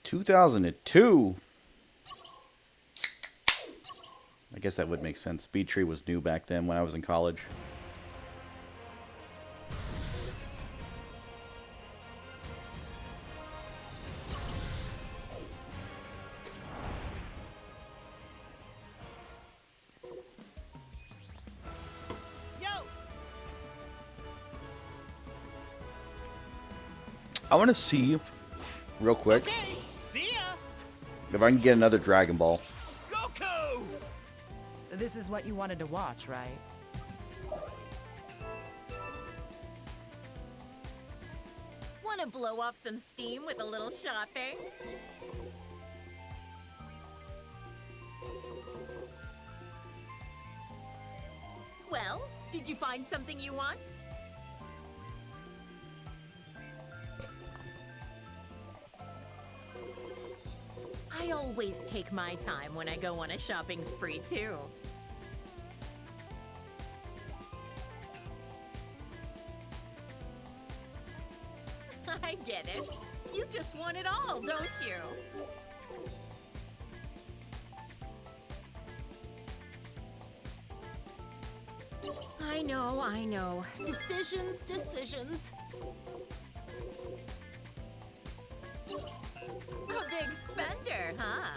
2002. I guess that would make sense. Speed Tree was new back then when I was in college. I want to see, real quick, Okay, see ya. if I can get another Dragon Ball. Goku! This is what you wanted to watch, right? Want to blow off some steam with a little shopping? Well, did you find something you want? I always take my time when I go on a shopping spree, too. I get it. You just want it all, don't you? I know. Decisions, decisions. A big spender, huh?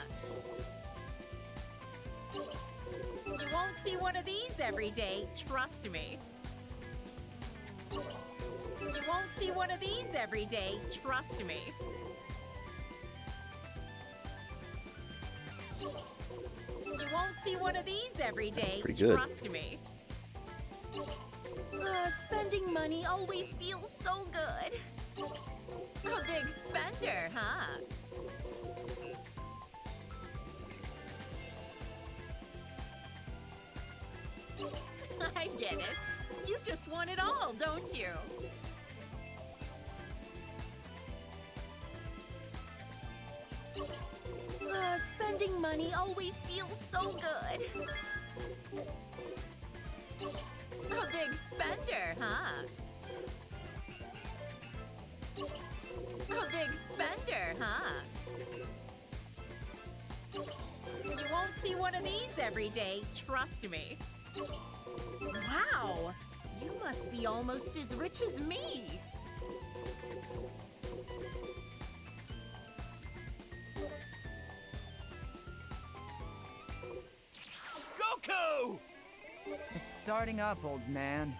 You won't see one of these every day, trust me. You won't see one of these every day, trust me. You won't see one of these every day, pretty good. trust me. Spending money always feels so good. A big spender, huh? I get it. You just want it all, don't you? Spending money always feels so good. A big spender, huh? A big spender, huh? You won't see one of these every day, trust me. Wow! You must be almost as rich as me! Goku! It's starting up, old man.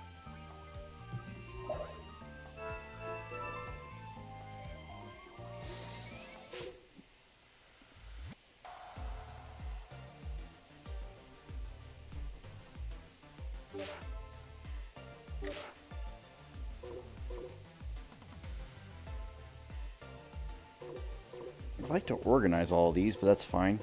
I'd like to organize all of these, but that's fine.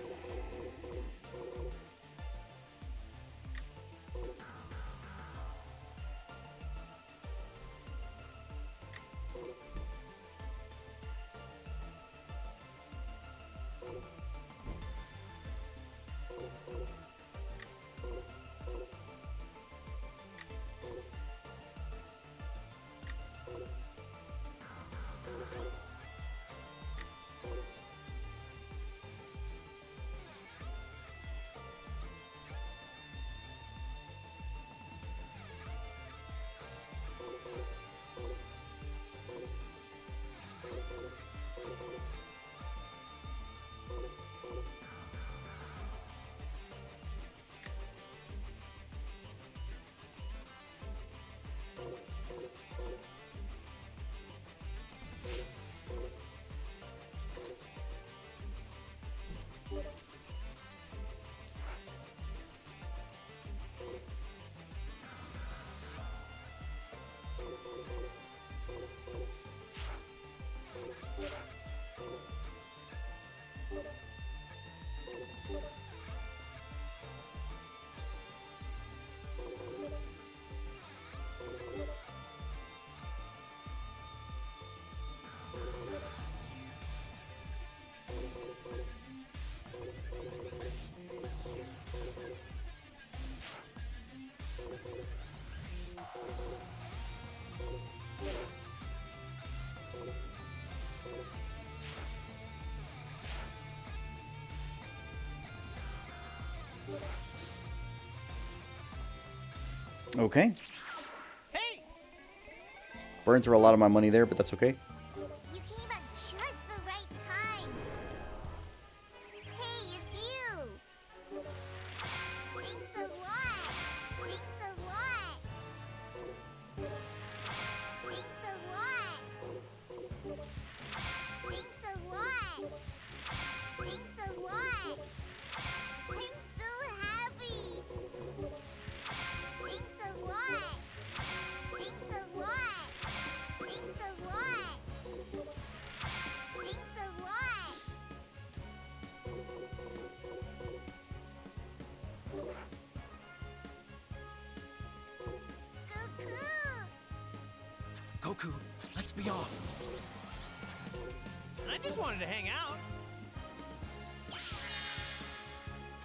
Okay. Hey! Burned through a lot of my money there, but that's okay. You came at just the right time. Hey, it's you. Thanks a lot. Thanks a lot. Thanks a lot. Thanks a lot. Thanks a lot. I'm so happy. Thanks a lot. Thanks a lot. Thanks a lot. Thanks a lot. Goku! Goku, let's be off. I just wanted to hang out.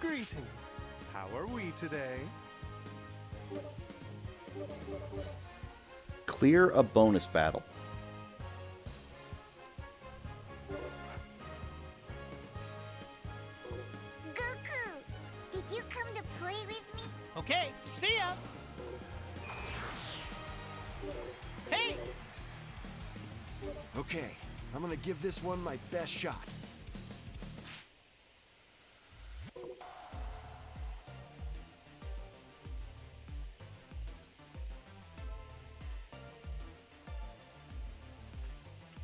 Greetings. How are we today? Clear a bonus battle. Goku! Did you come to play with me? Okay, see ya! Hey! Okay, I'm gonna give this one my best shot.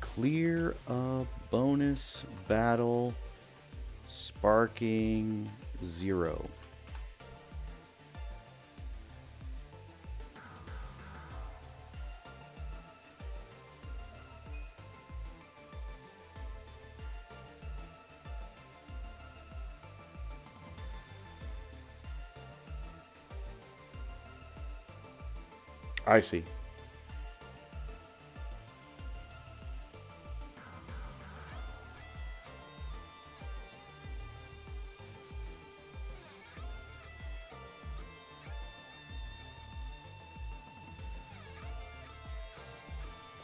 Clear a bonus battle. Sparking 0. I see.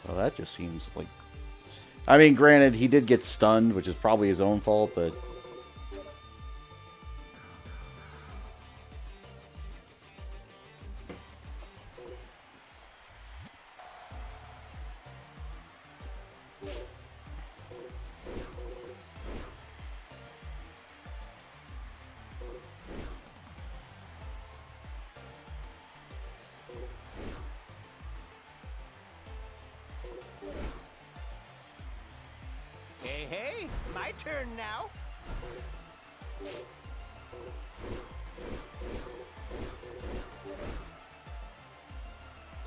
Well, that just seems like... I mean, granted, he did get stunned, which is probably his own fault, but... Hey, hey, my turn now.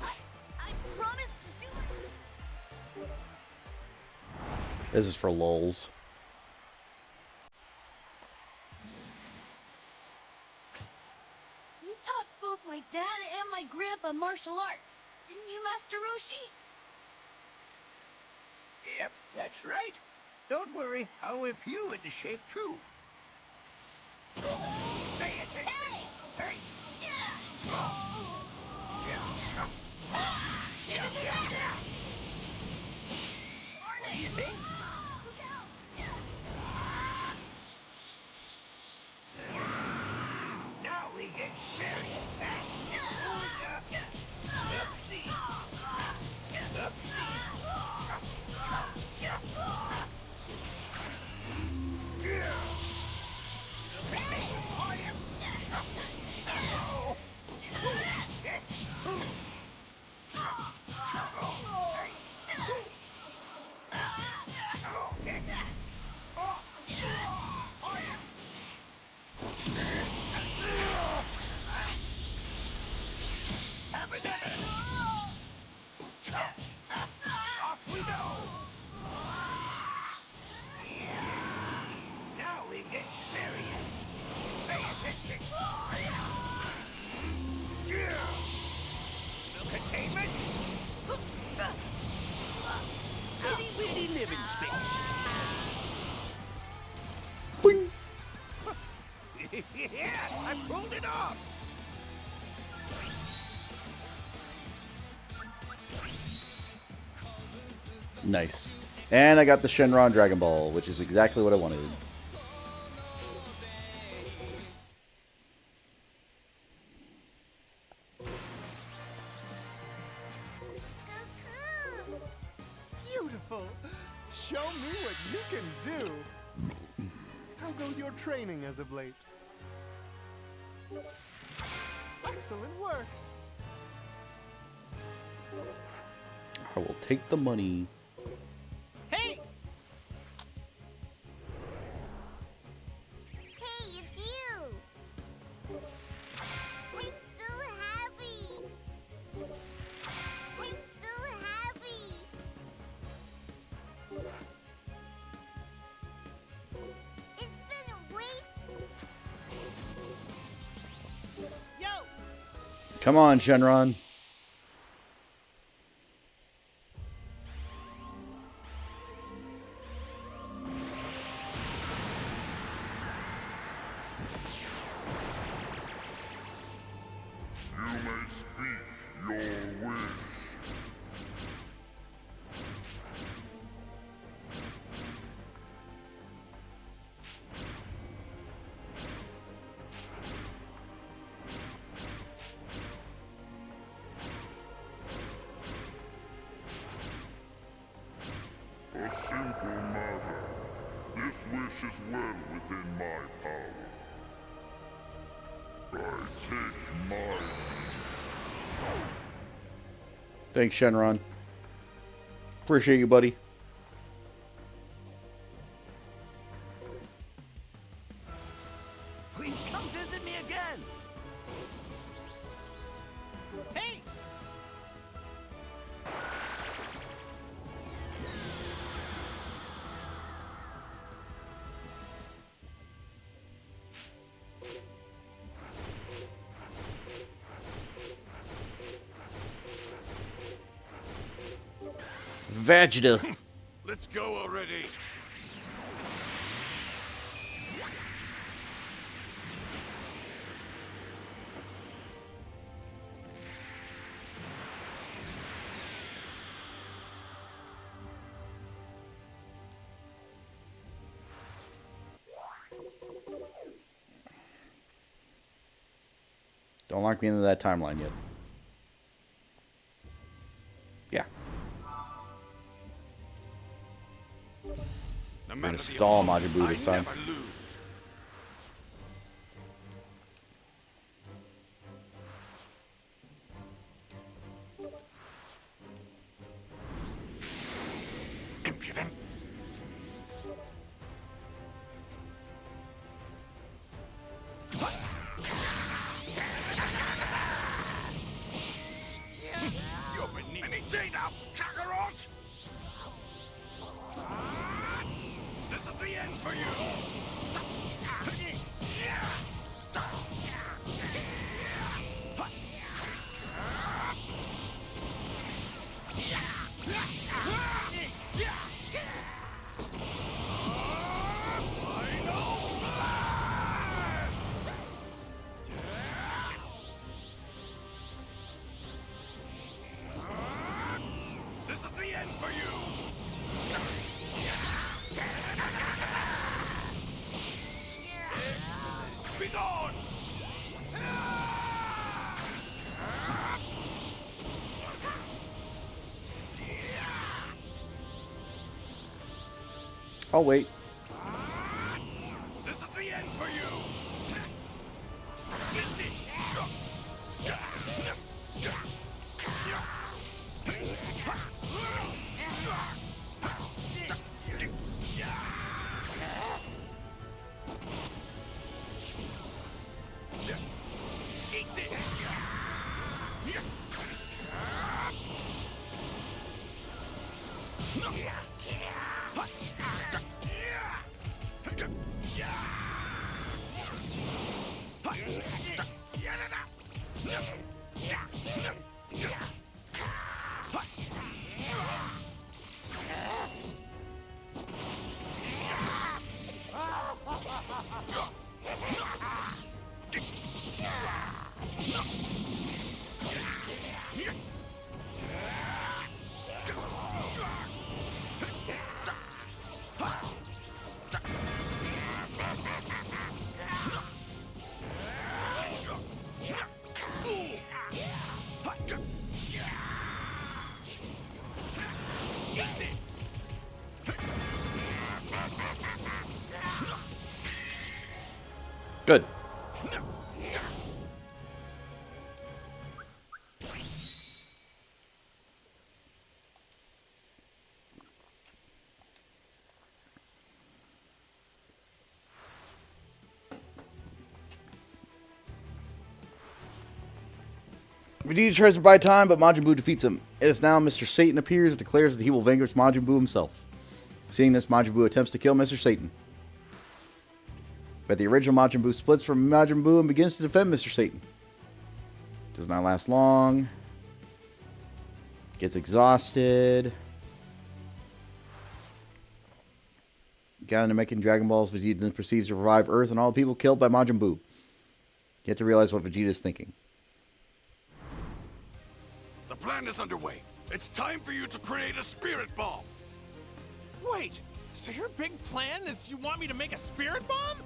I promised to do it. This is for lulz. You taught both my dad and my grandpa martial arts, didn't you, Master Roshi? Yep, that's right. Don't worry, I'll whip you into shape too. Pay attention. Hey! What do you think? Now we get serious. Oopsie. Off we go. Now we get serious. Pay attention. No containment. Itty bitty living space. Boing. Yeah, I pulled it off. Nice. And I got the Shenron Dragon Ball, which is exactly what I wanted. Show me what you can do. How goes your training as of late? Excellent work. I will take the money. Hey! Hey, it's you! I'm so happy! I'm so happy! It's been a wait. Yo! Come on, Shenron. You may speak your wish. A simple matter. This wish is well within my power. I take my Thanks, Shenron. Appreciate you, buddy. Please come visit me again! Hey! Vegeta. Let's go already. Don't lock me into that timeline yet. Yeah. I'm gonna stall Majin Buu this time. Impudent. You're beneath any day now, Kakarot! This is the end for you! This is the end for you! Be gone! I'll wait. This is the end for you! Eat this! Vegeta tries to buy time, but Majin Buu defeats him. It is now Mr. Satan appears and declares that he will vanquish Majin Buu himself. Seeing this, Majin Buu attempts to kill Mr. Satan. But the original Majin Buu splits from Majin Buu and begins to defend Mr. Satan. Does not last long. Gets exhausted. Got into making Dragon Balls, Vegeta then proceeds to revive Earth and all the people killed by Majin Buu. You have to realize what Vegeta is thinking. The plan is underway. It's time for you to create a spirit bomb. Wait, so your big plan is you want me to make a spirit bomb?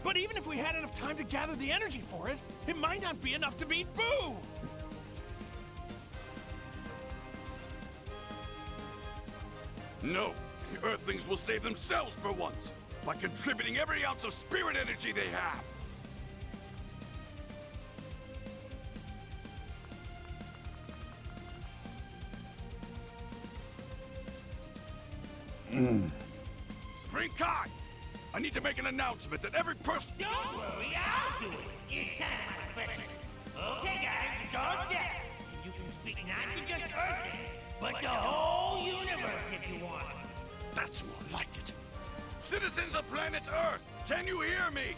But even if we had enough time to gather the energy for it, it might not be enough to beat Boo! No, the Earthlings will save themselves for once by contributing every ounce of spirit energy they have. Spring Kai! I need to make an announcement that every person... Don't worry, I'll do it. It's kind of my specialty. Okay, guys, it's all set. You can speak not to just Earth, but the whole universe if you want. That's more like it. Citizens of planet Earth, can you hear me?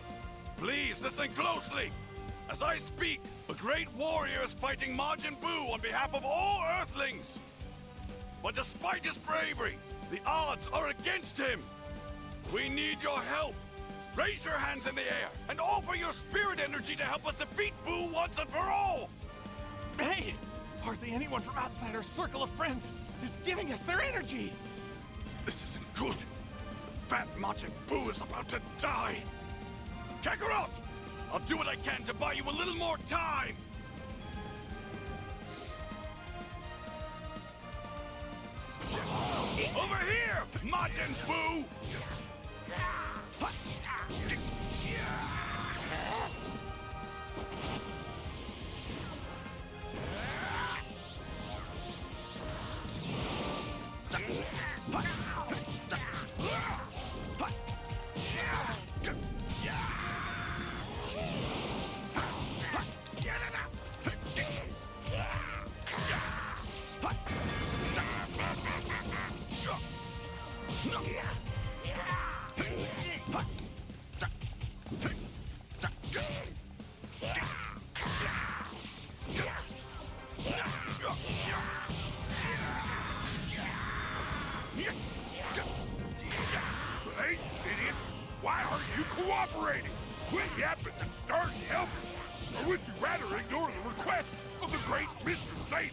Please listen closely. As I speak, a great warrior is fighting Majin Buu on behalf of all Earthlings. But despite his bravery, the odds are against him. We need your help. Raise your hands in the air and offer your spirit energy to help us defeat Buu once and for all. Hey, hardly anyone from outside our circle of friends is giving us their energy. This isn't good. The fat Majin Buu is about to die. Kakarot! I'll do what I can to buy you a little more time. Over here, Majin Buu! Hey, idiots! Why aren't you cooperating? Quit yapping and start helping! Or would you rather ignore the request of the great Mr. Satan?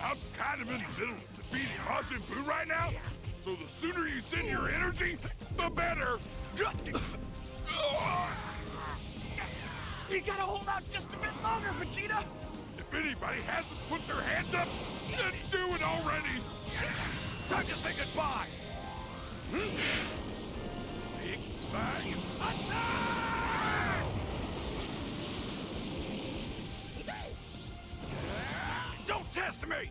I'm kind of in the middle of defeating Majin Buu right now, so the sooner you send your energy, the better! You gotta hold out just a bit longer, Vegeta! If anybody hasn't put their hands up, then do it already! Time to say goodbye! Big Bang Attack! Don't test me!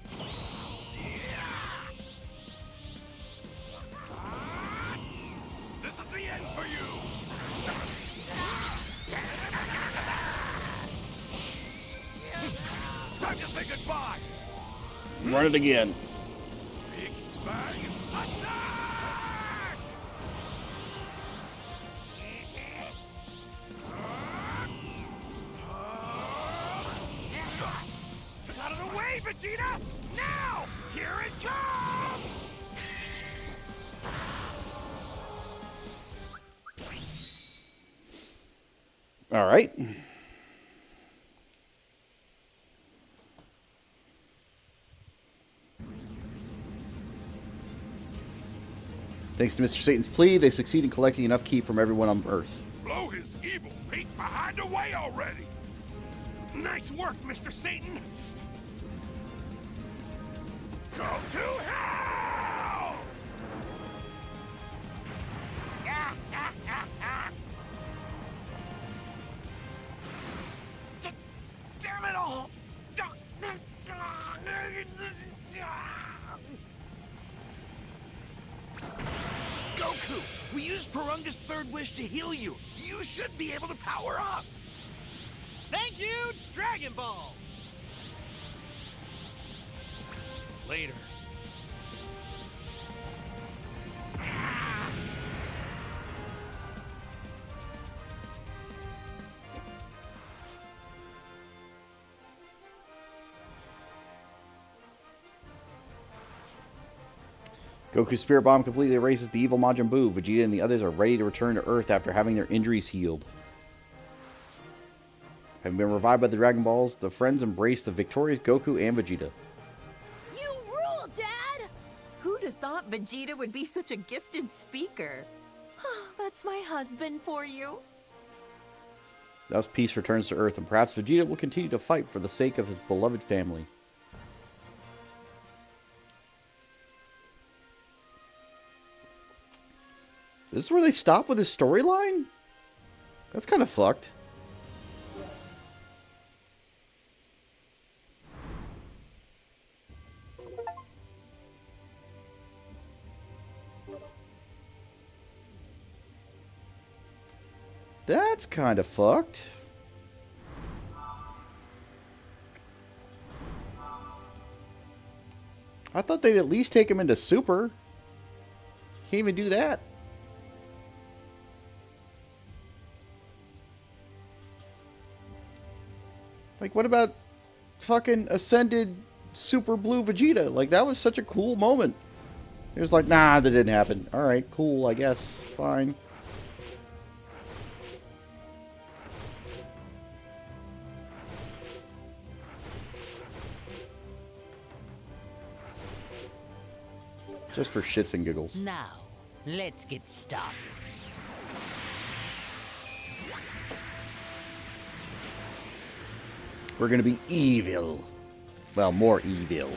This is the end for you! Time to say goodbye! Run it again. Big Bang Attack! Out of the way, Vegeta! Now! Here it comes! All right. Thanks to Mr. Satan's plea, they succeed in collecting enough ki from everyone on Earth. Blow his evil peak behind the way already! Nice work, Mr. Satan! Go to hell! Damn it all! Goku, we used Purunga's third wish to heal you. You should be able to power up. Thank you, Dragon Balls! Later. Goku's Spirit Bomb completely erases the evil Majin Buu. Vegeta and the others are ready to return to Earth after having their injuries healed. Having been revived by the Dragon Balls, the friends embrace the victorious Goku and Vegeta. You rule, Dad! Who'd have thought Vegeta would be such a gifted speaker? That's my husband for you. Thus, peace returns to Earth, and perhaps Vegeta will continue to fight for the sake of his beloved family. This is where they stop with his storyline? That's kind of fucked. That's kind of fucked. I thought they'd at least take him into Super. Can't even do that. Like, what about fucking Ascended Super Blue Vegeta? Like, that was such a cool moment. It was like, nah, that didn't happen. Alright, cool, I guess. Fine. Just for shits and giggles. Now, let's get started. We're gonna be evil. Well, more evil.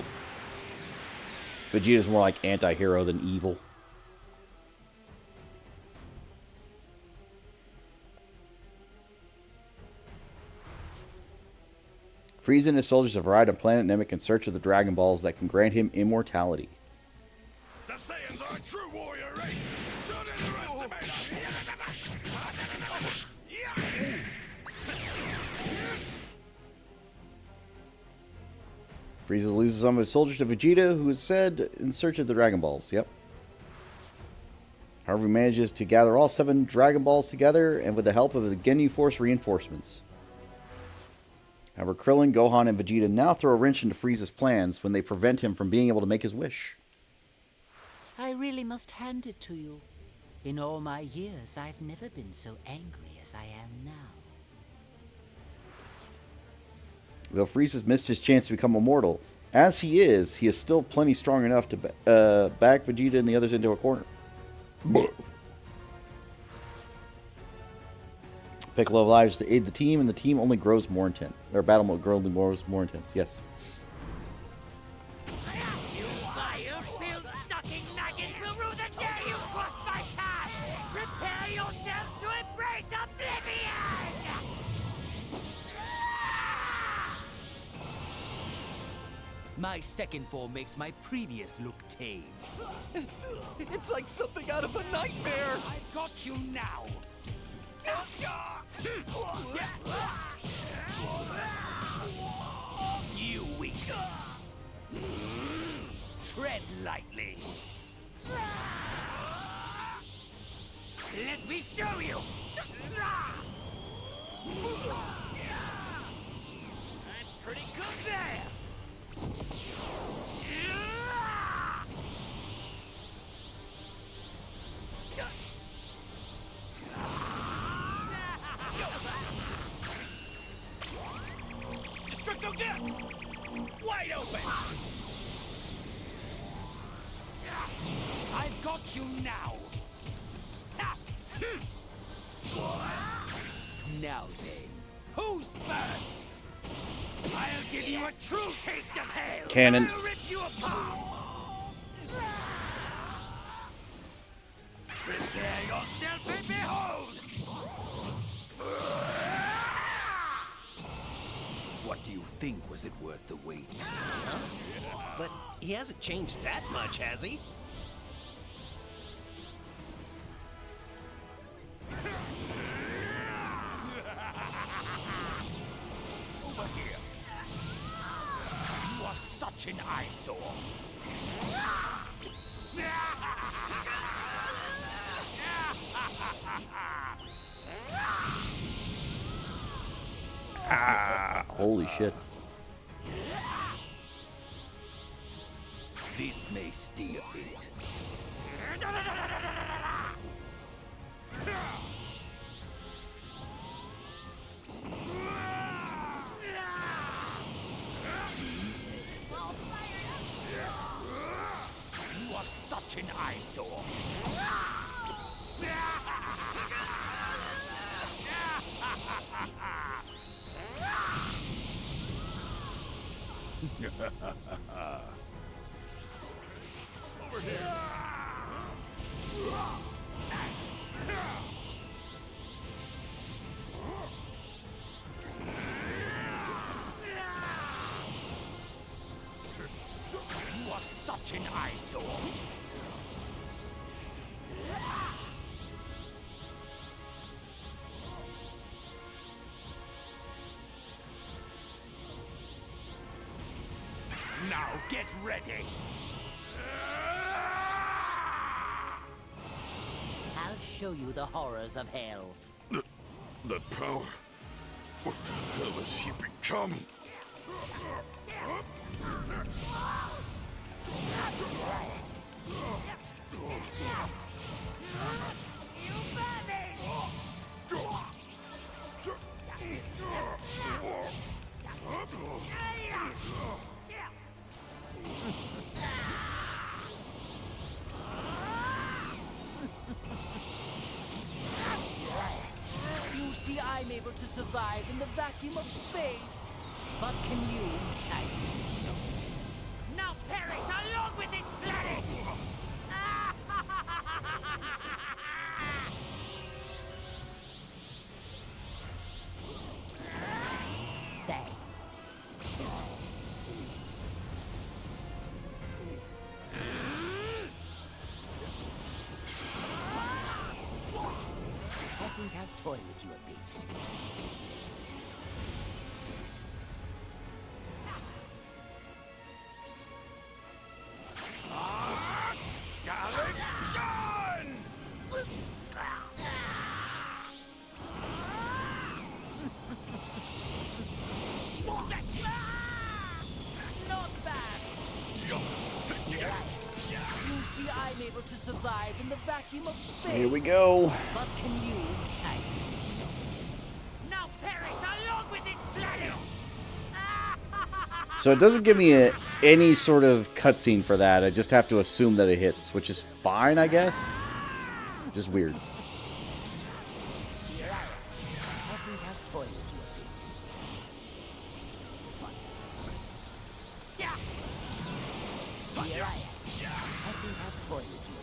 Vegeta's more like anti-hero than evil. Frieza and his soldiers have arrived on planet Namek in search of the Dragon Balls that can grant him immortality. The Saiyans are a true warrior race. Don't underestimate us. Frieza loses some of his soldiers to Vegeta, who is said in search of the Dragon Balls. Yep. However, he manages to gather all 7 Dragon Balls together, and with the help of the Ginyu Force reinforcements. However, Krillin, Gohan, and Vegeta now throw a wrench into Frieza's plans when they prevent him from being able to make his wish. I really must hand it to you. In all my years, I've never been so angry as I am now. Though Frieza's missed his chance to become immortal, as he is still plenty strong enough to back Vegeta and the others into a corner. Piccolo arrives to aid the team, and the team only grows more intense. Their battle mode only grows more intense. Yes. You fire-filled sucking nuggets will rue the day you cross my path! Prepare yourselves to embrace oblivion! My second form makes my previous look tame. It's like something out of a nightmare. I've got you now. You weak. Tread lightly. Let me show you. I'm pretty good there. Destructo Disc! Wide open! I've got you now. Now then, who's first? I'll give you a true taste of hell. Cannon. I'll rip you apart. Prepare yourself and behold. What do you think? Was it worth the wait? But he hasn't changed that much, has he? Over here. You are such such an eyesore. Ah, holy shit. This may sting a bit. You are such an eyesore. Over here. You are such an eyesore. Now get ready. I'll show you the horrors of hell. That power. What the hell has he become? You see, I'm able to survive in the vacuum of space. But can you? Now perish along with this planet! There. I think I'll toy with you a bit. Gallic gun! Not bad. You see, I'm able to survive in the vacuum of space. Here we go. But can you? Now perish along with this planet! So it doesn't give me any sort of cutscene for that. I just have to assume that it hits, which is fine, I guess. Just weird. I think I'll toy with you a bit. Here I am. I think I'll toy with you a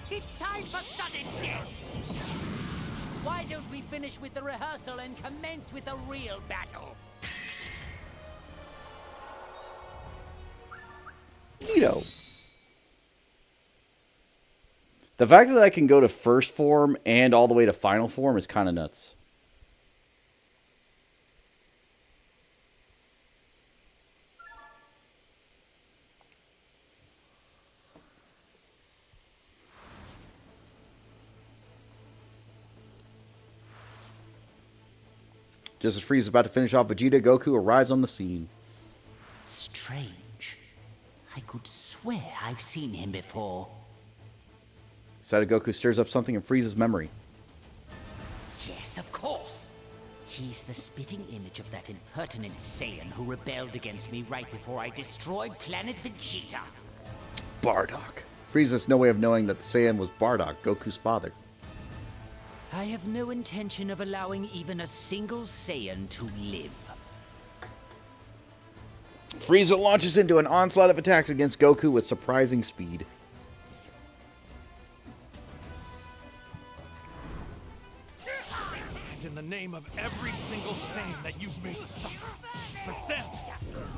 bit. It's time for sudden death! Why don't we finish with the rehearsal and commence with a real battle? Neato. The fact that I can go to first form and all the way to final form is kind of nuts. Just as Frieza is about to finish off Vegeta, Goku arrives on the scene. Strange. I could swear I've seen him before. Side of Goku stirs up something in Frieza's memory. Yes, of course. He's the spitting image of that impertinent Saiyan who rebelled against me right before I destroyed planet Vegeta. Bardock. Frieza has no way of knowing that the Saiyan was Bardock, Goku's father. I have no intention of allowing even a single Saiyan to live. Frieza launches into an onslaught of attacks against Goku with surprising speed. And in the name of every single Saiyan that you've made suffer, for them,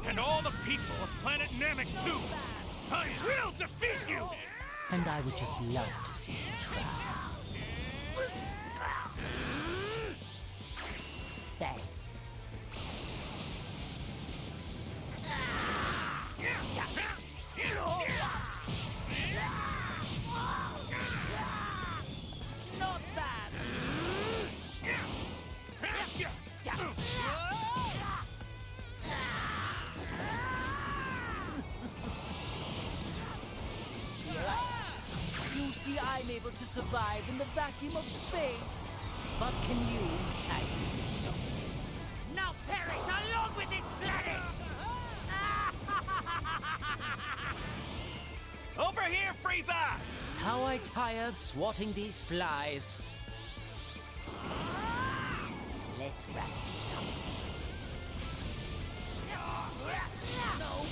and all the people of planet Namek too, I will defeat you! And I would just love to see you try. There. able to survive in the vacuum of space. But can you? Now perish along with this planet! Over here, Frieza! How I tire of swatting these flies. Let's wrap this up. No.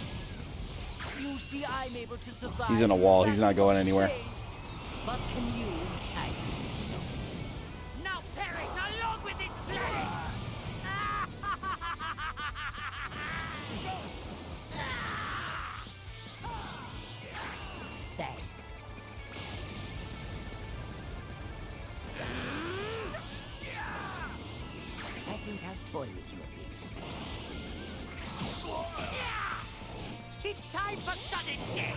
You see, I'm able to survive. He's in a wall. He's not going anywhere. But can you? Now perish along with this planet! Bang. I think I'll toy with you a bit. It's time for sudden death!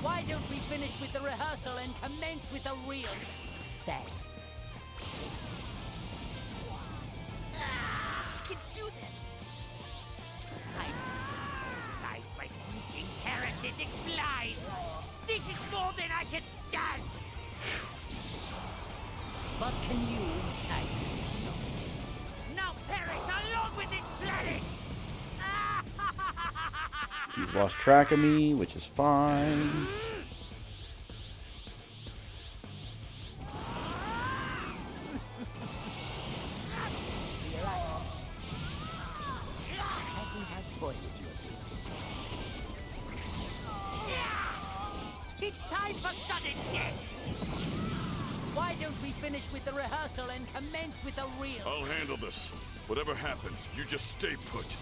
Why don't we finish with the rehearsal and commence with the real bang? I can do this! I'm sitting besides my sneaking parasitic flies! This is more than I can stand! But can you? Now perish along with this planet! He's lost track of me, which is fine. I think I'll toy with you a bit. It's time for sudden death! Why don't we finish with the rehearsal and commence with the real? I'll handle this. Whatever happens, you just stay put.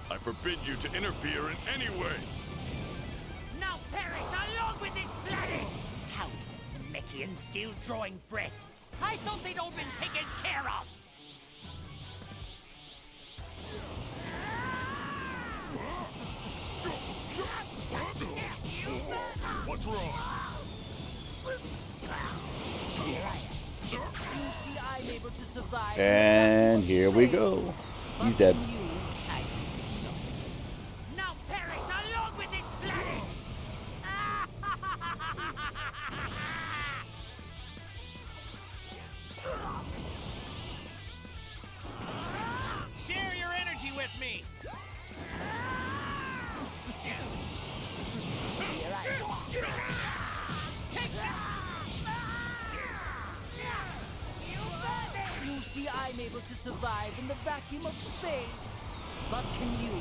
I forbid you to interfere in any way. Now perish along with this planet! How is the Namekian still drawing breath? I thought they'd all been taken care of! What's wrong? You see, I'm able to survive. And here we go. He's dead. Now perish along with this planet! Share your energy with me! You see, I'm able to survive in the vacuum of space. But can you?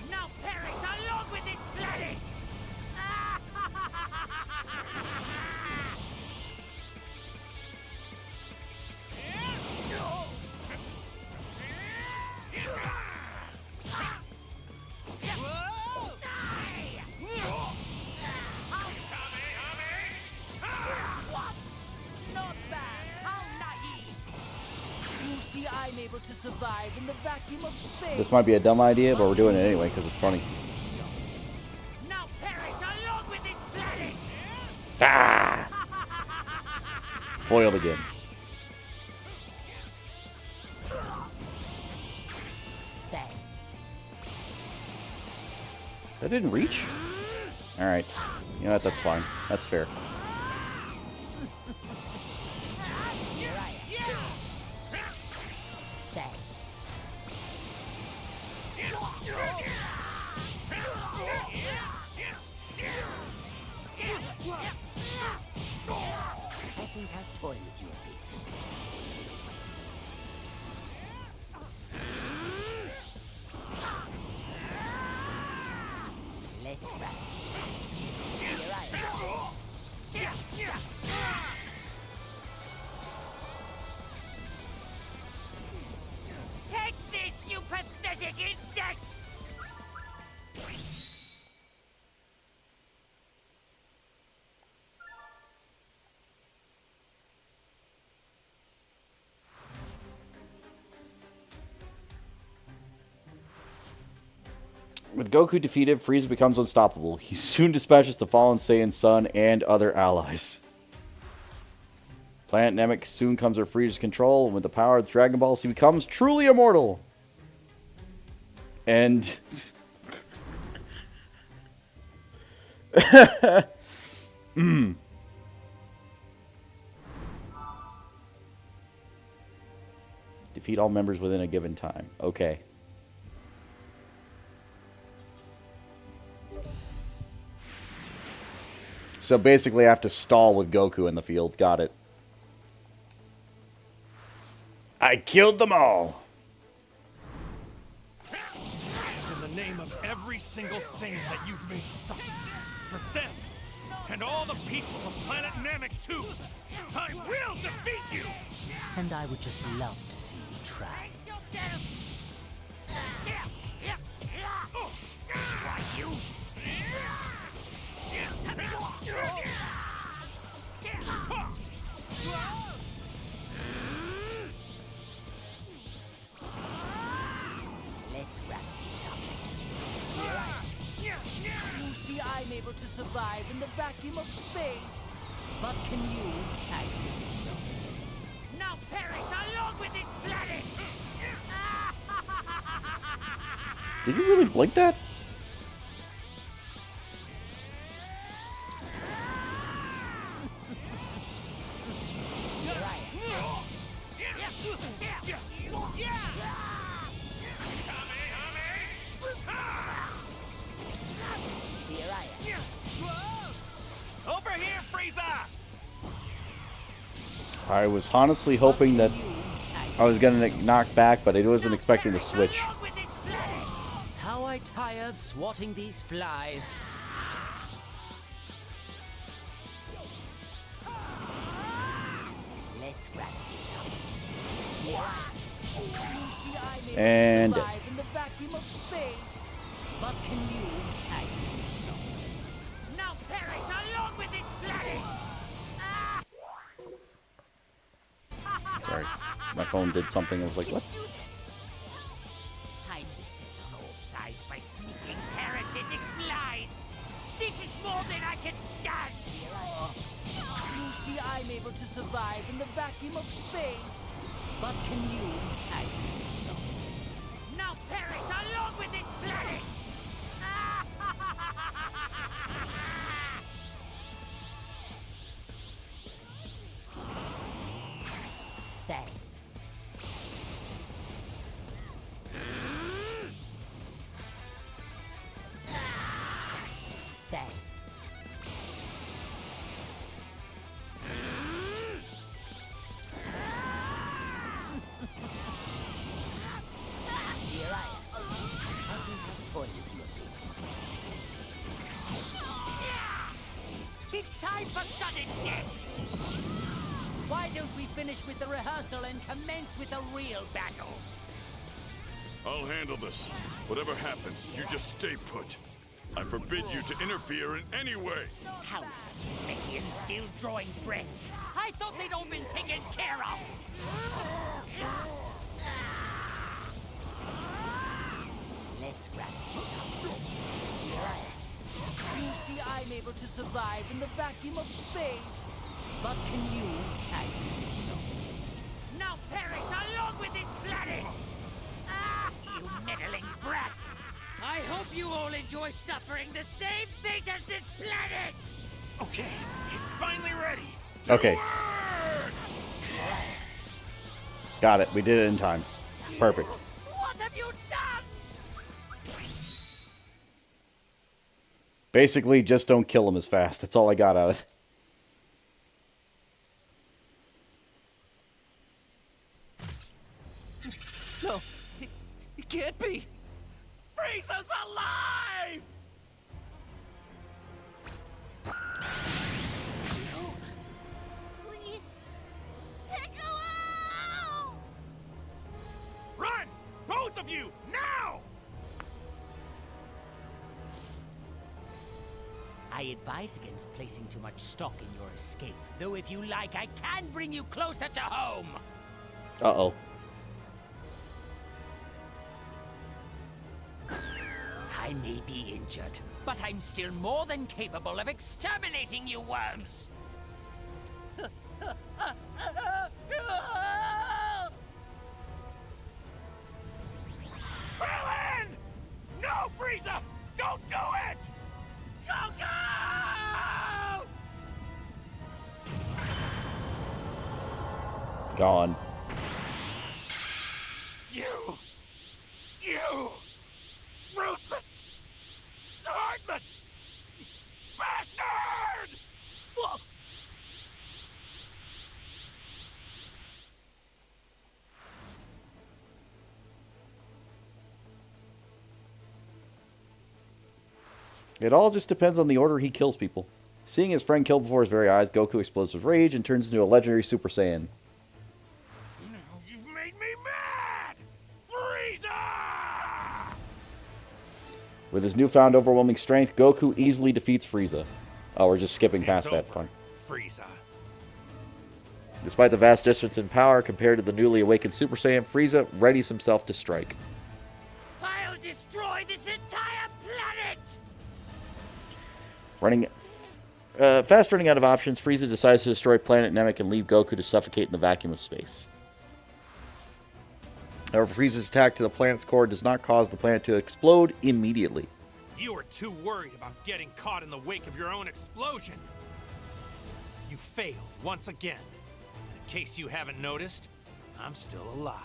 Now perish along with this planet! What? Not bad. How naive. You see, I'm able to survive in the vacuum of space. This might be a dumb idea, but we're doing it anyway because it's funny. Now perish along with this planet! Ah! Foiled again. Bang. That didn't reach? Alright. You know what? That's fine. That's fair. Bang. I think I'll toy with you a bit. Let's wrap this up. Here I am. Take this, you pathetic insects! With Goku defeated, Frieza becomes unstoppable. He soon dispatches the fallen Saiyan son and other allies. Planet Namek soon comes under Frieza's control, and with the power of the Dragon Balls, he becomes truly immortal. And Defeat all members within a given time. Okay. So basically I have to stall with Goku in the field. Got it. I killed them all! And in the name of every single Saiyan that you've made suffer, for them, and all the people of planet Namek too, I will defeat you! And I would just love to see you try. Why, you? Let's wrap this up. You see, I'm able to survive in the vacuum of space. But can you? I really don't. Now perish along with this planet! Did you really blink that? Over here, Frieza! I was honestly hoping that I was going to knock back, but I wasn't expecting the switch. How I tire of swatting these flies. Let's wrap this up. You see, I'm able And to survive in the vacuum of space. But can you? I don't. Now perish along with this planet! Sorry, my phone did something. I was like, what? I'm beset on all sides by sneaking parasitic flies. This is more than I can stand. You see, I'm able to survive in the vacuum of space. But can you? I don't. Now perish along with this planet! Thanks. Thanks. Here I am. I will have toyed with you a bit. It's time for sudden death! Why don't we finish with the rehearsal and commence with the real battle? I'll handle this. Whatever happens, you just stay put. I forbid you to interfere in any way. How's the Namekian still drawing breath? I thought they'd all been taken care of! Let's wrap this up. You see, I'm able to survive in the vacuum of space. But can you? I don't. Now perish along with this planet! You meddling brats! I hope you all enjoy suffering the same fate as this planet! Okay, it's finally ready. Okay. Got it. We did it in time. Perfect. What have you done? Basically, just don't kill him as fast. That's all I got out of it. No, it can't be. Frieza's alive! Please. Piccolo! Run! Both of you! Now! I advise against placing too much stock in your escape. Though if you like, I can bring you closer to home. Uh-oh. I may be injured, but I'm still more than capable of exterminating you worms. Krillin! No, Frieza! Don't do it! Go, go! Gone. You! Ruthless! Heartless! Bastard! Whoa. It all just depends on the order he kills people. Seeing his friend killed before his very eyes, Goku explodes with rage and turns into a legendary Super Saiyan. You've made me mad! Frieza! With his newfound overwhelming strength, Goku easily defeats Frieza. Oh, we're just skipping past that. Fun. Frieza. Despite the vast distance in power compared to the newly awakened Super Saiyan, Frieza readies himself to strike. I'll destroy this entire planet! Fast running out of options, Frieza decides to destroy planet Namek and leave Goku to suffocate in the vacuum of space. However, Frieza's attack to the planet's core does not cause the planet to explode immediately. You were too worried about getting caught in the wake of your own explosion. You failed once again. In case you haven't noticed, I'm still alive.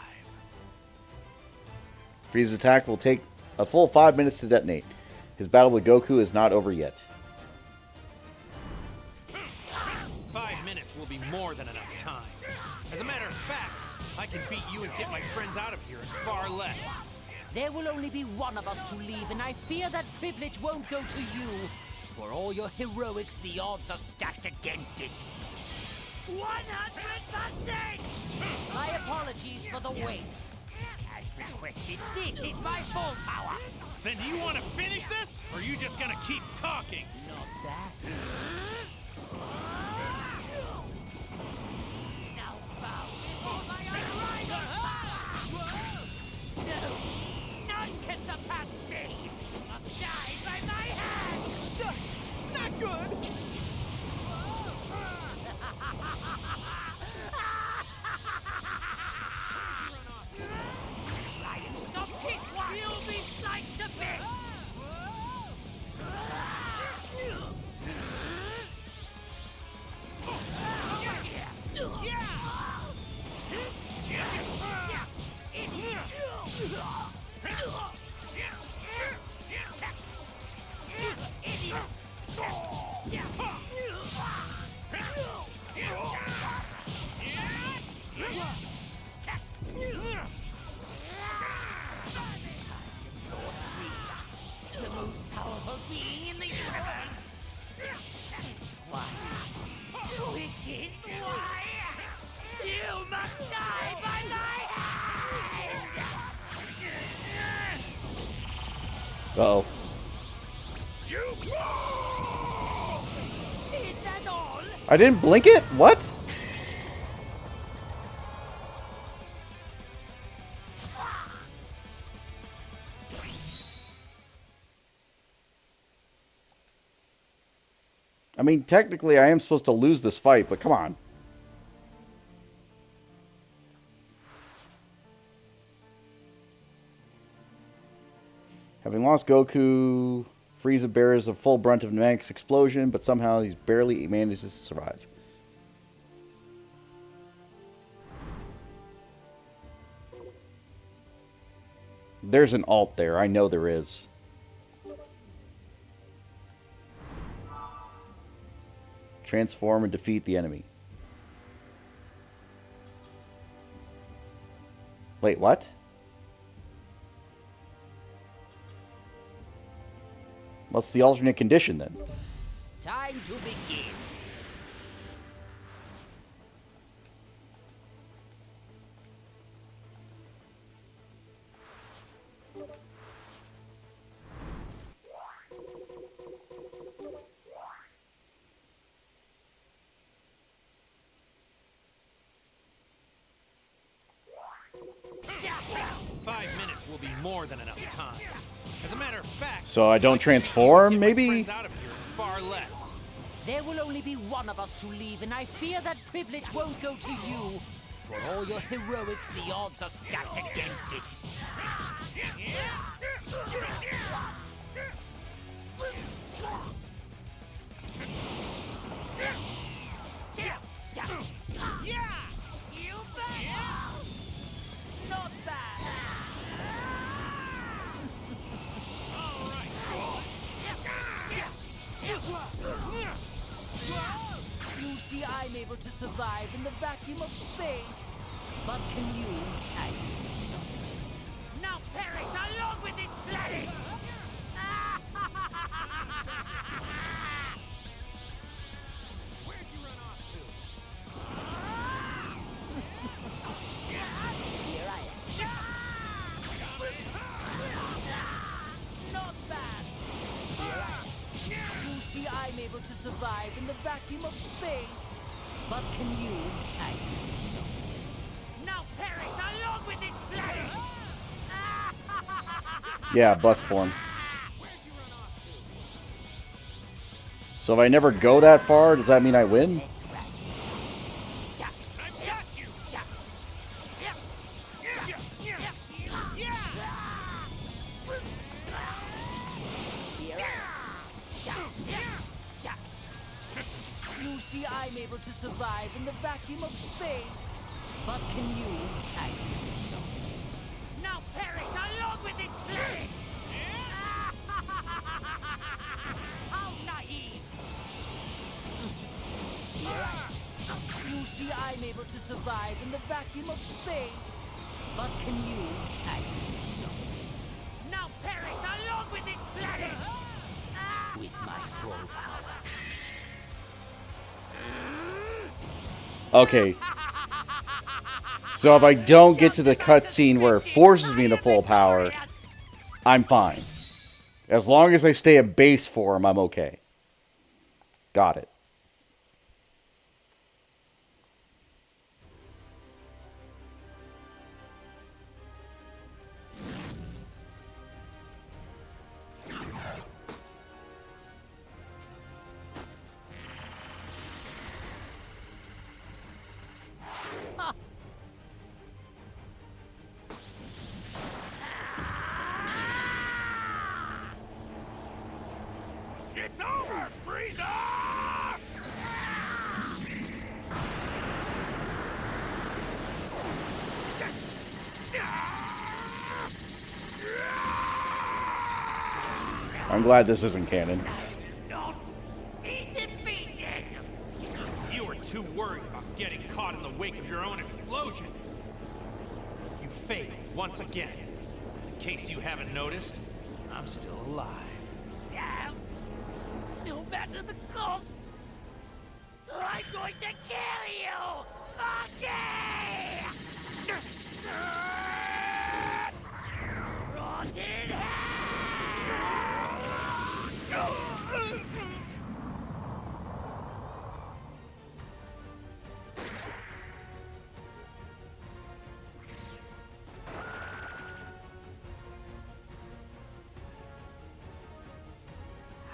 Frieza's attack will take a full 5 minutes to detonate. His battle with Goku is not over yet. 5 minutes will be more than enough time. As a matter of fact, I can beat you and get my friends out of here in far less. There will only be one of us to leave, and I fear that privilege won't go to you. For all your heroics, the odds are stacked against it. 100%! My apologies for the wait. As requested, this is my full power. Then do you want to finish this, or are you just gonna keep talking? Not that. Now bow before my unrivaled power! No! None can surpass me! Must die by my hand! Not good! Try and stop this one! You'll be sliced to bits! The most powerful being in the universe! It's why... Which is why... You must die by my hand! Uh-oh. Is that all? I didn't blink it? What? I mean, technically I am supposed to lose this fight, but come on. Having lost Goku, Frieza bears the full brunt of Nameki's explosion, but somehow he barely manages to survive. There's an alt there. I know there is. Transform and defeat the enemy. Wait, what? What's the alternate condition then? Time to begin. Will be more than enough time. As a matter of fact, so I don't transform, maybe? Out of here in far less. There will only be one of us to leave, and I fear that privilege won't go to you. For all your heroics, the odds are stacked against it. Yeah! You bet! survive in the vacuum of space. But can you? Now perish along with this planet! Where'd you run off to? Here I am. Not bad. Here I am. You see, I'm able to survive in the vacuum of space. But can you? Now perish along with this planet! Yeah, bus form. So if I never go that far, does that mean I win? You see, I'm able to survive in the vacuum of space. But can you? Now perish along with this planet! How naive! You see, I'm able to survive in the vacuum of space. But can you? Now perish along with this planet! With my full power. Okay. So if I don't get to the cutscene where it forces me into full power, I'm fine. As long as I stay at base form, I'm okay. Got it. It's over, Frieza! I'm glad this isn't canon. Be defeated! You were too worried about getting caught in the wake of your own explosion. You failed once again. In case you haven't noticed, I'm still alive. Damn! No matter the cost, I'm going to kill you! Okay! Rot in hell!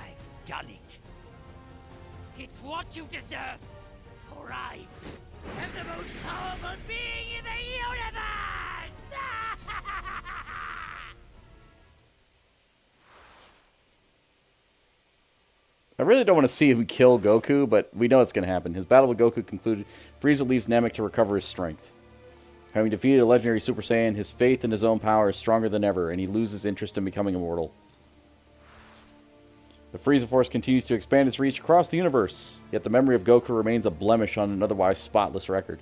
I've done it. It's what you deserve. For I am the most powerful being in the universe! I really don't want to see him kill Goku, but we know it's going to happen. His battle with Goku concluded. Frieza leaves Namek to recover his strength. Having defeated a legendary Super Saiyan, his faith in his own power is stronger than ever, and he loses interest in becoming immortal. The Frieza Force continues to expand its reach across the universe, yet the memory of Goku remains a blemish on an otherwise spotless record.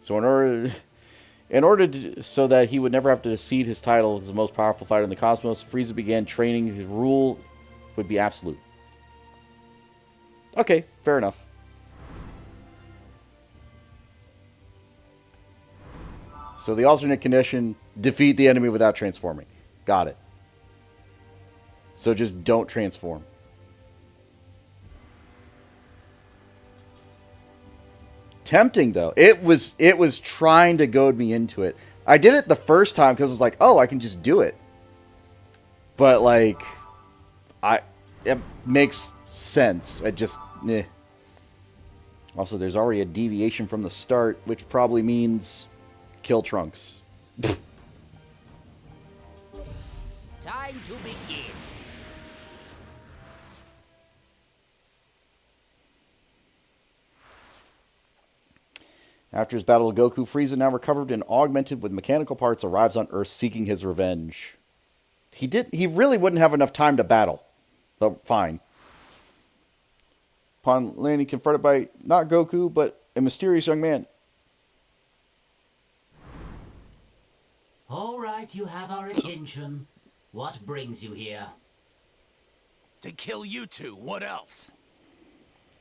So so that he would never have to cede his title as the most powerful fighter in the cosmos, Frieza began training. His rule would be absolute. Okay, fair enough. So the alternate condition, defeat the enemy without transforming. Got it. So just don't transform. Tempting though. It was trying to goad me into it. I did it the first time because it was like, oh, I can just do it. But like, it makes sense. I just, eh. Also, there's already a deviation from the start, which probably means kill Trunks. Time to begin. After his battle with Goku, Frieza, now recovered and augmented with mechanical parts, arrives on Earth seeking his revenge. He really wouldn't have enough time to battle. But fine. Upon landing, confronted by not Goku, but a mysterious young man. All right, you have our attention. What brings you here? To kill you two, what else?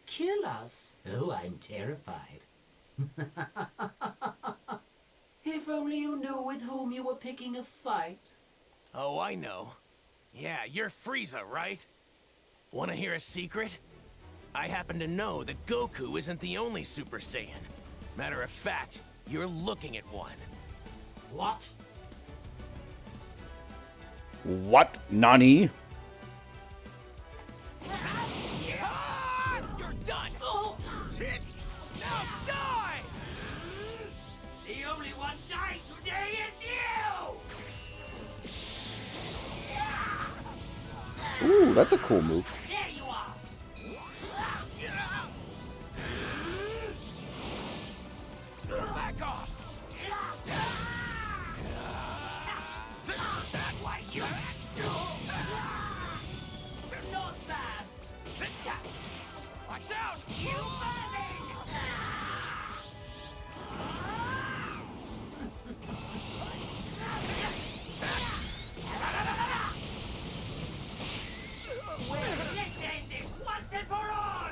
Kill us? Oh, I'm terrified. If only you knew with whom you were picking a fight. Oh, I know. Yeah, you're Frieza, right? Wanna hear a secret? I happen to know that Goku isn't the only Super Saiyan. Matter of fact, you're looking at one. What? What? Nani? You're done! Now die! The only one dying today is you! Ooh, that's a cool move. There you are! Back off! That way, you... Not bad! Watch out! You burning! Let's end this once and for all!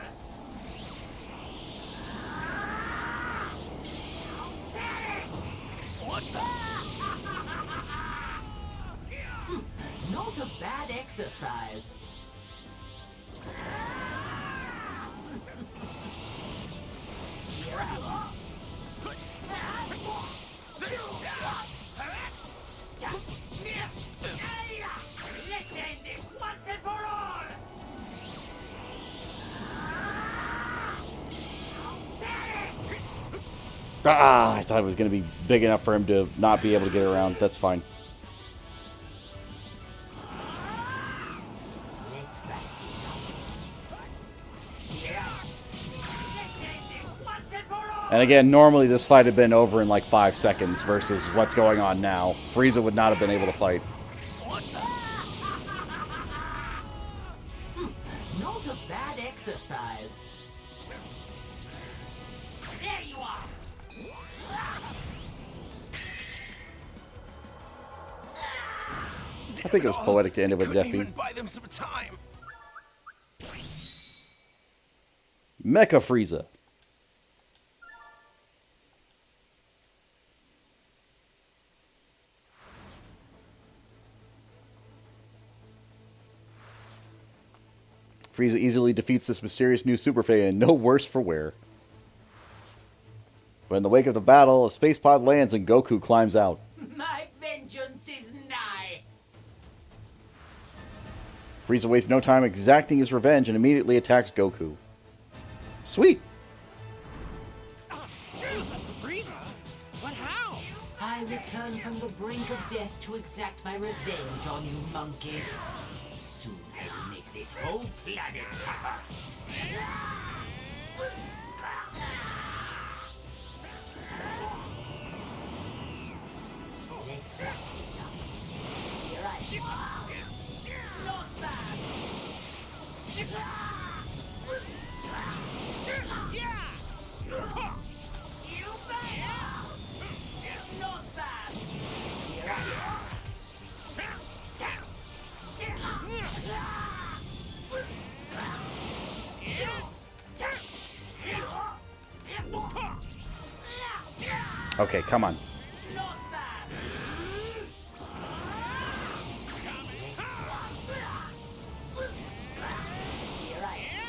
Perish! What the? Not a bad exercise. Let's end this once and for all! Perish! Ah, I thought it was going to be big enough for him to not be able to get around. That's fine. Let's wrap this up. Let's end this once and for all! And again, normally this fight had been over in like 5 seconds versus what's going on now. Frieza would not have been able to fight. Not a bad exercise. There you are! I think it was poetic to end it with Couldn't death even beam. buy them some time. Mecha Frieza. Frieza easily defeats this mysterious new Super Saiyan, no worse for wear. But in the wake of the battle, a space pod lands and Goku climbs out. My vengeance is nigh! Frieza wastes no time exacting his revenge and immediately attacks Goku. Sweet! Frieza? But how? I return from the brink of death to exact my revenge on you, monkey. Soon I will make this whole planet suffer. Let's wrap this up. Here I am. Not bad! You bet! Not bad! Here I am. Okay, come on. Not bad! Here I am.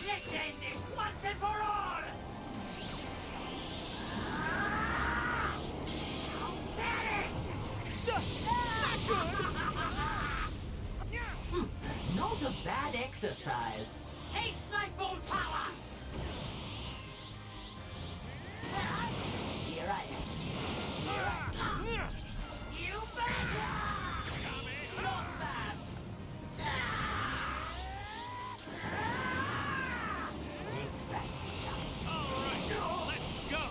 Let's end this once and for all! Perish! Not a bad exercise. Taste my full power! Here I am. You bet! Not bad! Let's wrap this up. Let's go!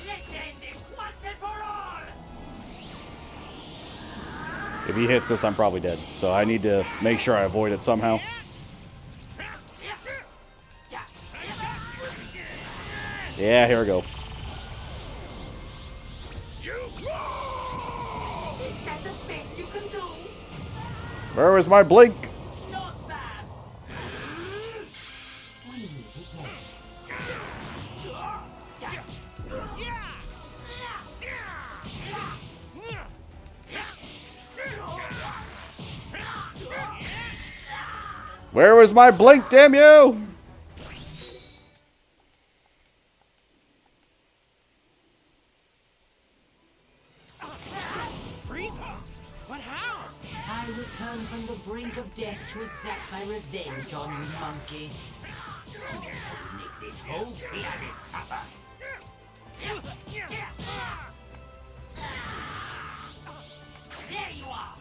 Let's end this once and for all! If he hits this, I'm probably dead. So I need to make sure I avoid it somehow. Yeah, here we go. Where was my blink? Where was my blink, damn you? Frieza? What, how? I return from the brink of death to exact my revenge on you, monkey. Soon I will make this whole planet suffer. There you are!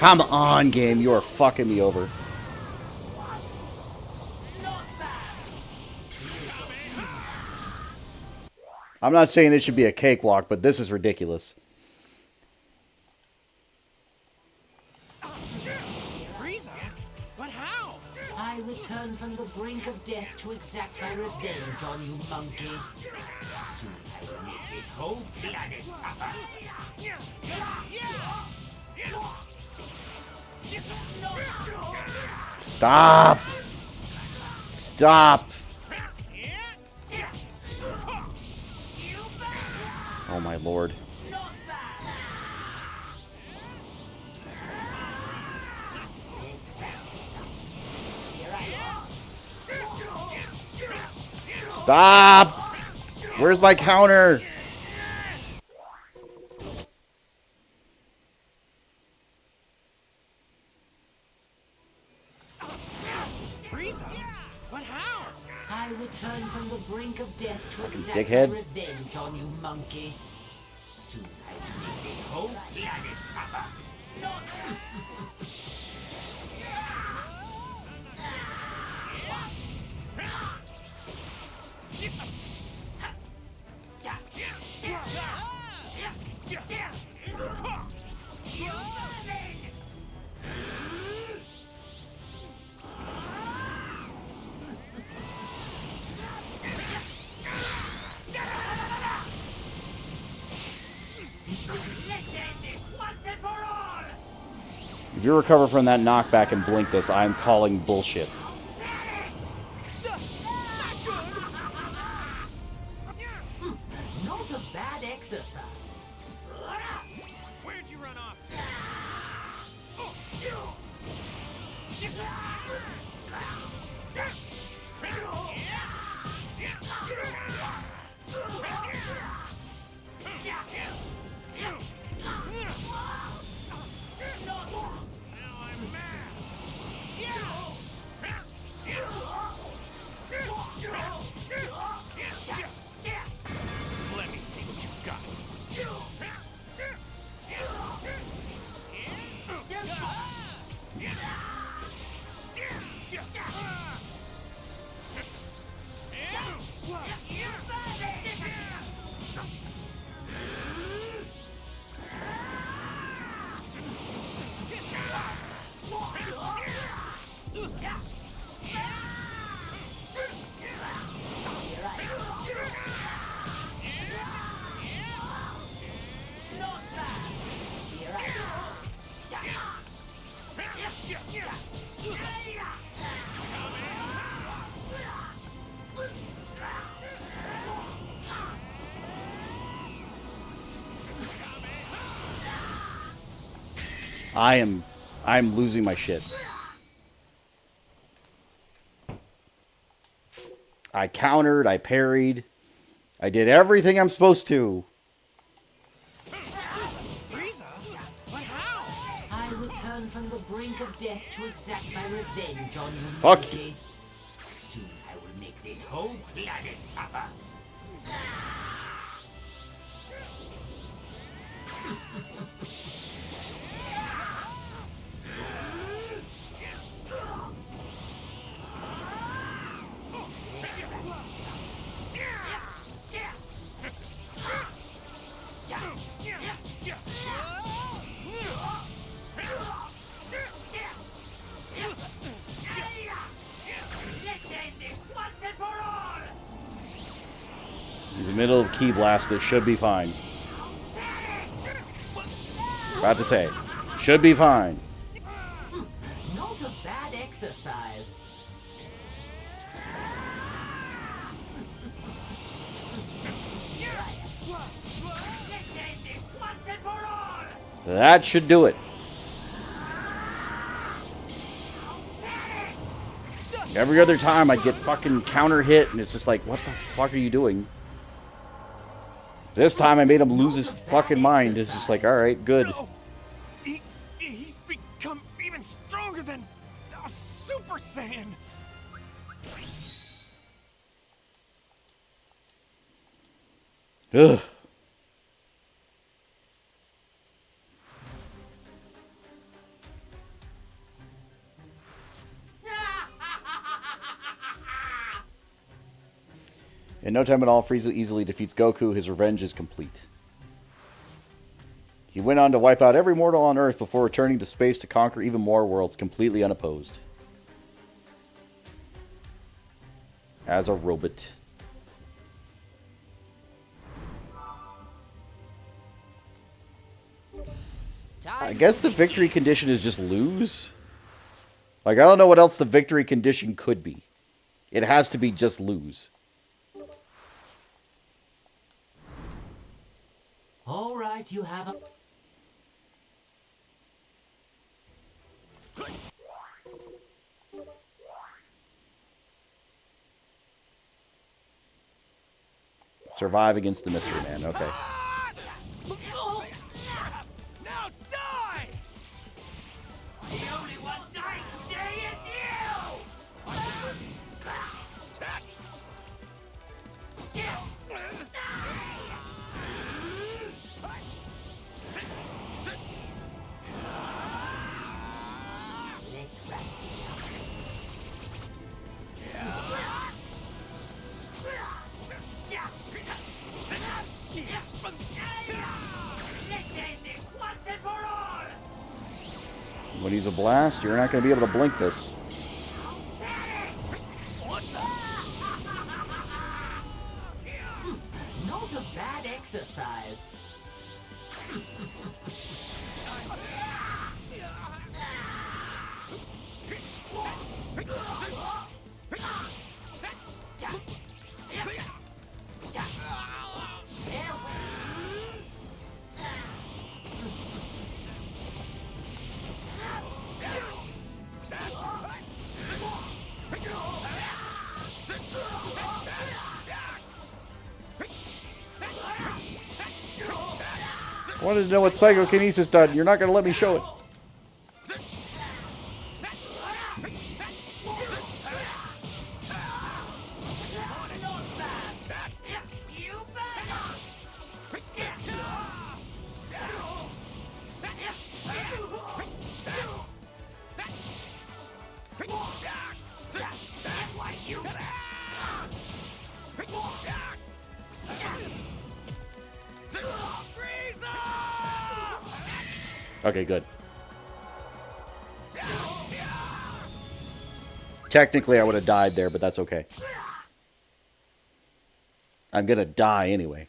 Come on, game. You are fucking me over. I'm not saying it should be a cakewalk, but this is ridiculous. Frieza? What, how? I return from the brink of death to exact my revenge on you, monkey. Soon I will make this whole planet suffer. Stop! Stop! Oh my lord. Stop! Where's my counter? Frieza? What, how? I return from the brink of death to exact dickhead. my revenge on you, monkey. Soon I will make this whole planet suffer. If you recover from that knockback and blink this, I'm calling bullshit. Not a bad exercise. Where'd you run off to? Let me see what you've got. I'm losing my shit. I countered, I parried. I did everything I'm supposed to. Frieza? But how? I return from the brink of death to exact my revenge on you. Fuck you. Soon I will make this whole planet suffer. He's in the middle of Key Blast. This should be fine. About to say, should be fine. Not a bad exercise. That should do it. Every other time I get fucking counter hit, and it's just like, what the fuck are you doing? This time I made him lose his fucking mind. It's just like, alright, good. No. He's become even stronger than a Super Saiyan. Ugh. In no time at all, Frieza easily defeats Goku. His revenge is complete. He went on to wipe out every mortal on Earth before returning to space to conquer even more worlds, completely unopposed. As a robot. I guess the victory condition is just lose. Like, I don't know what else the victory condition could be. It has to be just lose. All right, you have a... Survive against the Mystery Man, okay. Now die! The only one dying today is Let's wrap this up. When he's a blast, you're not going to be able to blink this. Not a bad exercise. I wanted to know what psychokinesis done. You're not going to let me show it. Okay, good. Technically, I would have died there, but that's okay. I'm gonna die anyway.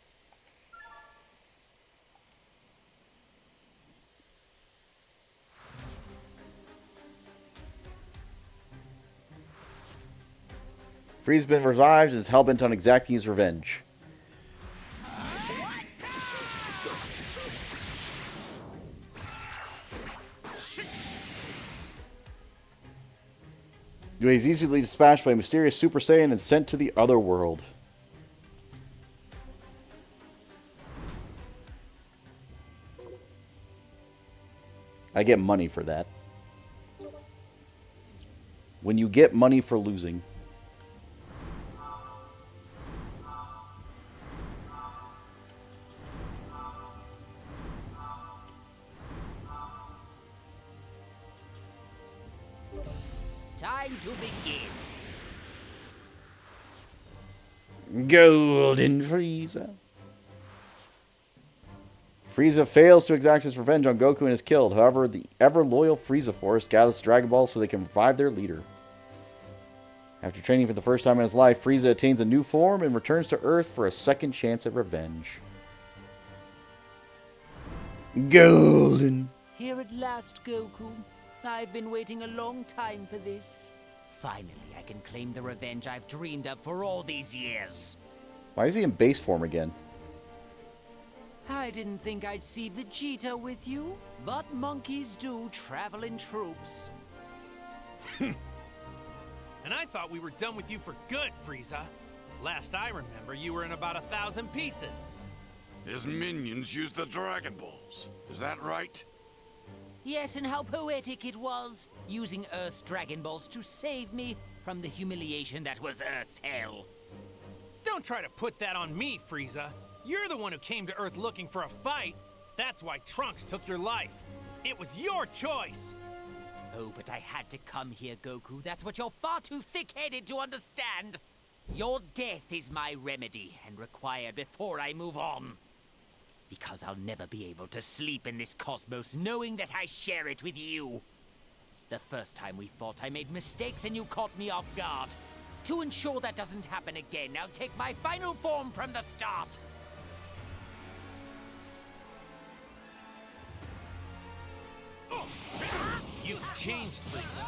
Frieza's been revived and is hellbent on exacting his revenge. He's easily dispatched by a mysterious Super Saiyan and sent to the other world. I get money for that. When you get money for losing. Time to begin. Golden Frieza. Frieza fails to exact his revenge on Goku and is killed. However, the ever-loyal Frieza Force gathers Dragon Balls so they can revive their leader. After training for the first time in his life, Frieza attains a new form and returns to Earth for a second chance at revenge. Golden. Here at last, Goku. I've been waiting a long time for this. Finally, I can claim the revenge I've dreamed of for all these years. Why is he in base form again? I didn't think I'd see Vegeta with you, but monkeys do travel in troops. And I thought we were done with you for good, Frieza. Last I remember, you were in about 1,000 pieces. His minions used the Dragon Balls. Is that right? Yes, and how poetic it was, using Earth's Dragon Balls to save me from the humiliation that was Earth's hell. Don't try to put that on me, Frieza. You're the one who came to Earth looking for a fight. That's why Trunks took your life. It was your choice. Oh, but I had to come here, Goku. That's what you're far too thick-headed to understand. Your death is my remedy, and required before I move on. Because I'll never be able to sleep in this cosmos knowing that I share it with you. The first time we fought, I made mistakes and you caught me off guard. To ensure that doesn't happen again, I'll take my final form from the start. You've changed, Frieza.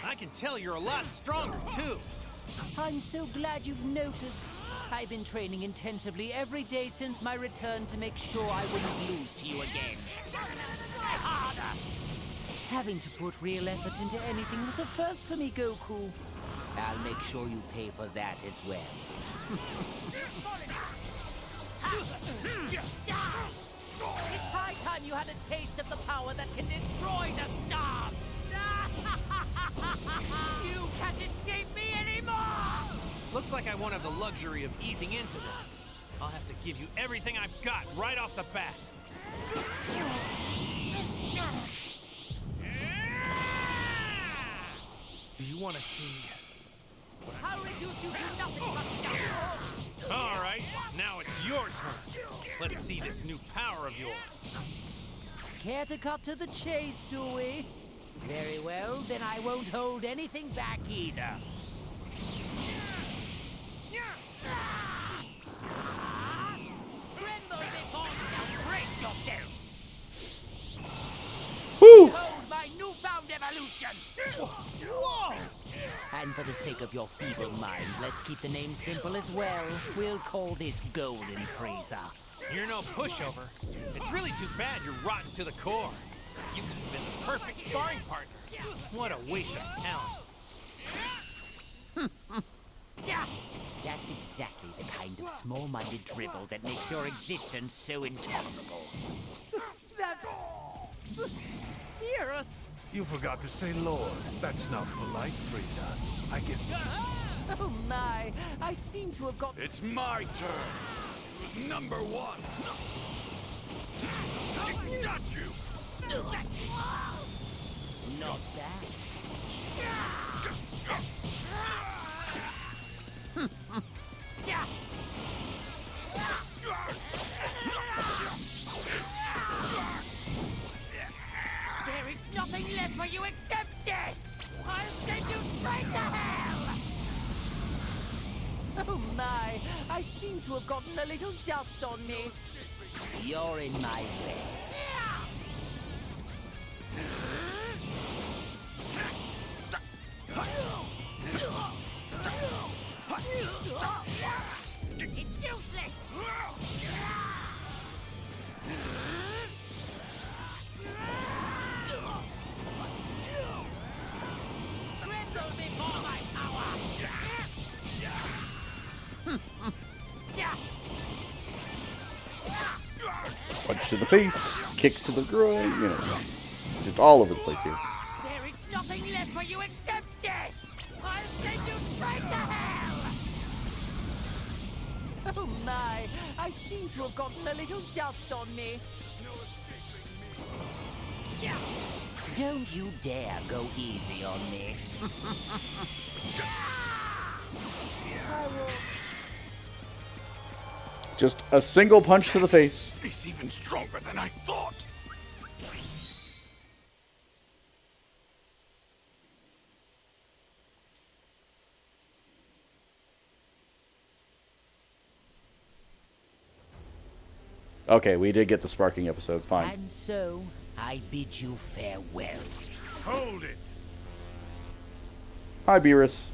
I can tell you're a lot stronger, too. I'm so glad you've noticed. I've been training intensively every day since my return to make sure I wouldn't lose to you again. Harder! Having to put real effort into anything was a first for me, Goku. I'll make sure you pay for that as well. It's high time you had a taste of the power that can destroy the stars! You can't escape me anymore! Looks like I won't have the luxury of easing into this. I'll have to give you everything I've got right off the bat. Do you want to see what I'll reduce you to nothing but dust! All right, now it's your turn. Let's see this new power of yours. Care to cut to the chase, do we? Very well, then I won't hold anything back either. Tremble before me, now brace yourself! Woo! Behold my newfound evolution! Whoa! And for the sake of your feeble mind, let's keep the name simple as well. We'll call this Golden Frieza. You're no pushover. It's really too bad you're rotten to the core. You could have been the perfect sparring partner. What a waste of talent. That's exactly the kind of small-minded drivel that makes your existence so intolerable. That's... Hear us! You forgot to say Lord. That's not polite, Frieza. I get... Oh my, I seem to have got... It's my turn. Who's number one? Got you. That's it. Not bad. There is nothing left for you except death! I'll send you straight to hell! Oh my, I seem to have gotten a little dust on me. You're in my way. It's useless! Tremble before Punch to the face, kicks to the groin, you know, just all over the place here. There is nothing left for you except death! I'll send you straight to hell! Oh my, I seem to have gotten a little dust on me. Don't you dare go easy on me. Just a single punch to the face. He's even stronger than I thought. Okay, we did get the sparking episode. Fine. And so, I bid you farewell. Hold it. Hi, Beerus.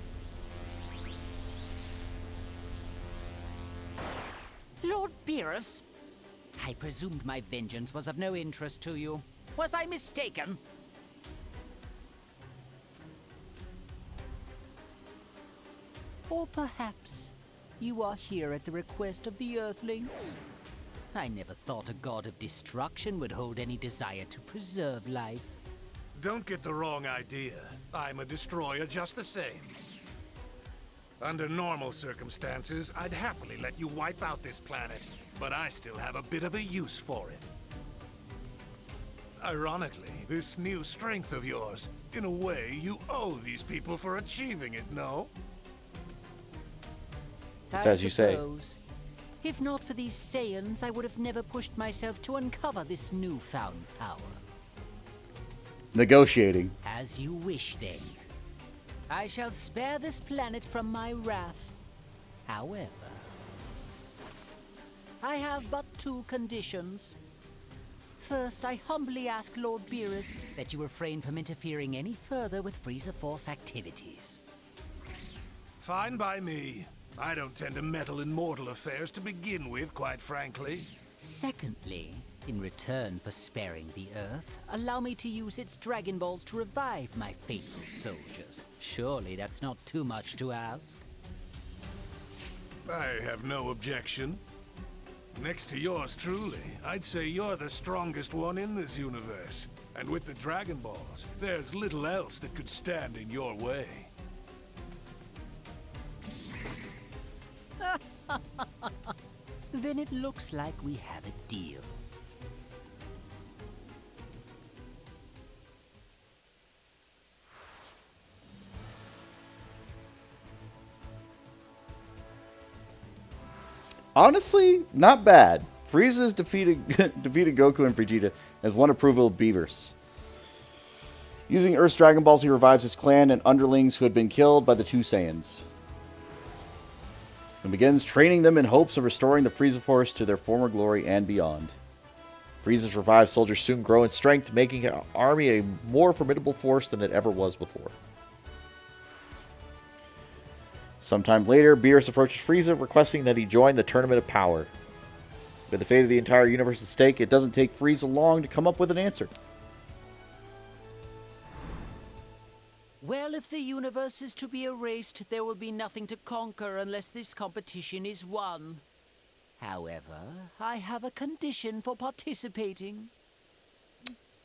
Lord Beerus? I presumed my vengeance was of no interest to you. Was I mistaken? Or perhaps you are here at the request of the Earthlings? I never thought a god of destruction would hold any desire to preserve life. Don't get the wrong idea. I'm a destroyer just the same. Under normal circumstances, I'd happily let you wipe out this planet, but I still have a bit of a use for it. Ironically, this new strength of yours, in a way, you owe these people for achieving it, no? It's as you say. suppose. If not for these Saiyans, I would have never pushed myself to uncover this newfound power. Negotiating. As you wish, then. I shall spare this planet from my wrath. However, I have but two conditions. First, I humbly ask Lord Beerus that you refrain from interfering any further with Frieza Force activities. Fine by me. I don't tend to meddle in mortal affairs to begin with, quite frankly. Secondly, in return for sparing the Earth, allow me to use its Dragon Balls to revive my faithful soldiers. Surely that's not too much to ask. I have no objection. Next to yours truly, I'd say you're the strongest one in this universe. And with the Dragon Balls, there's little else that could stand in your way. Then it looks like we have a deal. Honestly, not bad. Frieza's defeated Goku and Vegeta as one approval of Beerus. Using Earth's Dragon Balls, he revives his clan and underlings who had been killed by the two Saiyans, and begins training them in hopes of restoring the Frieza Force to their former glory and beyond. Frieza's revived soldiers soon grow in strength, making his army a more formidable force than it ever was before. Sometime later, Beerus approaches Frieza, requesting that he join the Tournament of Power. With the fate of the entire universe at stake, it doesn't take Frieza long to come up with an answer. Well, if the universe is to be erased, there will be nothing to conquer unless this competition is won. However, I have a condition for participating.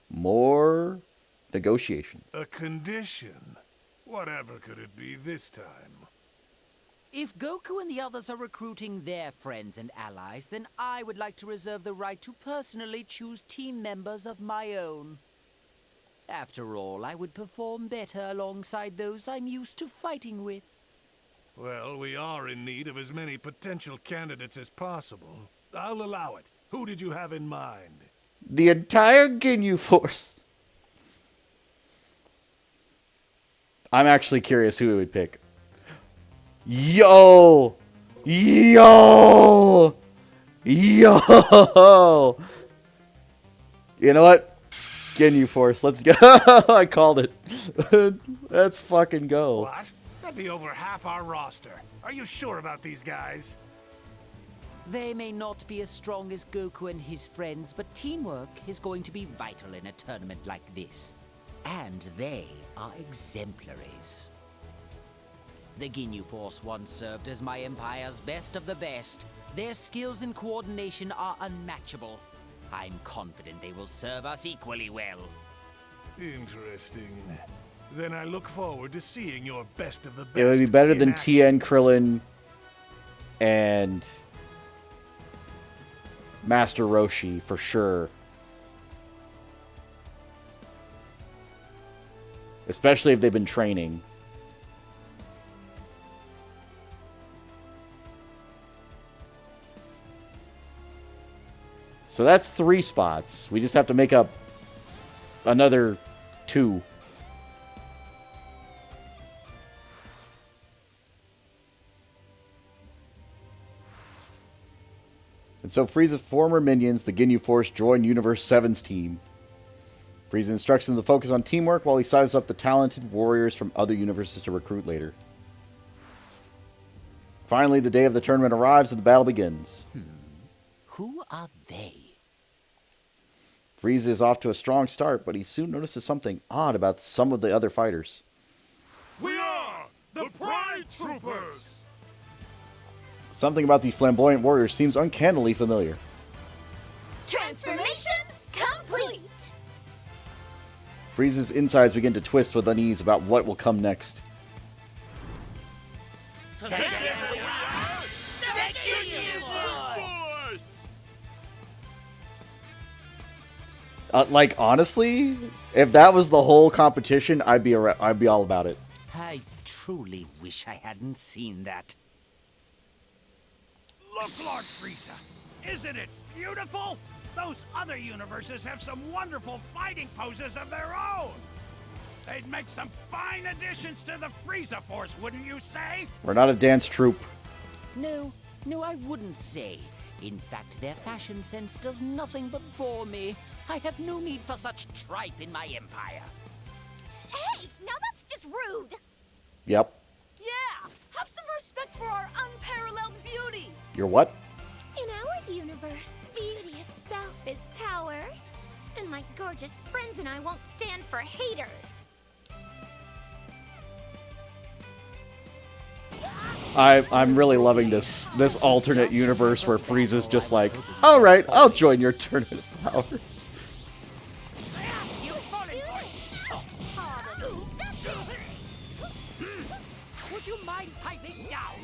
More negotiation. A condition? Whatever could it be this time? If Goku and the others are recruiting their friends and allies, then I would like to reserve the right to personally choose team members of my own. After all, I would perform better alongside those I'm used to fighting with. Well, we are in need of as many potential candidates as possible. I'll allow it. Who did you have in mind? The entire Ginyu Force. I'm actually curious who he would pick. Yo! Yo! Yo! You know what? Ginyu Force, let's go. I called it. Let's fucking go. What? That'd be over half our roster. Are you sure about these guys? They may not be as strong as Goku and his friends, but teamwork is going to be vital in a tournament like this. And they are exemplaries. The Ginyu Force once served as my Empire's best of the best. Their skills and coordination are unmatchable. I'm confident they will serve us equally well. Interesting. Then I look forward to seeing your best of the best. It would be better in than action. Tien, Krillin, and Master Roshi, for sure. Especially if they've been training. So that's 3 spots. We just have to make up another 2. And so Frieza's former minions, the Ginyu Force, join Universe 7's team. Frieza instructs them to focus on teamwork while he sizes up the talented warriors from other universes to recruit later. Finally, the day of the tournament arrives and the battle begins. Who are they? Frieza is off to a strong start, but he soon notices something odd about some of the other fighters. We are the Pride Troopers! Something about these flamboyant warriors seems uncannily familiar. Transformation complete! Frieza's insides begin to twist with unease about what will come next. Together we are the Ginyu Force! Like, honestly, if that was the whole competition, I'd be all about it. I truly wish I hadn't seen that. Look, Lord Frieza! Isn't it beautiful? Those other universes have some wonderful fighting poses of their own! They'd make some fine additions to the Frieza Force, wouldn't you say? We're not a dance troupe. No, I wouldn't say. In fact, their fashion sense does nothing but bore me. I have no need for such tripe in my empire. Hey, now that's just rude! Yep. Yeah! Have some respect for our unparalleled beauty! You're what? In our universe, beauty itself is power. And my gorgeous friends and I won't stand for haters. I'm really loving this alternate universe where Frieza's just like, all right, I'll join your tournament of power. Would you mind piping down?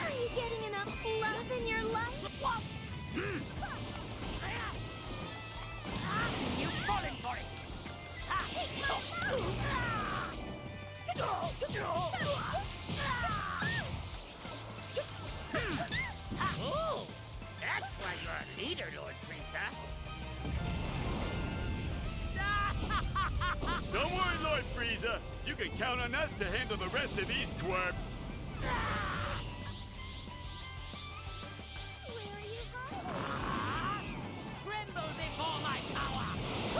Are you getting enough love in your life? You've fallen for it! Oh, that's why you're a leader, Lord Frieza. Don't worry, Lord Frieza. You can count on us to handle the rest of these twerps. Tremble before my power!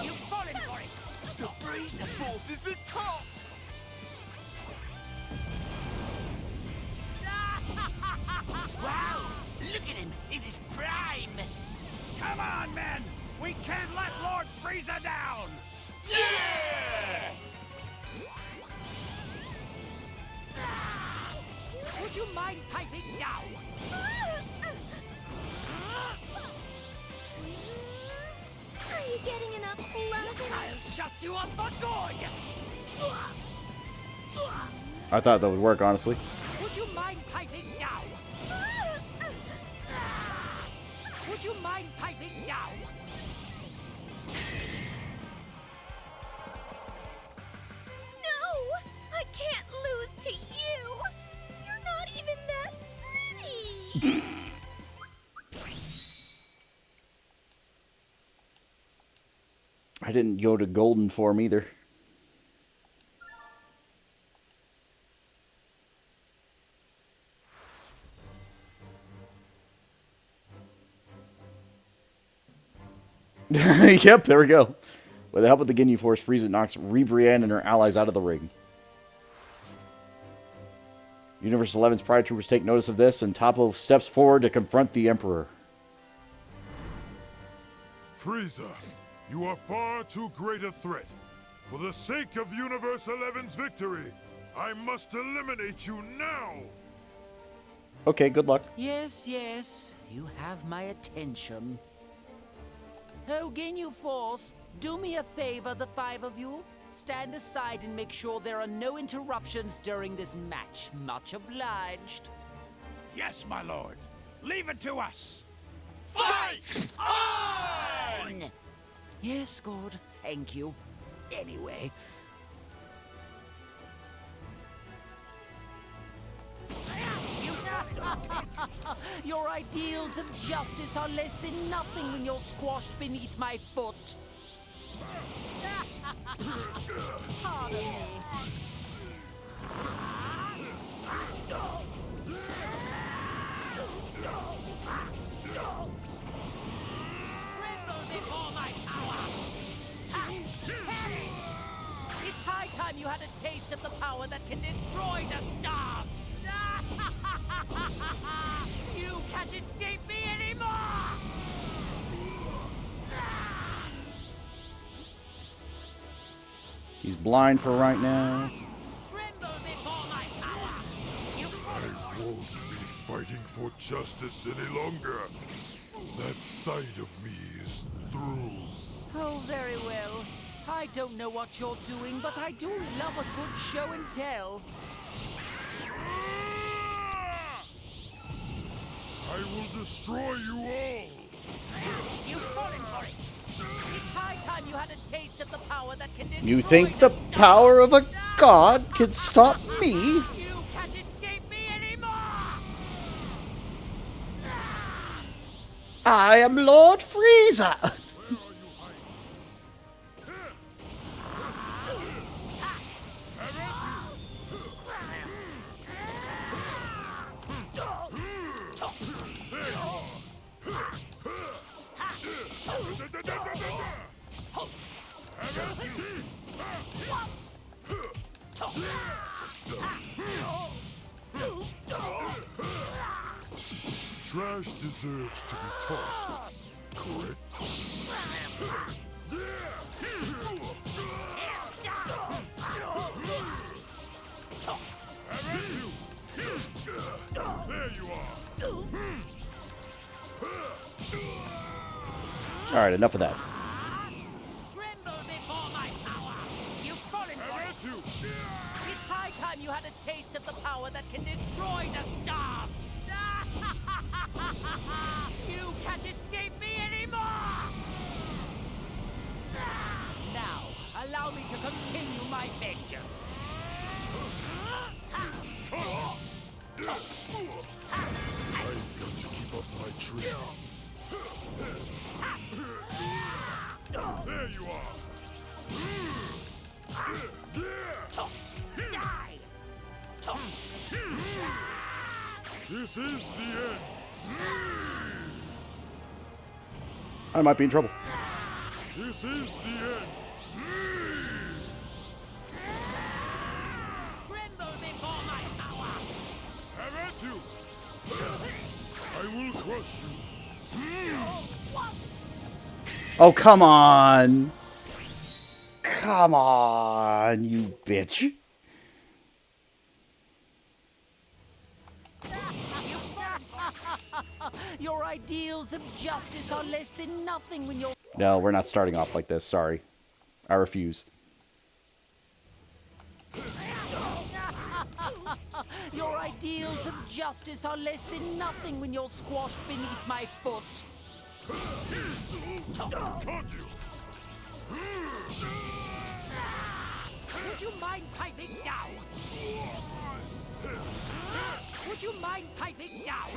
You've fallen for it! The Frieza Force is the top! Wow! Look at him in his prime! Come on, men! We can't let Lord Frieza down! Yeah! Would you mind piping down? Are you getting enough love in I'll shut you up for good! I thought that would work, honestly. Would you mind piping down? Would you mind piping down? No! I can't lose to you! You're not even that pretty! I didn't go to golden form either. Yep, there we go. With the help of the Ginyu Force, Frieza knocks Ribrianne and her allies out of the ring. Universe 11's Pride Troopers take notice of this, and Toppo steps forward to confront the Emperor. Frieza, you are far too great a threat. For the sake of Universe 11's victory, I must eliminate you now! Okay, good luck. Yes, yes. You have my attention. Oh, Ginyu Force, do me a favor, the five of you. Stand aside and make sure there are no interruptions during this match. Much obliged. Yes, my lord. Leave it to us. Fight on! Yes, good. Thank you. Anyway. Your ideals of justice are less than nothing when you're squashed beneath my foot. Pardon me. Tremble before my power! Perish! It's high time you had a taste of the power that can destroy the stars! You can't escape me anymore! He's blind for right now. I won't be fighting for justice any longer. That side of me is through. Oh, very well. I don't know what you're doing, but I do love a good show and tell. I will destroy you all! You've fallen for it! It's high time you had a taste of the power that can destroy You think the power of a god can stop me? You can't escape me anymore! I am Lord Frieza! Trash deserves to be tossed, correct? There you are! Alright, enough of that. Tremble before my power! You've fallen for it! It's high time you had a taste of the power that can destroy the stars! You can't escape me anymore! Now, allow me to continue my vengeance. I've got to keep up my training. There you are! Die! This is the end! I might be in trouble. This is the end! Tremble before my power! Have at you! I will crush you! Oh, come on! Come on, you bitch. Your ideals of justice are less than nothing when you're... No, we're not starting off like this. Sorry. I refuse. Your ideals of justice are less than nothing when you're squashed beneath my foot. Would you mind piping down? Would you mind piping down?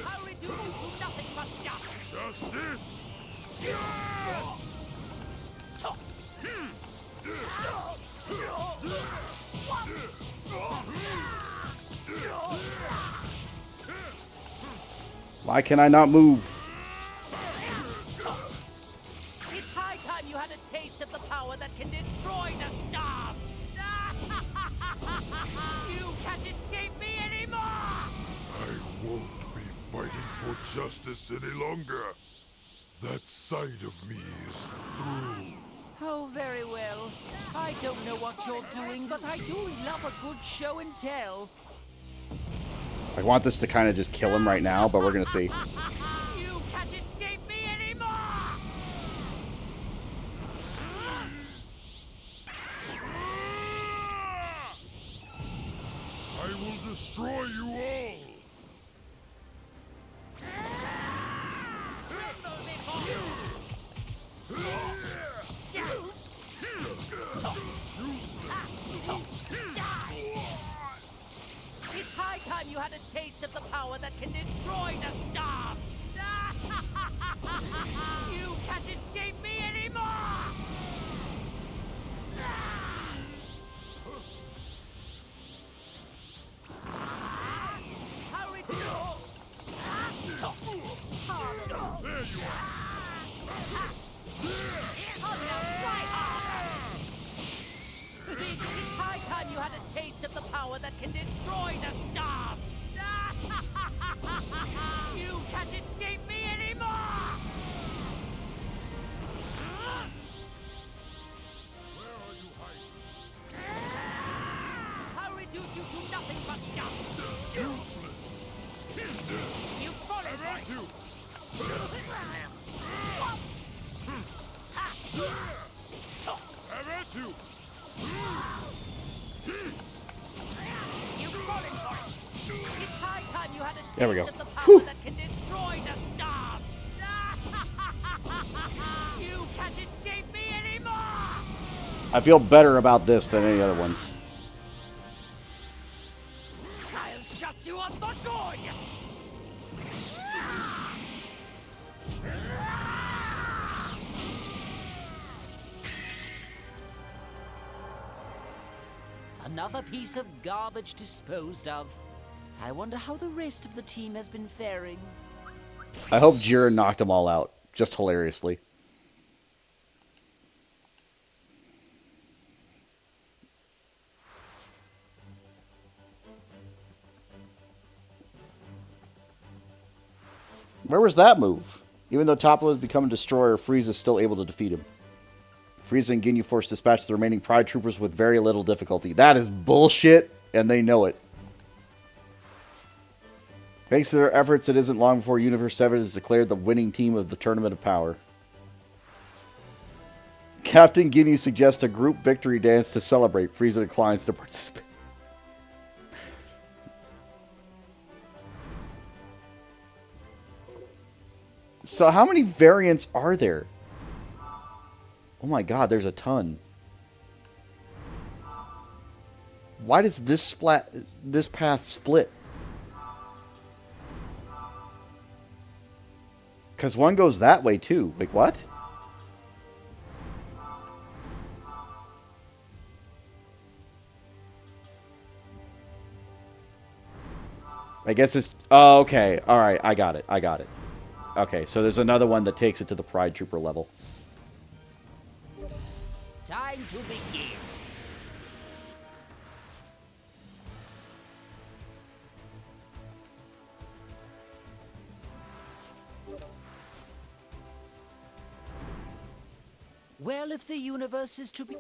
I'll reduce you to nothing but dust. Justice! Why can I not move? It's high time you had a taste of the power that can destroy the stars! You can't escape me anymore! I won't be fighting for justice any longer. That side of me is through. Oh, very well. I don't know what you're doing, but I do love a good show and tell. I want this to kind of just kill him right now, but we're going to see. You can't escape me anymore! I will destroy you all! It's high time you had a taste of the power that can destroy the stars! You can't escape me anymore! Hurry to your... There you are! It's high time you had a taste of the power that can destroy the stars! You can't escape me anymore! Where are you hiding? I'll reduce you to nothing but dust! Useless! You've fallen for it! you! I'm at you! You've fallen for it! It's high time you had a taste There we go. of the power Whew. that can destroy the stars! You can't escape me anymore! I feel better about this than any other ones. I'll shut you up for good! Another piece of garbage disposed of. I wonder how the rest of the team has been faring. I hope Jiren knocked them all out, just hilariously. Where was that move? Even though Toppo has become a destroyer, Frieza is still able to defeat him. Frieza and Ginyu Force dispatch the remaining Pride Troopers with very little difficulty. That is bullshit, and they know it. Thanks to their efforts, it isn't long before Universe 7 is declared the winning team of the Tournament of Power. Captain Ginyu suggests a group victory dance to celebrate. Frieza declines to participate. So how many variants are there? Oh my god, there's a ton. Why does this path split? Because one goes that way too. Like, what? I guess it's... Oh, okay. Alright, I got it. I got it. Okay, so there's another one that takes it to the Pride Trooper level. Time to begin. Well, if the universe is to be...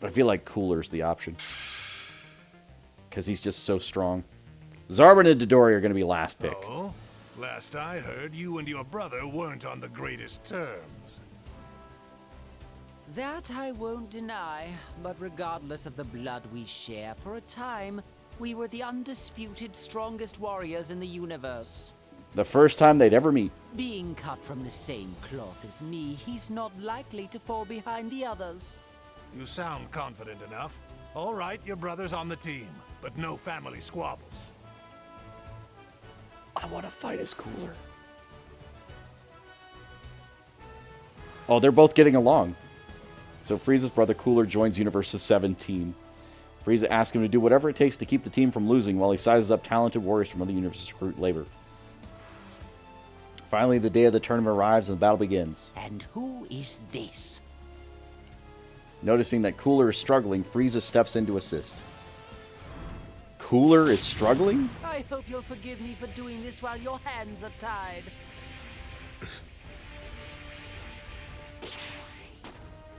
I feel like Cooler's the option. Because he's just so strong. Zarbon and Dodori are going to be last pick. Oh? Last I heard, you and your brother weren't on the greatest terms. That I won't deny, but regardless of the blood we share, for a time, we were the undisputed strongest warriors in the universe. The first time they'd ever meet. Being cut from the same cloth as me, he's not likely to fall behind the others. You sound confident enough. All right, your brother's on the team, but no family squabbles. I want to fight as Cooler. Oh, they're both getting along. So Frieza's brother Cooler joins Universe's 7 team. Frieza asks him to do whatever it takes to keep the team from losing while he sizes up talented warriors from other universes to recruit labor. Finally, the day of the tournament arrives and the battle begins. And who is this? Noticing that Cooler is struggling, Frieza steps in to assist. Cooler is struggling? I hope you'll forgive me for doing this while your hands are tied.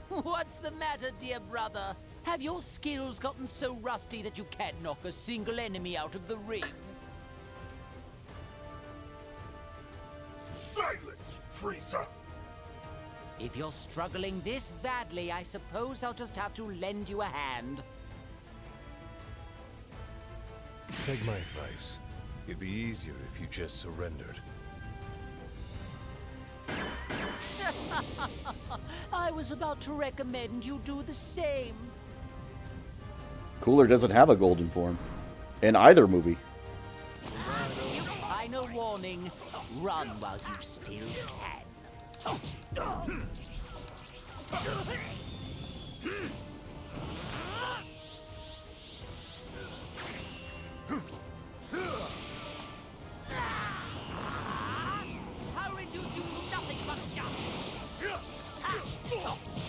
What's the matter, dear brother? Have your skills gotten so rusty that you can't knock a single enemy out of the ring? Silence, Frieza! If you're struggling this badly, I suppose I'll just have to lend you a hand. Take my advice. It'd be easier if you just surrendered. I was about to recommend you do the same. Cooler doesn't have a golden form. In either movie. Final warning. Run while you still can. I'll reduce you to nothing but dust.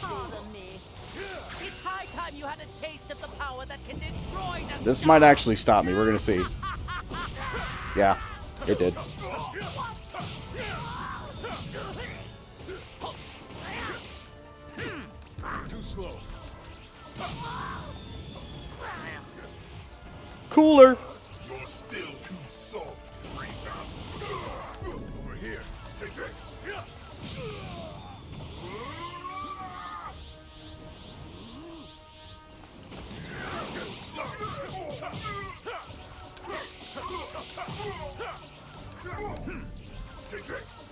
Pardon me. It's high time you had a taste of the power that can destroy the This might actually stop me. We're gonna see. Yeah, it did. Too slow. Cooler! You're still too soft, Frieza. Over here, take this. Take this.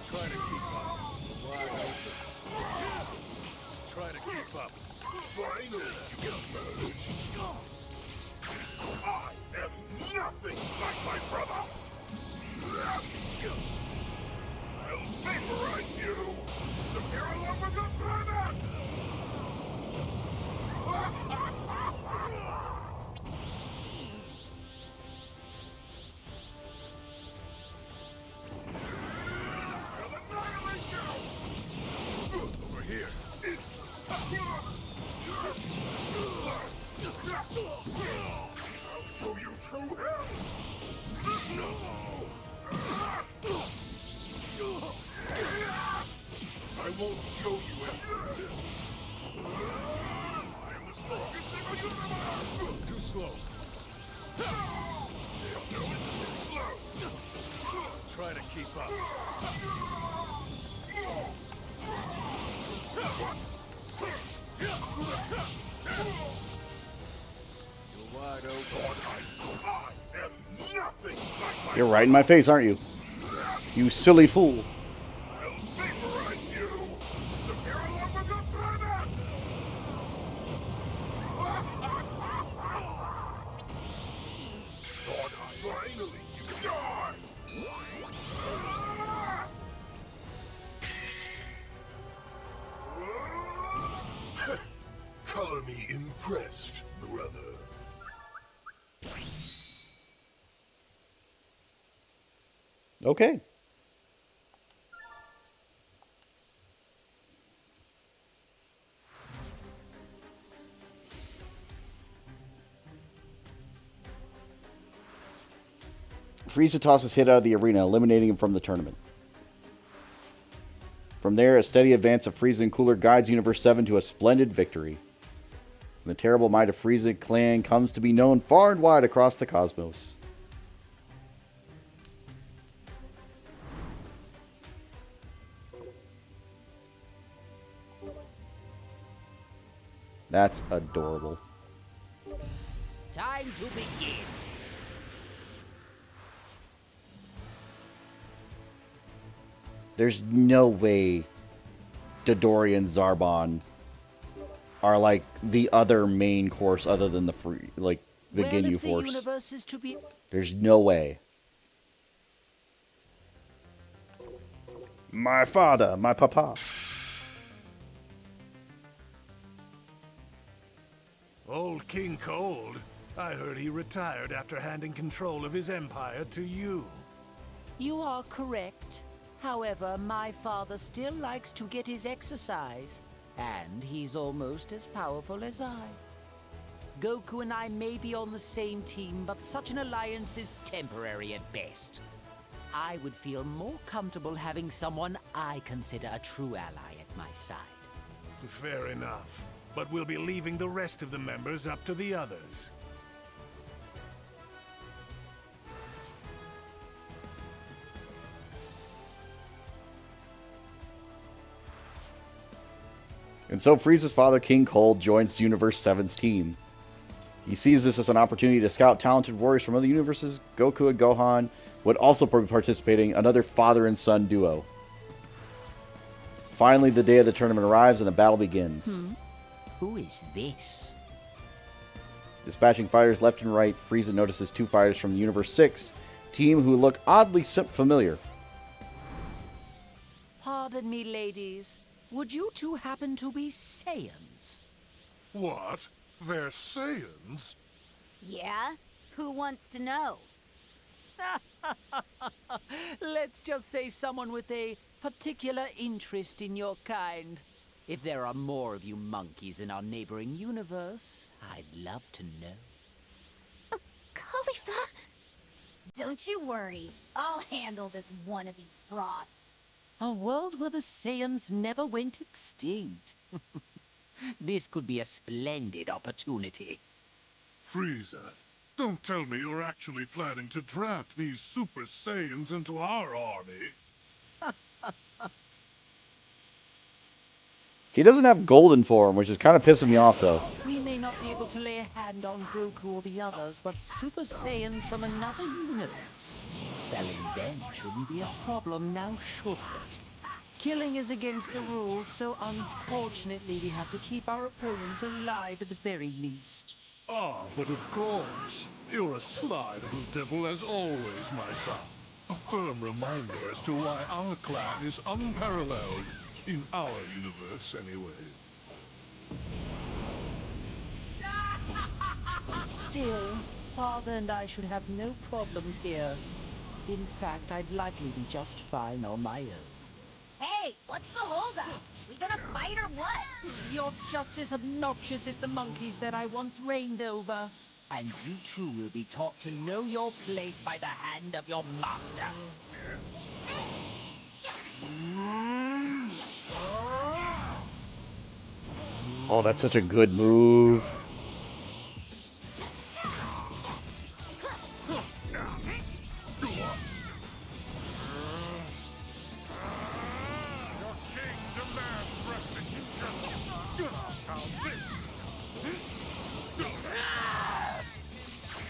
Try to keep up. Wide open. Try to keep up. Finally, you emerge. I am nothing like my brother. I'll vaporize you. Disappear along with the planet. Over here. It's I'll show you true hell. I won't show you anything. I am the strongest in the universe. Too slow. No, it's too slow. Try to keep up. You're wide open. I am nothing like my You're right in my face, aren't you? You silly fool. I'll vaporize you. Disappear along with the planet. Thought finally you die. Color me impressed, brother. Okay. Frieza tosses Hit out of the arena, eliminating him from the tournament. From there, a steady advance of Frieza and Cooler guides Universe 7 to a splendid victory. And the terrible might of Frieza clan comes to be known far and wide across the cosmos. That's adorable. Time to begin. There's no way Dodori and Zarbon are like the other main course other than the the Well, Ginyu if the Force. universe is to be... There's no way. My father, my papa. Old King Cold. I heard he retired after handing control of his empire to you. You are correct. However, my father still likes to get his exercise, and he's almost as powerful as I. Goku and I may be on the same team, but such an alliance is temporary at best. I would feel more comfortable having someone I consider a true ally at my side. Fair enough. But we'll be leaving the rest of the members up to the others. And so Frieza's father, King Cold, joins Universe 7's team. He sees this as an opportunity to scout talented warriors from other universes. Goku and Gohan would also be participating, another father and son duo. Finally, the day of the tournament arrives and the battle begins. Who is this? Dispatching fighters left and right, Frieza notices two fighters from the Universe 6 team who look oddly familiar. Pardon me, ladies. Would you two happen to be Saiyans? What? They're Saiyans? Yeah? Who wants to know? Let's just say someone with a particular interest in your kind. If there are more of you monkeys in our neighboring universe, I'd love to know. Khalifa! Don't you worry. I'll handle this wannabe fraud. A world where the Saiyans never went extinct. This could be a splendid opportunity. Frieza, don't tell me you're actually planning to draft these Super Saiyans into our army. He doesn't have golden form, which is kind of pissing me off, though. We may not be able to lay a hand on Goku or the others, but Super Saiyans from another universe. Felling them shouldn't be a problem now, should it? Killing is against the rules, so unfortunately we have to keep our opponents alive at the very least. Ah, but of course. You're a sly little devil as always, my son. A firm reminder as to why our clan is unparalleled. In our universe, anyway. Still, Father and I should have no problems here. In fact, I'd likely be just fine on my own. Hey, what's the holdup? We gonna fight or what? You're just as obnoxious as the monkeys that I once reigned over. And you too will be taught to know your place by the hand of your master. Oh, that's such a good move. Your king demands restitution. How's this?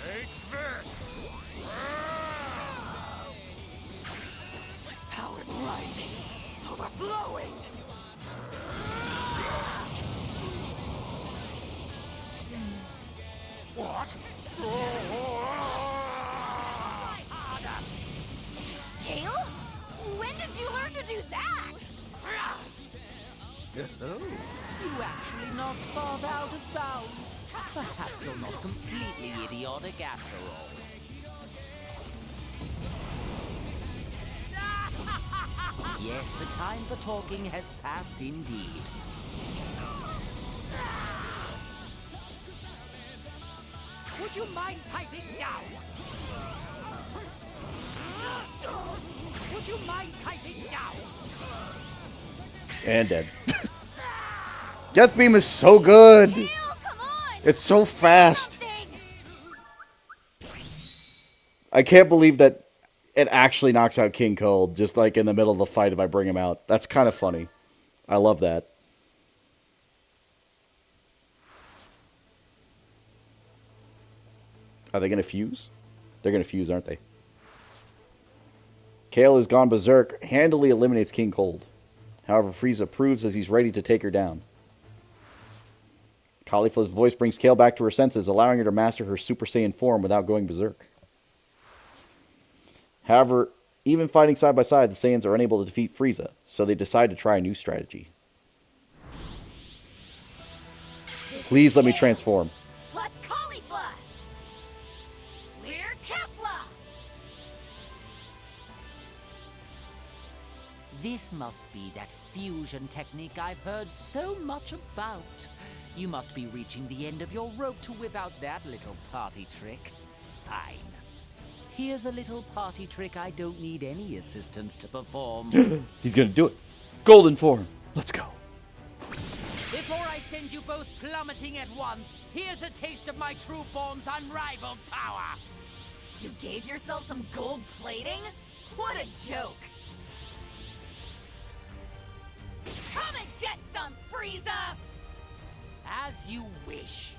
Take this! Power's rising, overflowing. What? Kale? When did you learn to do that? Oh, you actually knocked Father out of bounds. Perhaps you're not completely idiotic after all. Yes, the time for talking has passed indeed. Would you mind piping down? Would you mind piping down? And dead. Death Beam is so good. It's so fast. I can't believe that it actually knocks out King Cold, just like in the middle of the fight if I bring him out. That's kind of funny. I love that. Are they going to fuse? They're going to fuse, aren't they? Kale has gone berserk, handily eliminates King Cold. However, Frieza proves as he's ready to take her down. Caulifla's voice brings Kale back to her senses, allowing her to master her Super Saiyan form without going berserk. However, even fighting side by side, the Saiyans are unable to defeat Frieza, so they decide to try a new strategy. Please let me transform. Plus cauliflower. We're Kefla. This must be that fusion technique I've heard so much about. You must be reaching the end of your rope to whip out that little party trick. Fine. Here's a little party trick I don't need any assistance to perform. He's gonna do it. Golden form. Let's go. Before I send you both plummeting at once, here's a taste of my true form's unrivaled power. You gave yourself some gold plating? What a joke. Come and get some, Frieza! As you wish.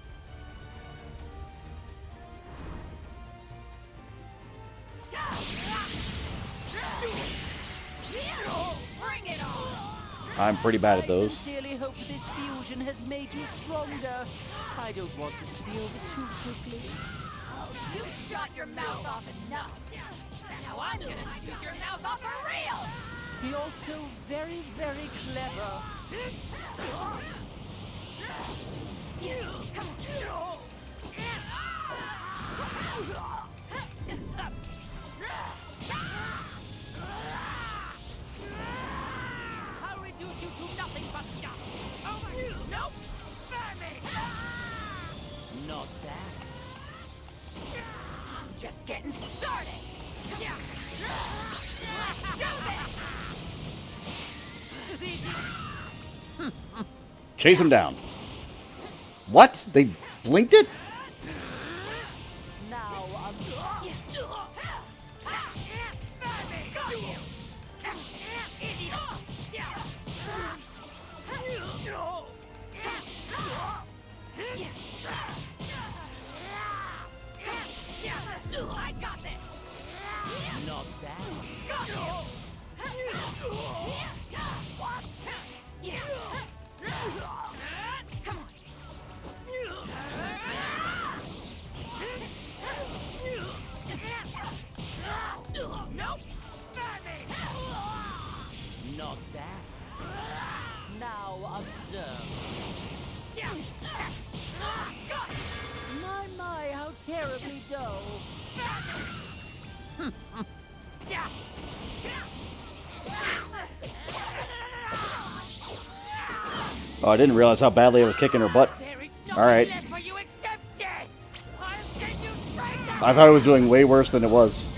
Bring it on! I'm pretty bad at I those. sincerely hope this fusion has made you stronger. I don't want this to be over too quickly. Oh, you shot your mouth off enough. Now I'm gonna shoot your mouth off for real! You're so very, very clever. Come on. I'll reduce you to nothing but dust. Over you. Nope. Burn me. Not that. I'm just getting started. Let's do this! Chase him down. What? They blinked it? Now I'm... I got this! Not that. Got you! What? Come on! Nope! Not that. Now observe. My, how terribly dull. Oh, I didn't realize how badly I was kicking her butt. Alright. I thought I was doing way worse than it was.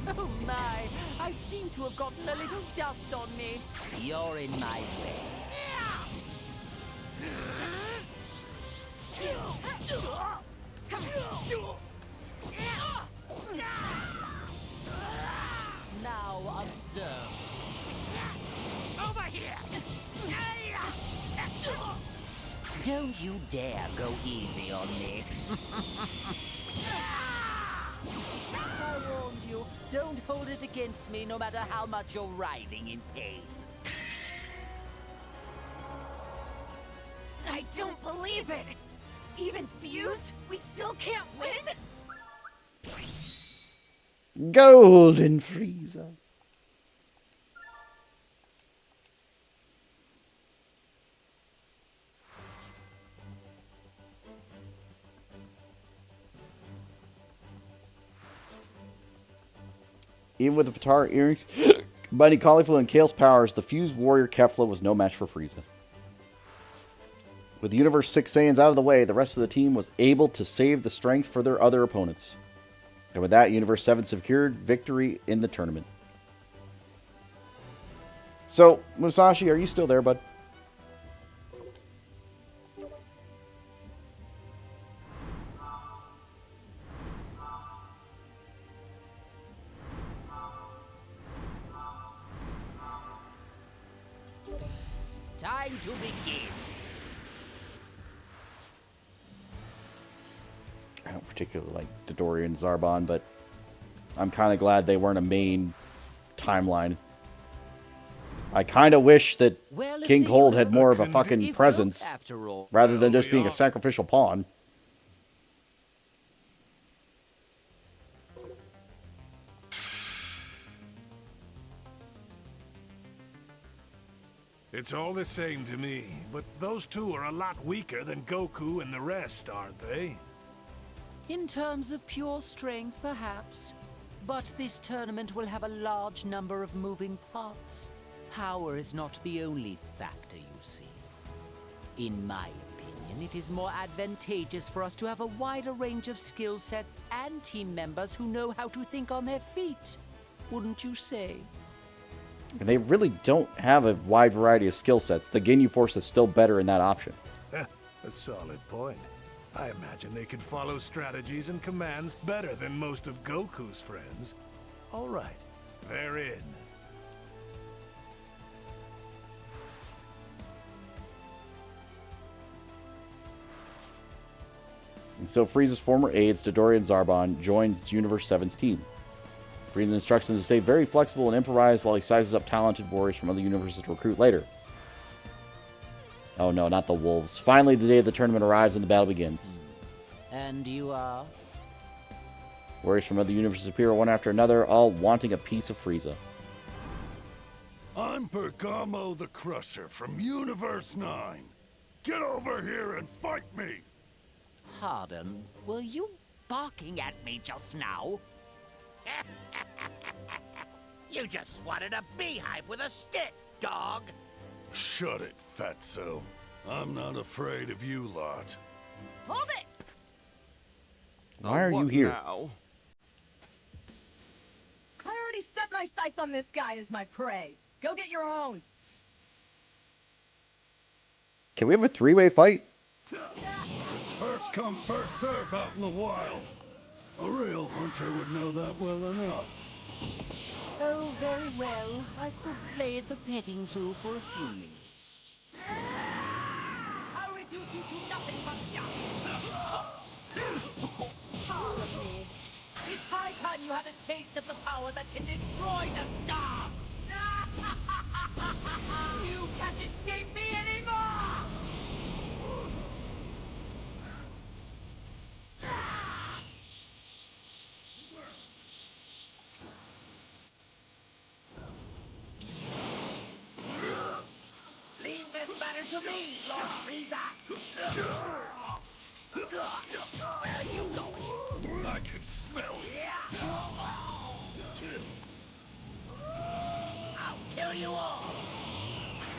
Oh my, I seem to have gotten a little dust on me. You're in my way. Now observe. Over here! Don't you dare go easy on me. I warned you, don't hold it against me no matter how much you're writhing in pain. I don't believe it! Even fused, we still can't win? Golden Frieza. Even with the Patara earrings combining Caulifla and Kale's powers, the fused warrior Kefla was no match for Frieza. With the Universe 6 Saiyans out of the way, the rest of the team was able to save the strength for their other opponents. And with that, Universe 7 secured victory in the tournament. So, Musashi, are you still there, bud? Time to begin. I don't particularly like Dodoria and Zarbon, but I'm kind of glad they weren't a main timeline. I kind of wish that Well, if King the Cold had more of a If fucking you- presence after all. rather than just being a sacrificial pawn. It's all the same to me, but those two are a lot weaker than Goku and the rest, aren't they? In terms of pure strength, perhaps. But this tournament will have a large number of moving parts. Power is not the only factor, you see. In my opinion, it is more advantageous for us to have a wider range of skill sets and team members who know how to think on their feet. Wouldn't you say? And they really don't have a wide variety of skill sets. The Ginyu Force is still better in that option. A solid point. I imagine they could follow strategies and commands better than most of Goku's friends. All right, they're in. And so Frieza's former aides, Dodoria and Zarbon, joins Universe 7's team. Frieza instructs them to stay very flexible and improvise while he sizes up talented warriors from other universes to recruit later. Oh no, not the wolves. Finally, the day of the tournament arrives and the battle begins. And you are? Warriors from other universes appear one after another, all wanting a piece of Frieza. I'm Bergamo the Crusher from Universe 9. Get over here and fight me! Pardon, were you barking at me just now? You just wanted a beehive with a stick, dog. Shut it, fatso. I'm not afraid of you lot. Hold it! Why are you here? I already set my sights on this guy as my prey. Go get your own. Can we have a three-way fight? It's first come, first serve out in the wild. A real hunter would know that well enough. Oh, very well. I could play at the petting zoo for a few minutes. I'll reduce you to nothing but dust. Pardon me. It's high time you had a taste of the power that can destroy the stars. You can't escape me anymore! Leave this matter to me, Lord Frieza! Where are you going? I can smell it. I'll kill you all!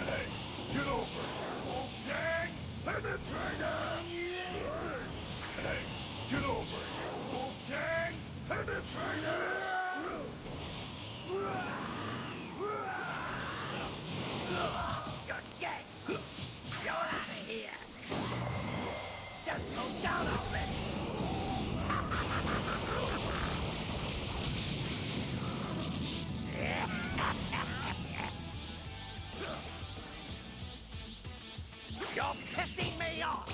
Hey, get over here, Wolfgang! Penetrator! Hey, get over here, Wolfgang! Penetrator! You're dead! You're out of here! Just go down already! You're pissing me off!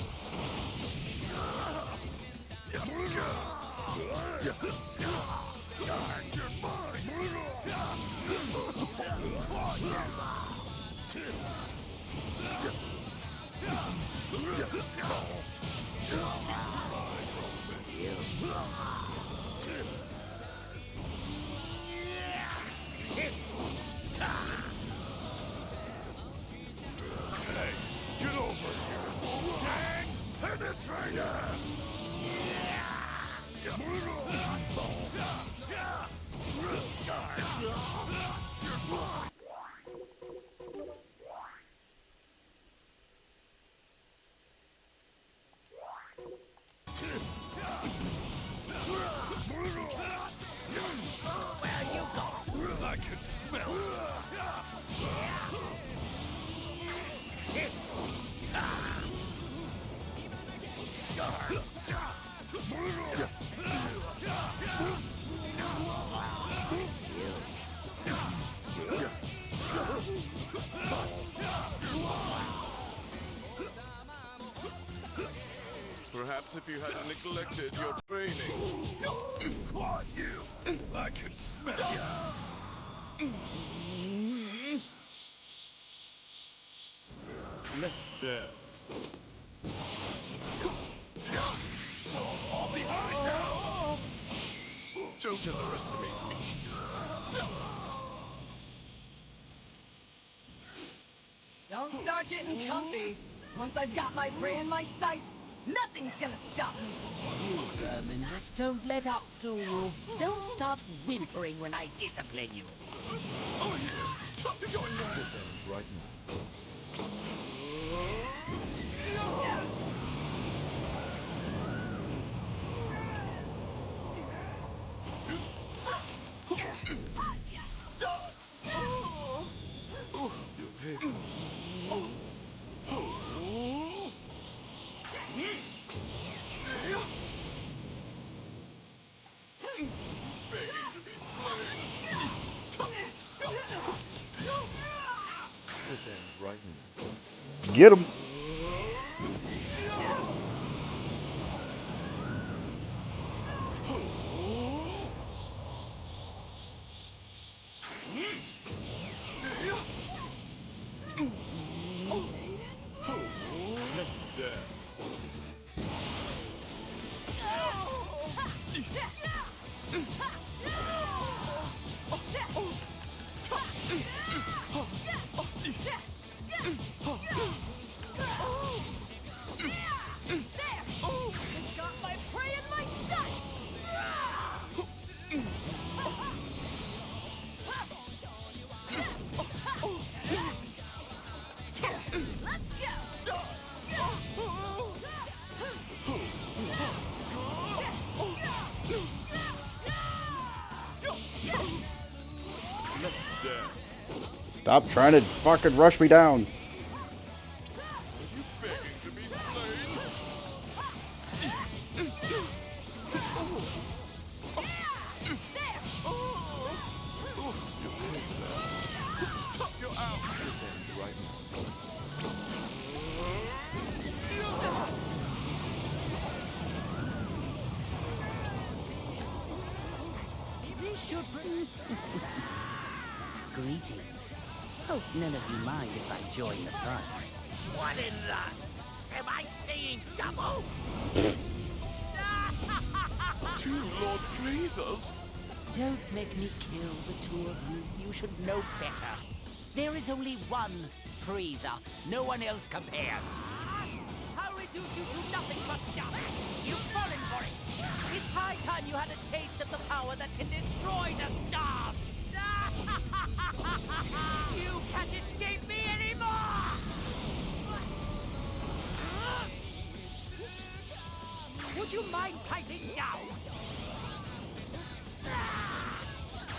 Hey, get over here, Wolfgang! Penetrator! I can smell Perhaps if you hadn't neglected your training. Caught you! I can smell you! Let's dance. Behind now! Don't underestimate me. Don't start getting comfy. Once I've got my prey in my sights, nothing's gonna stop me. You vermin, just don't let up, do you? Don't start whimpering when I discipline you. Oh yeah! You're going down. This ends right now. You pay for this ends right now. Get him. Let's dance. Got my prey in my sights! Let's go! Let's dance. Stop trying to fucking rush me down. This ends right now. This should bring... Greetings. Hope none of you mind if I join the fun. What in the... Am I seeing double? Two Lord Frasers? Don't make me kill the two of you. You should know better. There is only one Frieza. No one else compares. I'll reduce you to nothing but dust. You've fallen for it. It's high time you had a taste of the power that can destroy the stars. You can't escape me anymore. Would you mind piping down?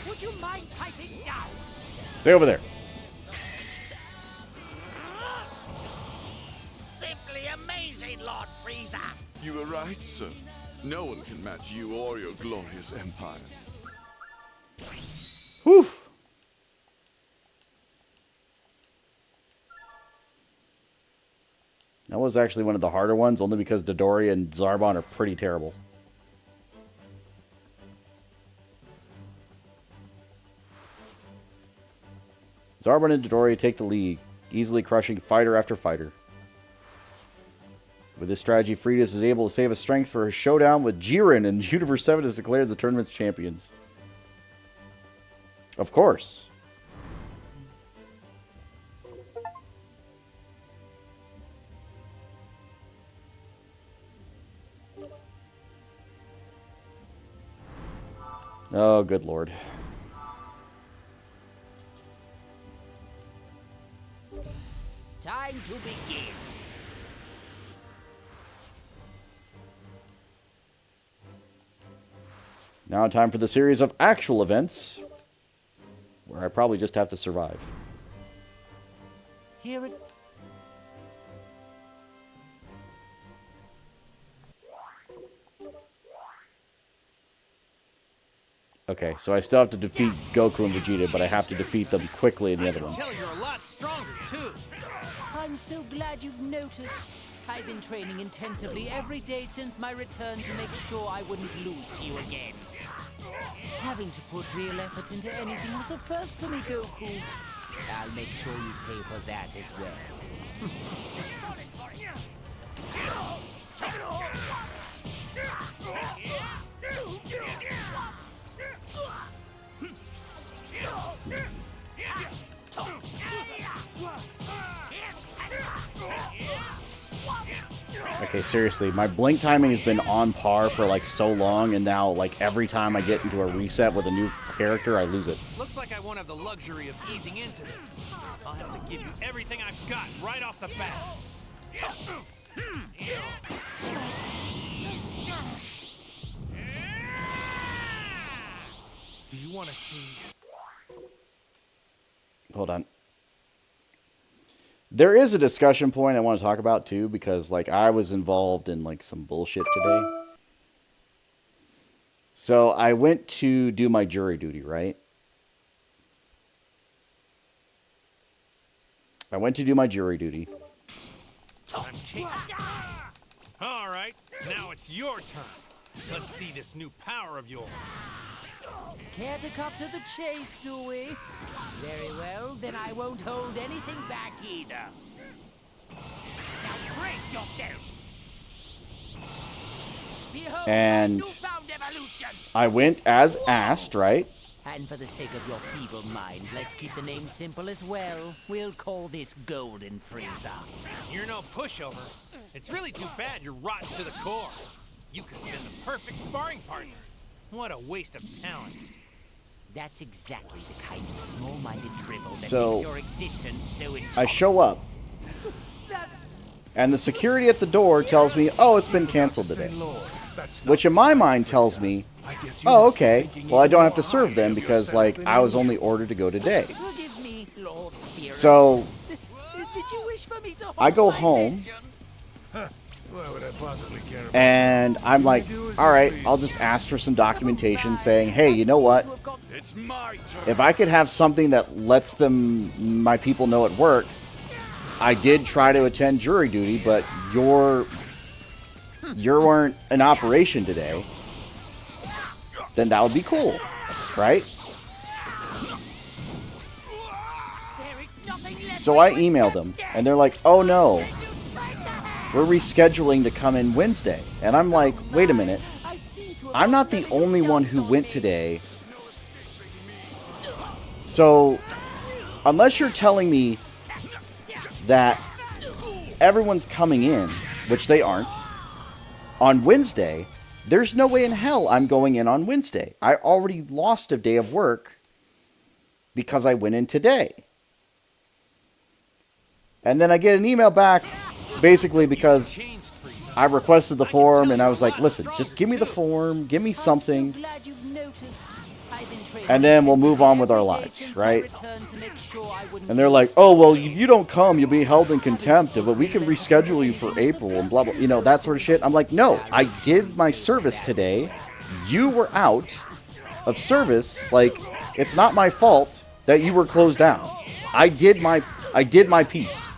Would you mind piping down? Stay over there. Simply amazing, Lord Frieza! You were right, sir. No one can match you or your glorious empire. Whew. That was actually one of the harder ones, only because Dodoria and Zarbon are pretty terrible. Zarbon and Dodoria take the lead, easily crushing fighter after fighter. With this strategy, Friedis is able to save his strength for his showdown with Jiren, and Universe 7 is declared the tournament's champions. Of course. Oh, good lord. Time to begin. Now time for the series of actual events, where I probably just have to survive. Here it... Okay, so I still have to defeat Goku and Vegeta, but I have to defeat them quickly in the other one. Tell you're a lot stronger, too. I'm so glad you've noticed. I've been training intensively every day since my return to make sure I wouldn't lose to you again. Having to put real effort into anything was a first for me, Goku. I'll make sure you pay for that as well. Okay, seriously, my blink timing has been on par for like so long, and now like every time I get into a reset with a new character, I lose it. Looks like I won't have the luxury of easing into this. I'll have to give you everything I've got right off the bat. Do you want to see? Hold on. There is a discussion point I want to talk about too, because like I was involved in like some bullshit today. So I went to do my jury duty, right? I went to do my jury duty. I'm king. All right, now it's your turn. Let's see this new power of yours. Care to cut to the chase, do we? Very well, then I won't hold anything back either. Now brace yourself! Behold And my newfound evolution! I went as asked, right? And for the sake of your feeble mind, let's keep the name simple as well. We'll call this Golden Frieza. You're no pushover. It's really too bad you're rotten to the core. You could have been the perfect sparring partner. What a waste of talent. That's exactly the kind of small-minded drivel that So, makes your existence so intolerable. I show up, and the security at the door tells me, oh, it's been canceled today. Which in my mind tells me, oh, okay, well, I don't have to serve them because, like, I was only ordered to go today. Forgive me, Lord Beerus. So, Did you wish for me to hold I go my home, Why would I possibly care about and I'm like, all right, I'll just ask for some documentation saying, hey, you know what? It's my turn. If I could have something that lets my people know at work, I did try to attend jury duty, but you weren't in operation today, then that would be cool, right? So I emailed them, and they're like, oh no, we're rescheduling to come in Wednesday. And I'm like, wait a minute, I'm not the only one who went today. So, unless you're telling me that everyone's coming in, which they aren't, on Wednesday, there's no way in hell I'm going in on Wednesday. I already lost a day of work because I went in today. And then I get an email back, basically because I requested the form, and I was like, listen, just give me the form, give me something, and then we'll move on with our lives, right? And they're like, oh, well, if you don't come, you'll be held in contempt, but we can reschedule you for April, and blah, blah, you know, that sort of shit. I'm like, no, I did my service today. You were out of service. Like, it's not my fault that you were closed down. I did my piece.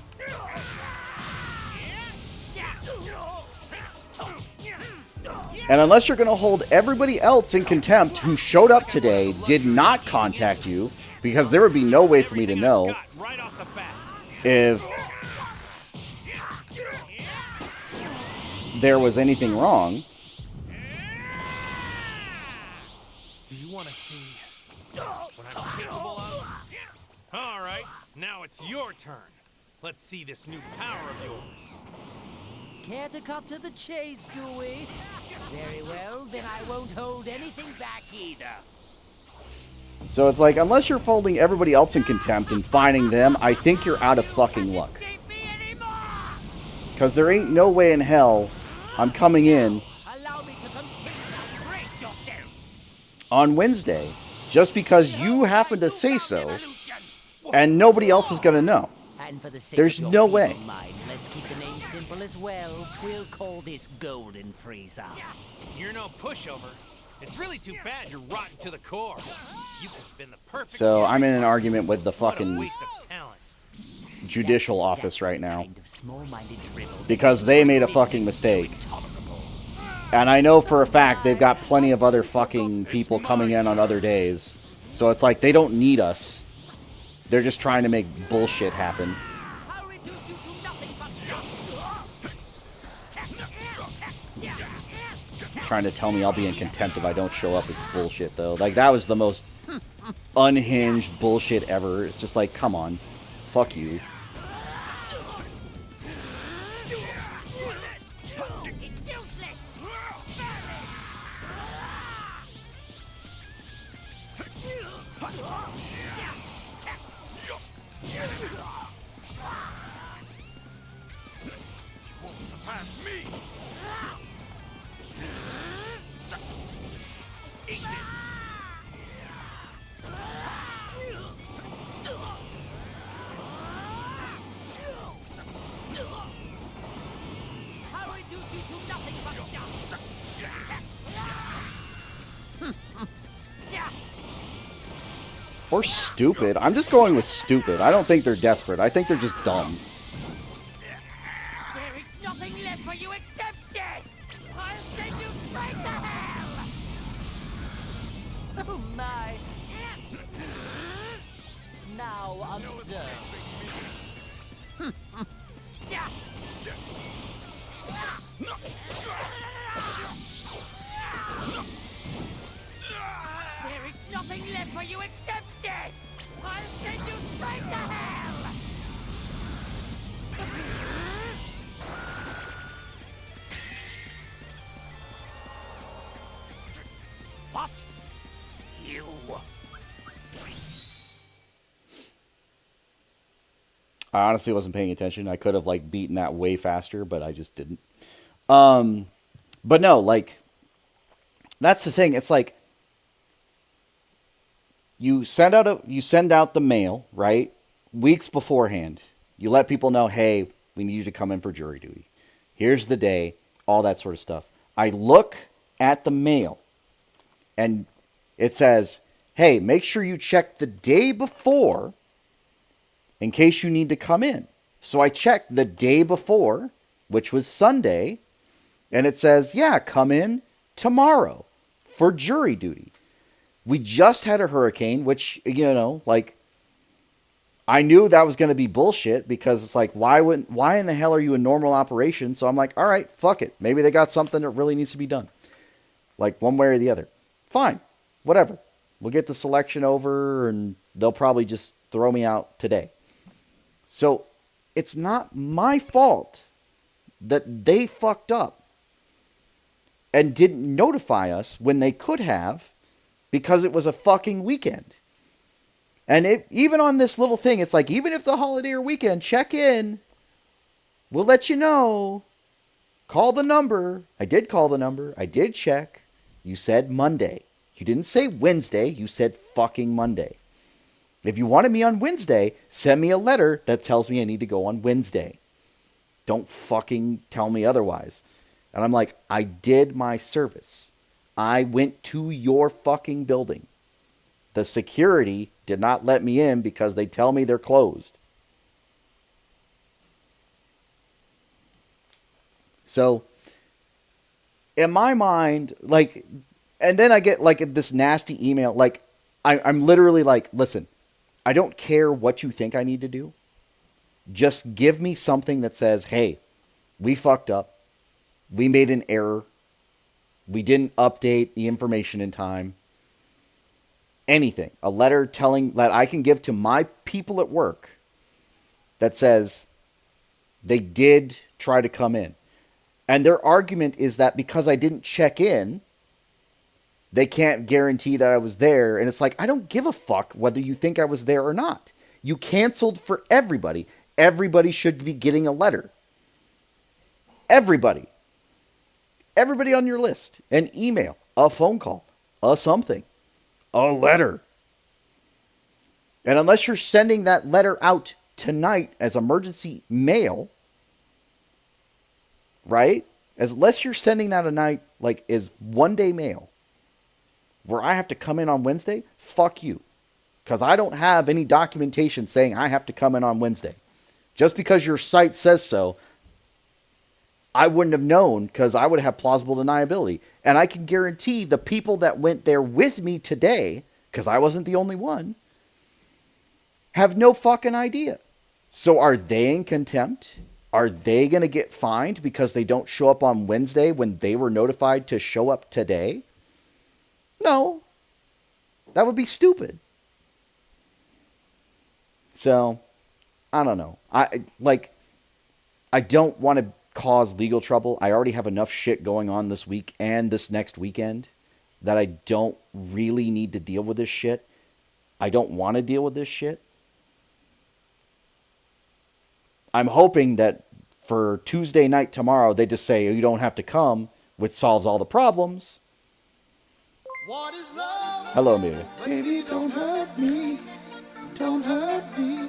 And unless you're going to hold everybody else in contempt who showed up today, did not contact you, because there would be no way for me to know if there was anything wrong. Do you want to see what I'm capable of? All right, now it's your turn. Let's see this new power of yours. Care to cut to the chase, do we? Very well, then I won't hold anything back either. So it's like, unless you're holding everybody else in contempt and fining them, I think you're out of fucking luck. Because there ain't no way in hell I'm coming in on Wednesday just because you happen to say so and nobody else is going to know. There's no way. Let's keep the name simple as well. We'll call this Golden Frieza. You're no pushover. It's really too bad you're rotten to the core. You could have been the perfect. So I'm in an argument with the What a fucking waste of talent. judicial office right now because they made a fucking mistake. And I know for a fact they've got plenty of other fucking people coming in on other days. So it's like they don't need us. They're just trying to make bullshit happen. Trying to tell me I'll be in contempt if I don't show up is bullshit, though. Like, that was the most unhinged bullshit ever. It's just like, come on. Fuck you. Or stupid. I'm just going with stupid. I don't think they're desperate. I think they're just dumb. There is nothing left for you except death! I'll send you straight to hell! Oh my. Now observe. There is nothing left for you except death! I'll send you straight to hell! What? You... I honestly wasn't paying attention. I could have, like, beaten that way faster, but I just didn't. But no, like, that's the thing. It's like, you send out the mail, right? Weeks beforehand. You let people know, hey, we need you to come in for jury duty. Here's the day, all that sort of stuff. I look at the mail, and it says, hey, make sure you check the day before in case you need to come in. So I checked the day before, which was Sunday, and it says, yeah, come in tomorrow for jury duty. We just had a hurricane, which, you know, like, I knew that was going to be bullshit because it's like, why in the hell are you in normal operation? So I'm like, all right, fuck it. Maybe they got something that really needs to be done. Like, one way or the other. Fine. Whatever. We'll get the selection over and they'll probably just throw me out today. So it's not my fault that they fucked up and didn't notify us when they could have because it was a fucking weekend. And even on this little thing, it's like, even if it's a holiday or weekend, check in. We'll let you know. Call the number. I did call the number. I did check. You said Monday. You didn't say Wednesday. You said fucking Monday. If you wanted me on Wednesday, send me a letter that tells me I need to go on Wednesday. Don't fucking tell me otherwise. And I'm like, I did my service. I went to your fucking building. The security did not let me in because they tell me they're closed. So, in my mind, like, and then I get like this nasty email. Like, I'm literally like, listen, I don't care what you think I need to do. Just give me something that says, hey, we fucked up. We made an error. We didn't update the information in time. Anything. A letter telling that I can give to my people at work that says they did try to come in. And their argument is that because I didn't check in, they can't guarantee that I was there. And it's like, I don't give a fuck whether you think I was there or not. You canceled for everybody. Everybody should be getting a letter. Everybody. Everybody on your list. An email. A phone call. A something. A letter. And unless you're sending that letter out tonight as emergency mail, right? Unless you're sending that a night, like, as one-day mail, where I have to come in on Wednesday, fuck you. Because I don't have any documentation saying I have to come in on Wednesday. Just because your site says so, I wouldn't have known because I would have plausible deniability. And I can guarantee the people that went there with me today, because I wasn't the only one, have no fucking idea. So are they in contempt? are they going to get fined because they don't show up on Wednesday when they were notified to show up today? No. That would be stupid. So, I don't know. I don't want to cause legal trouble. I already have enough shit going on this week and this next weekend that I don't really need to deal with this shit. I don't want to deal with this shit. I'm hoping that for Tuesday night tomorrow, they just say, you don't have to come, which solves all the problems. What is love? Hello, Amelia. Baby, don't hurt me. Don't hurt me.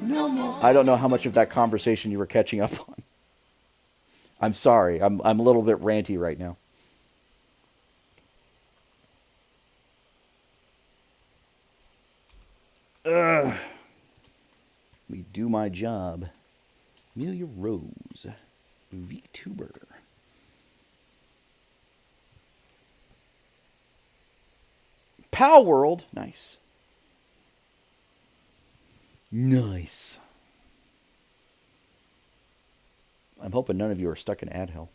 No more. I don't know how much of that conversation you were catching up on. I'm sorry. I'm a little bit ranty right now. Ugh. Let me do my job. Amelia Rose, VTuber. Pal World, nice. Nice. I'm hoping none of you are stuck in ad hell.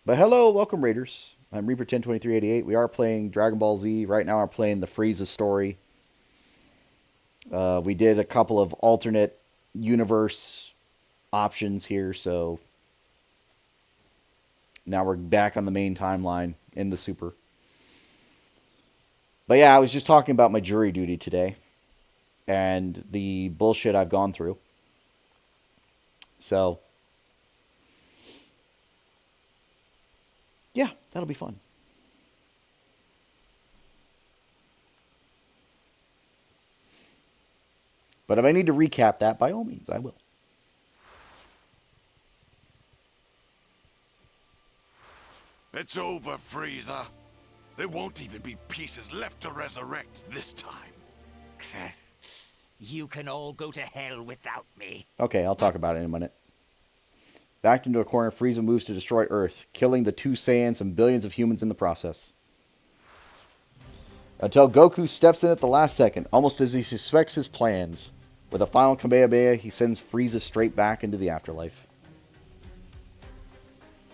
But hello, welcome Raiders. I'm Reaper 102388. We are playing Dragon Ball Z. Right now I'm playing the Frieza story. We did a couple of alternate universe options here, so now we're back on the main timeline in the Super. But yeah, I was just talking about my jury duty today and the bullshit I've gone through. So, yeah, that'll be fun. But if I need to recap that, by all means, I will. It's over, Frieza. There won't even be pieces left to resurrect this time. You can all go to hell without me. Okay, I'll talk about it in a minute. Backed into a corner, Frieza moves to destroy Earth, killing the 2 Saiyans and billions of humans in the process. Until Goku steps in at the last second, almost as he suspects his plans. With a final Kamehameha, he sends Frieza straight back into the afterlife.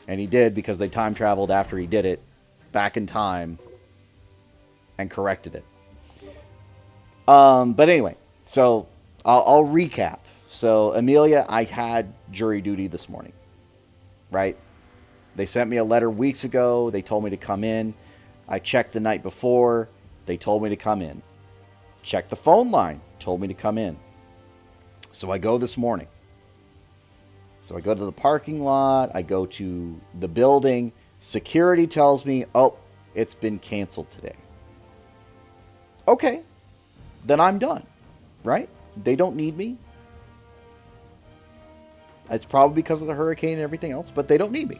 And he did because they time traveled after he did it, back in time, and corrected it. But anyway, so I'll recap. So Amelia, I had jury duty this morning, right? They sent me a letter weeks ago. They told me to come in. I checked the night before. They told me to come in. Checked the phone line. Told me to come in. So I go this morning. So I go to the parking lot. I go to the building. Security tells me, oh, it's been canceled today. Okay. Then I'm done. Right? They don't need me. It's probably because of the hurricane and everything else, but they don't need me.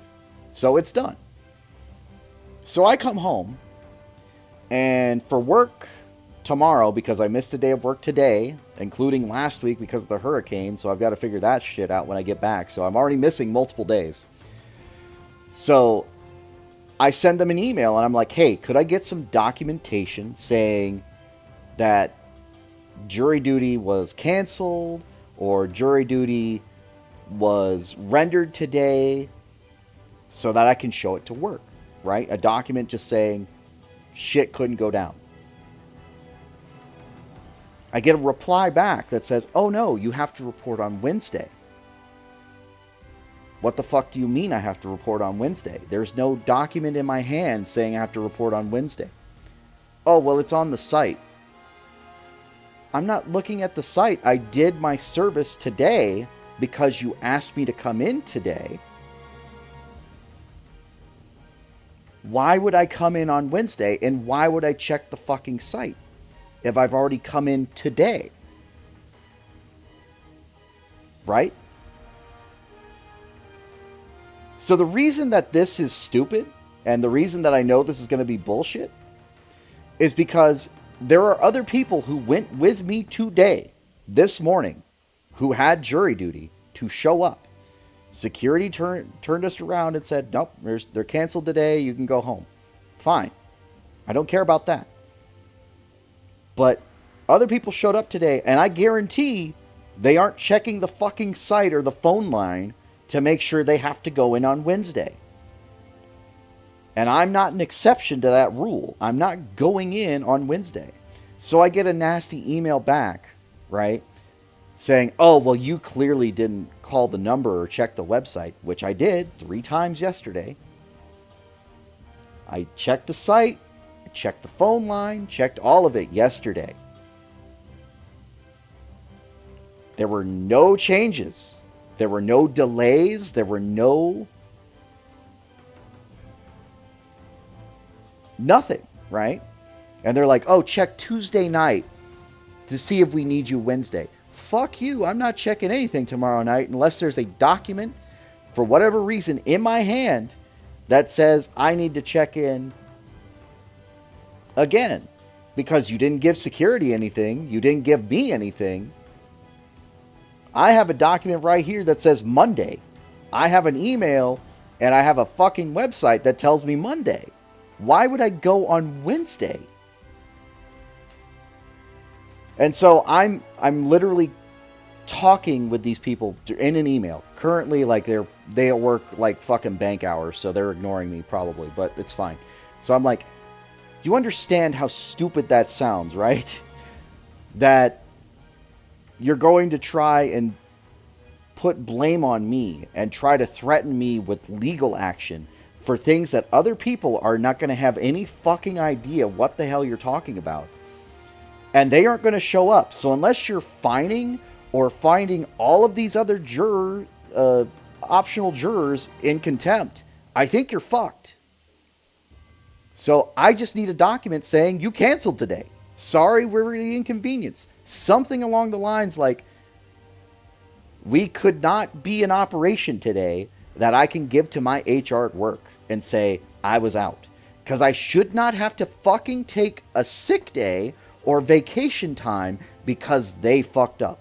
So it's done. So I come home, and for work tomorrow, because I missed a day of work today, including last week because of the hurricane, so I've got to figure that shit out when I get back. So I'm already missing multiple days. So I send them an email, and I'm like, hey, could I get some documentation saying that jury duty was canceled or jury duty was rendered today so that I can show it to work, right? A document just saying shit couldn't go down. I get a reply back that says, oh no, you have to report on Wednesday. What the fuck do you mean I have to report on Wednesday? There's no document in my hand saying I have to report on Wednesday. Oh, well, it's on the site. I'm not looking at the site. I did my service today because you asked me to come in today. Why would I come in on Wednesday, and why would I check the fucking site if I've already come in today? Right? So the reason that this is stupid, and the reason that I know this is going to be bullshit, is because there are other people who went with me today, this morning, who had jury duty to show up. Security turned us around and said, nope, they're canceled today, you can go home. Fine. I don't care about that. But other people showed up today, and I guarantee They aren't checking the fucking site or the phone line to make sure they have to go in on Wednesday. And I'm not an exception to that rule. I'm not going in on Wednesday. So I get a nasty email back, right? Saying, oh, well, you clearly didn't call the number or check the website, which I did 3 times yesterday. I checked the site, checked the phone line, checked all of it yesterday. There were no changes. There were no delays. There were no... nothing, right? And they're like, oh, check Tuesday night to see if we need you Wednesday. Fuck you. I'm not checking anything tomorrow night unless there's a document for whatever reason in my hand that says I need to check in again. Because you didn't give security anything. You didn't give me anything. I have a document right here that says Monday. I have an email and I have a fucking website that tells me Monday. Why would I go on Wednesday? And so I'm literally talking with these people in an email. Currently, like they work like fucking bank hours, so they're ignoring me probably, but it's fine. So I'm like, you understand how stupid that sounds, right? That you're going to try and put blame on me and try to threaten me with legal action for things that other people are not going to have any fucking idea what the hell you're talking about. And they aren't going to show up. So unless you're fining or finding all of these other optional jurors in contempt, I think you're fucked. So I just need a document saying you canceled today. Sorry, we're the inconvenience. Something along the lines like, we could not be in operation today, that I can give to my HR at work and say I was out. Because I should not have to fucking take a sick day or vacation time because they fucked up.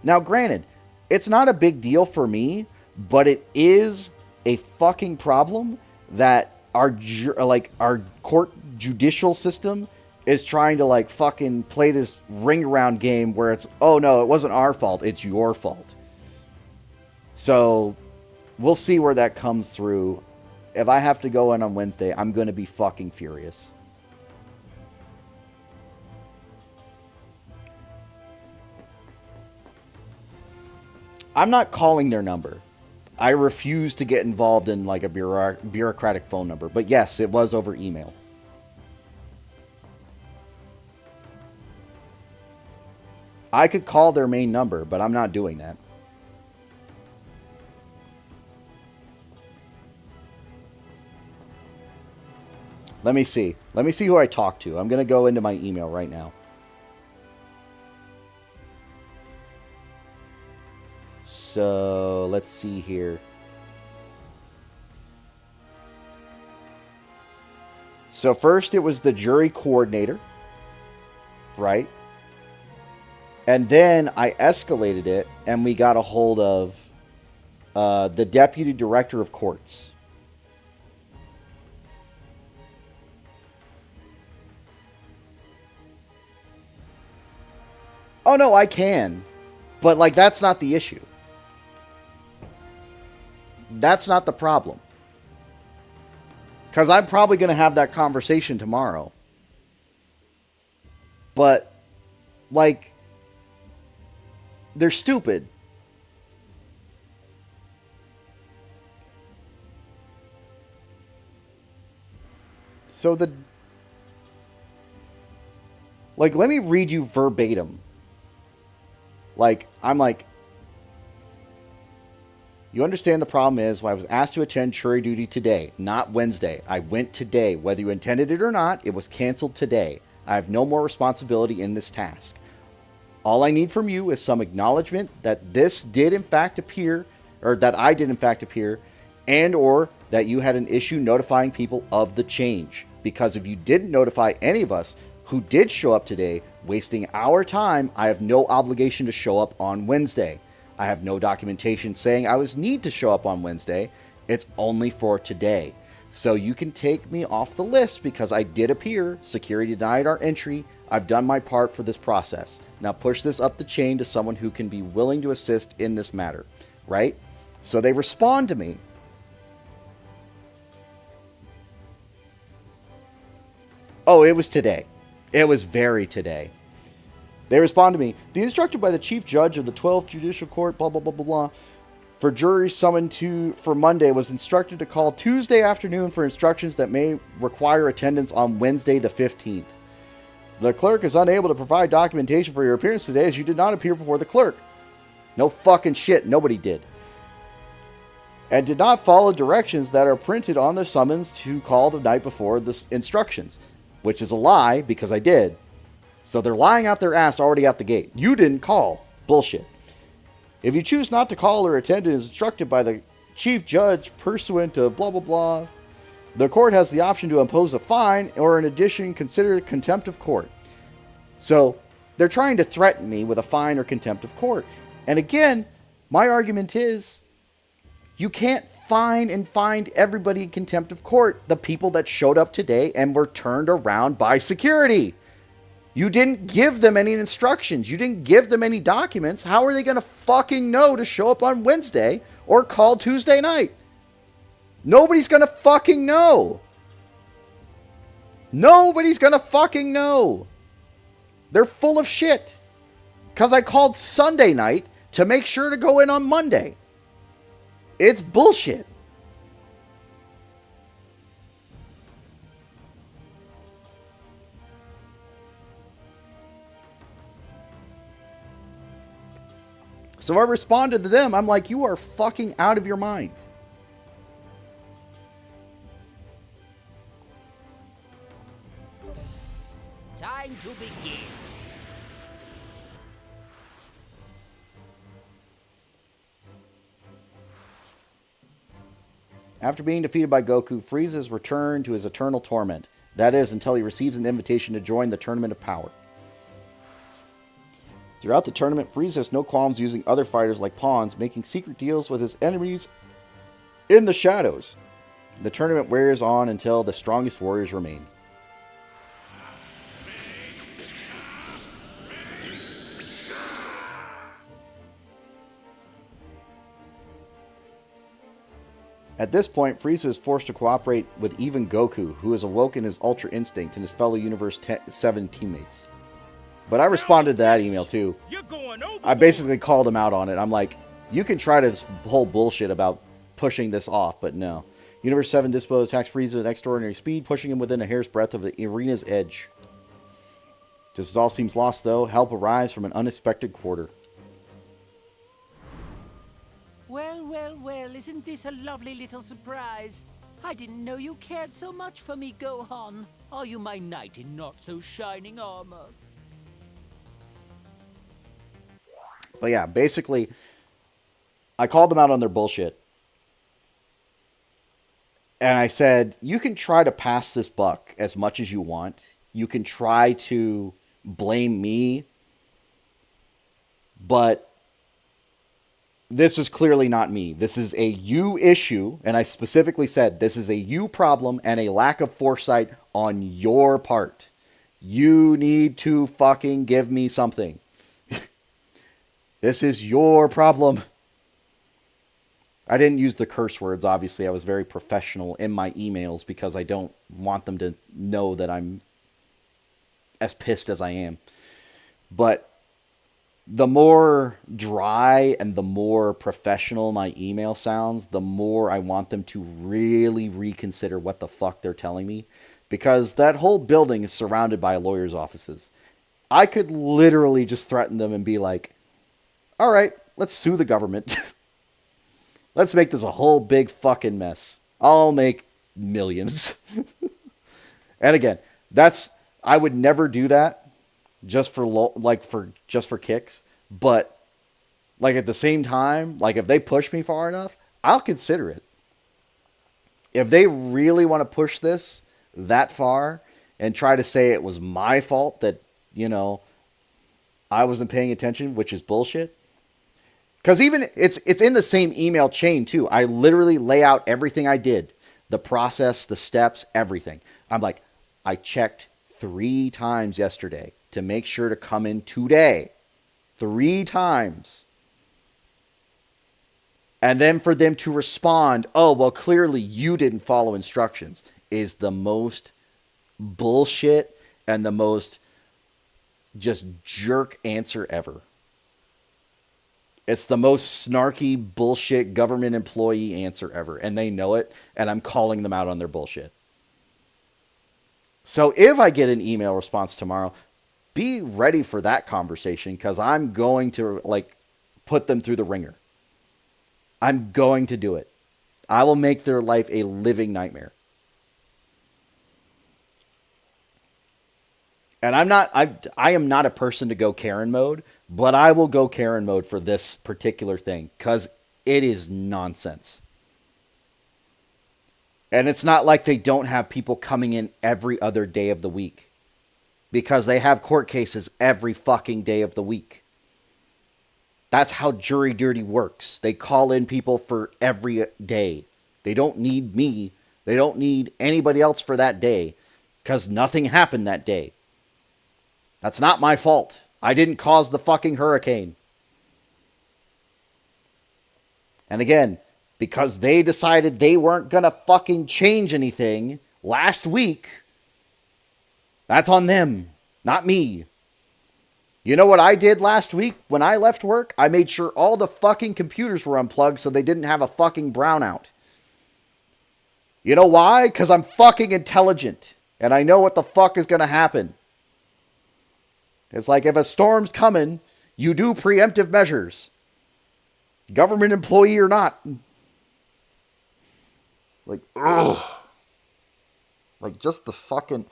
Now, granted, it's not a big deal for me, but it is a fucking problem that our court judicial system is trying to like fucking play this ring around game where it's, oh no, it wasn't our fault, it's your fault. So we'll see where that comes through. If I have to go in on Wednesday, I'm going to be fucking furious. I'm not calling their number. I refuse to get involved in like a bureaucratic phone number. But yes, it was over email. I could call their main number, but I'm not doing that. Let me see. Let me see who I talked to. I'm going to go into my email right now. So, let's see here. So, first it was the jury coordinator, right? And then I escalated it, and we got a hold of the deputy director of courts. Oh, no, I can. But, like, that's not the issue. That's not the problem. Because I'm probably going to have that conversation tomorrow. But, like, they're stupid. So like, let me read you verbatim. Like, I'm like, you understand the problem is, I was asked to attend jury duty today, not Wednesday. I went today. Whether you intended it or not, it was canceled today. I have no more responsibility in this task. All I need from you is some acknowledgement that this did in fact appear, or that I did in fact appear, and or that you had an issue notifying people of the change. Because if you didn't notify any of us who did show up today, wasting our time, I have no obligation to show up on Wednesday. I have no documentation saying I was need to show up on Wednesday. It's only for today. So you can take me off the list because I did appear. Security denied our entry. I've done my part for this process. Now push this up the chain to someone who can be willing to assist in this matter. Right? So they respond to me. Oh, it was today. It was very today. They respond to me. The instructed by the Chief Judge of the 12th Judicial Court, blah, blah, blah, blah, blah, for jury summoned for Monday was instructed to call Tuesday afternoon for instructions that may require attendance on Wednesday the 15th. The clerk is unable to provide documentation for your appearance today as you did not appear before the clerk. No fucking shit. Nobody did. And did not follow directions that are printed on the summons to call the night before the instructions. Which is a lie, because I did. So they're lying out their ass already out the gate. You didn't call. Bullshit. If you choose not to call or attend as instructed by the chief judge pursuant to blah, blah, blah, the court has the option to impose a fine or, in addition, consider contempt of court. So they're trying to threaten me with a fine or contempt of court. And again, my argument is you can't fine and find everybody in contempt of court, the people that showed up today and were turned around by security. You didn't give them any instructions. You didn't give them any documents. How are they going to fucking know to show up on Wednesday or call Tuesday night? Nobody's going to fucking know. Nobody's going to fucking know. They're full of shit. Because I called Sunday night to make sure to go in on Monday. It's bullshit. So I responded to them. I'm like, you are fucking out of your mind. Time to begin. After being defeated by Goku, Frieza is returned to his eternal torment. That is, until he receives an invitation to join the Tournament of Power. Throughout the tournament, Frieza has no qualms using other fighters like pawns, making secret deals with his enemies in the shadows. The tournament wears on until the strongest warriors remain. At this point, Frieza is forced to cooperate with even Goku, who has awoken his Ultra Instinct and his fellow Universe 7 teammates. But I responded to that email too. I basically called him out on it. I'm like, you can try this whole bullshit about pushing this off, but no. Universe 7 Dispo attacks Frieza at extraordinary speed, pushing him within a hair's breadth of the arena's edge. Just as all seems lost, though, help arrives from an unexpected quarter. Well, well, well, isn't this a lovely little surprise? I didn't know you cared so much for me, Gohan. Are you my knight in not-so-shining armor? But yeah, basically, I called them out on their bullshit. And I said, you can try to pass this buck as much as you want. You can try to blame me. But this is clearly not me. This is a you issue. And I specifically said, this is a you problem and a lack of foresight on your part. You need to fucking give me something. This is your problem. I didn't use the curse words, obviously. I was very professional in my emails because I don't want them to know that I'm as pissed as I am. But the more dry and the more professional my email sounds, the more I want them to really reconsider what the fuck they're telling me. Because that whole building is surrounded by lawyers' offices. I could literally just threaten them and be like, all right, let's sue the government. Let's make this a whole big fucking mess. I'll make millions. And again, I would never do that just for kicks. But like at the same time, like if they push me far enough, I'll consider it. If they really want to push this that far and try to say it was my fault that, I wasn't paying attention, which is bullshit. Because even it's in the same email chain too. I literally lay out everything I did. The process, the steps, everything. I'm like, I checked 3 times yesterday to make sure to come in today. 3 times. And then for them to respond, oh, well, clearly you didn't follow instructions, is the most bullshit and the most just jerk answer ever. It's the most snarky bullshit government employee answer ever. And they know it, and I'm calling them out on their bullshit. So if I get an email response tomorrow, be ready for that conversation, because I'm going to put them through the ringer. I'm going to do it. I will make their life a living nightmare. And I am not a person to go Karen mode, but I will go Karen mode for this particular thing, because it is nonsense. And it's not like they don't have people coming in every other day of the week, because they have court cases every fucking day of the week. That's how jury duty works. They call in people for every day. They don't need me. They don't need anybody else for that day, because nothing happened that day. That's not my fault. I didn't cause the fucking hurricane. And again, because they decided they weren't going to fucking change anything last week, that's on them, not me. You know what I did last week when I left work? I made sure all the fucking computers were unplugged so they didn't have a fucking brownout. You know why? Because I'm fucking intelligent, and I know what the fuck is going to happen. It's like, if a storm's coming, you do preemptive measures. Government employee or not. Like, ugh. Like, just the fucking...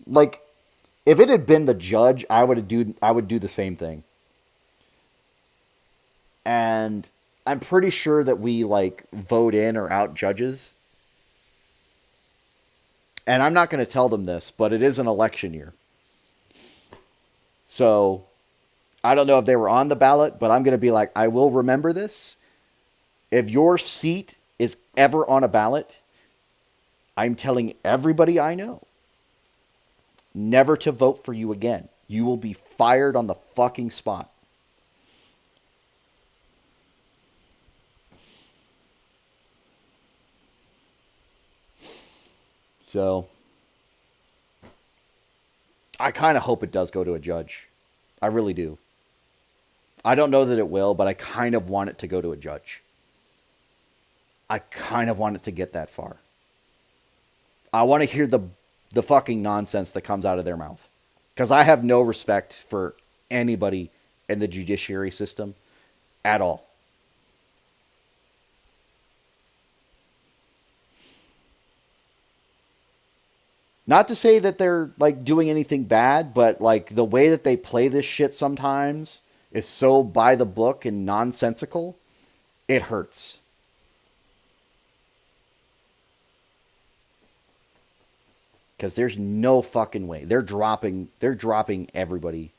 Like, if it had been the judge, I would do the same thing. And I'm pretty sure that we, vote in or out judges. And I'm not going to tell them this, but it is an election year. So, I don't know if they were on the ballot, but I'm going to be like, I will remember this. If your seat is ever on a ballot, I'm telling everybody I know never to vote for you again. You will be fired on the fucking spot. So, I kind of hope it does go to a judge. I really do. I don't know that it will, but I kind of want it to go to a judge. I kind of want it to get that far. I want to hear the fucking nonsense that comes out of their mouth. Because I have no respect for anybody in the judiciary system at all. Not to say that they're, doing anything bad, but, the way that they play this shit sometimes is so by the book and nonsensical, it hurts. Because there's no fucking way. They're dropping everybody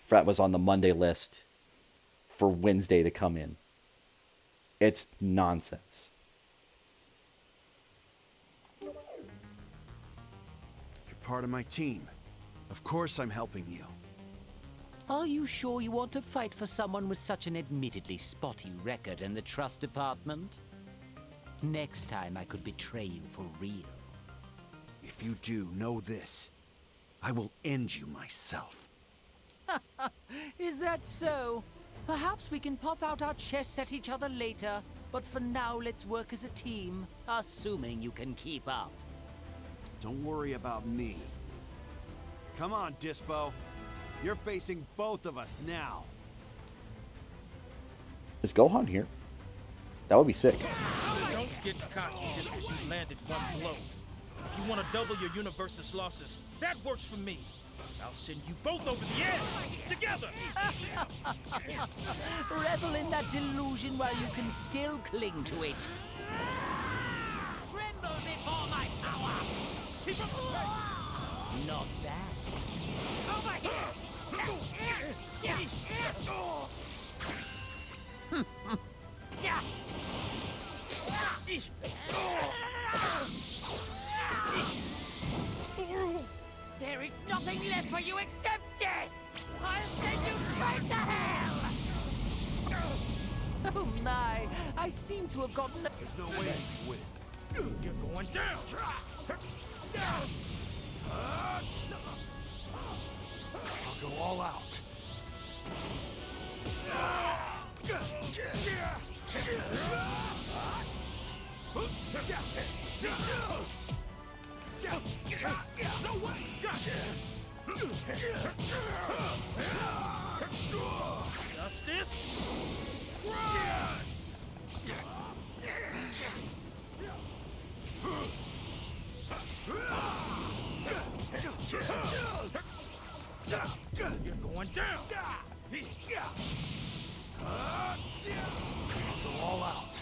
that was on the Monday list for Wednesday to come in. It's nonsense. You're part of my team. Of course I'm helping you. Are you sure you want to fight for someone with such an admittedly spotty record in the trust department? Next time I could betray you for real. If you do, know this. I will end you myself. Is that so? Perhaps we can puff out our chests at each other later, but for now let's work as a team, assuming you can keep up. Don't worry about me. Come on, Dispo. You're facing both of us now. Is Gohan here? That would be sick. Don't get cocky just because you landed one blow. If you want to double your universe's losses, that works for me. I'll send you both over the edge, together! Revel in that delusion while you can still cling to it. Tremble before my power! Keep up! Not that. Over here! There is nothing nothing left for you except death! I'll send you straight to hell! Oh my, I seem to have gotten... There's no way you win. You're going down! I'll go all out. No way! Gotcha! Justice? You're going down! I'll go all out.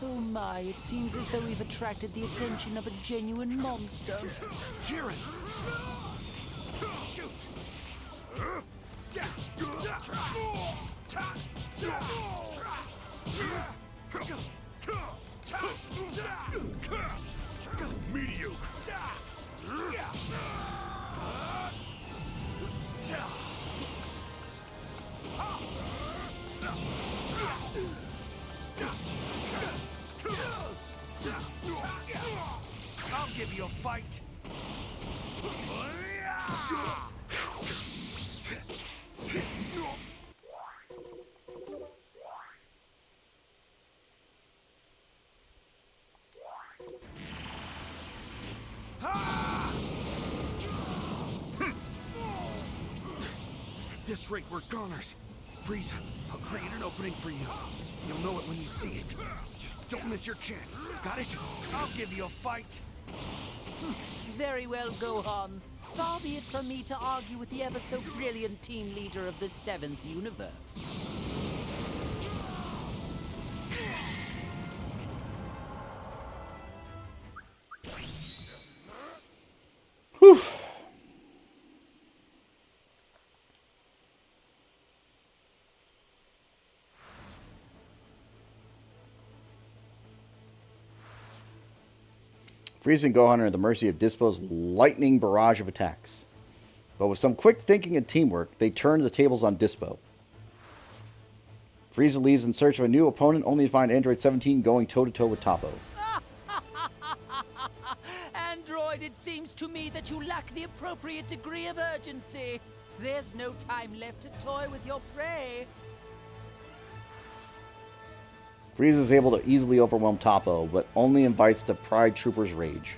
Oh my, it seems as though we've attracted the attention of a genuine monster. Jiren! Shoot! Mediocre! I'll give you a fight. At this rate, we're goners. Frieza, I'll create an opening for you. You'll know it when you see it. Just don't miss your chance. Got it? I'll give you a fight. Very well, Gohan. Far be it from me to argue with the ever-so-brilliant team leader of the 7th universe. Whew. Frieza and Gohan are at the mercy of Dispo's lightning barrage of attacks. But with some quick thinking and teamwork, they turn the tables on Dispo. Frieza leaves in search of a new opponent, only to find Android 17 going toe-to-toe with Toppo. Android, it seems to me that you lack the appropriate degree of urgency. There's no time left to toy with your prey. Frieza is able to easily overwhelm Toppo, but only invites the Pride Trooper's rage.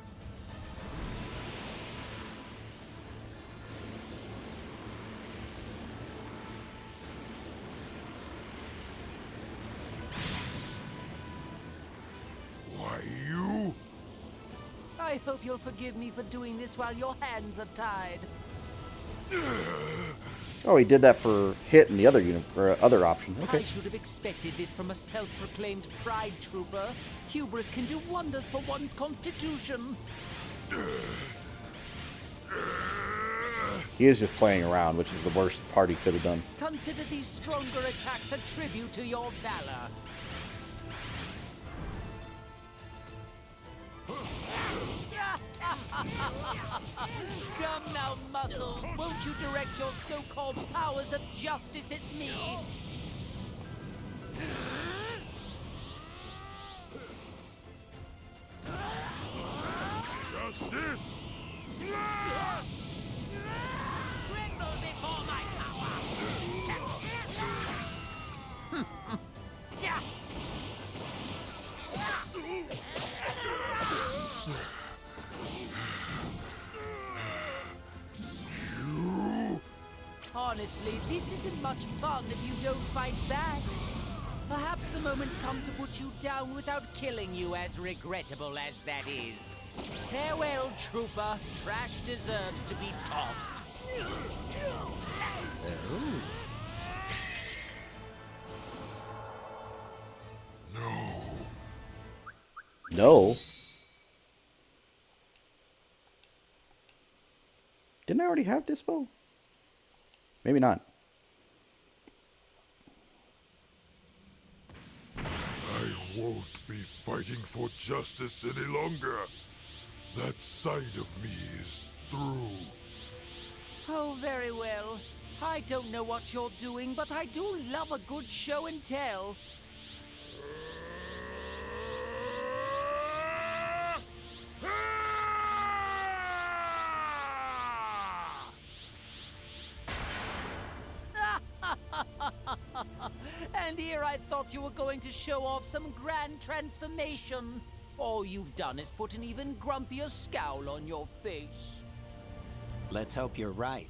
Why, you? I hope you'll forgive me for doing this while your hands are tied. Oh, he did that for Hit and the other option. Okay. I should have expected this from a self-proclaimed Pride Trooper. Hubris can do wonders for one's constitution. He is just playing around, which is the worst part he could have done. Consider these stronger attacks a tribute to your valor. Come now, Muscles. Won't you direct your so-called powers of justice at me? Justice! Flash! Tremble before my power! Honestly, this isn't much fun if you don't fight back. Perhaps the moment's come to put you down without killing you, as regrettable as that is. Farewell, Trooper. Trash deserves to be tossed. No. Didn't I already have Dispo? Maybe not. won't be fighting for justice any longer. That side of me is through. Oh, very well. I don't know what you're doing, but I do love a good show and tell. And here I thought you were going to show off some grand transformation. All you've done is put an even grumpier scowl on your face. Let's hope you're right.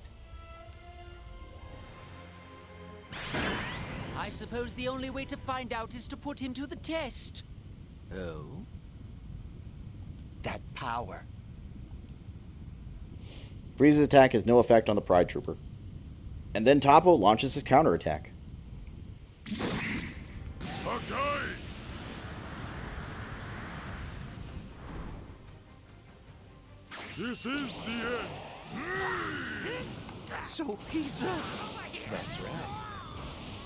I suppose the only way to find out is to put him to the test. Oh? That power. Frieza's attack has no effect on the Pride Trooper. And then Toppo launches his counterattack. Okay. This is the end. So Pisa. That's right.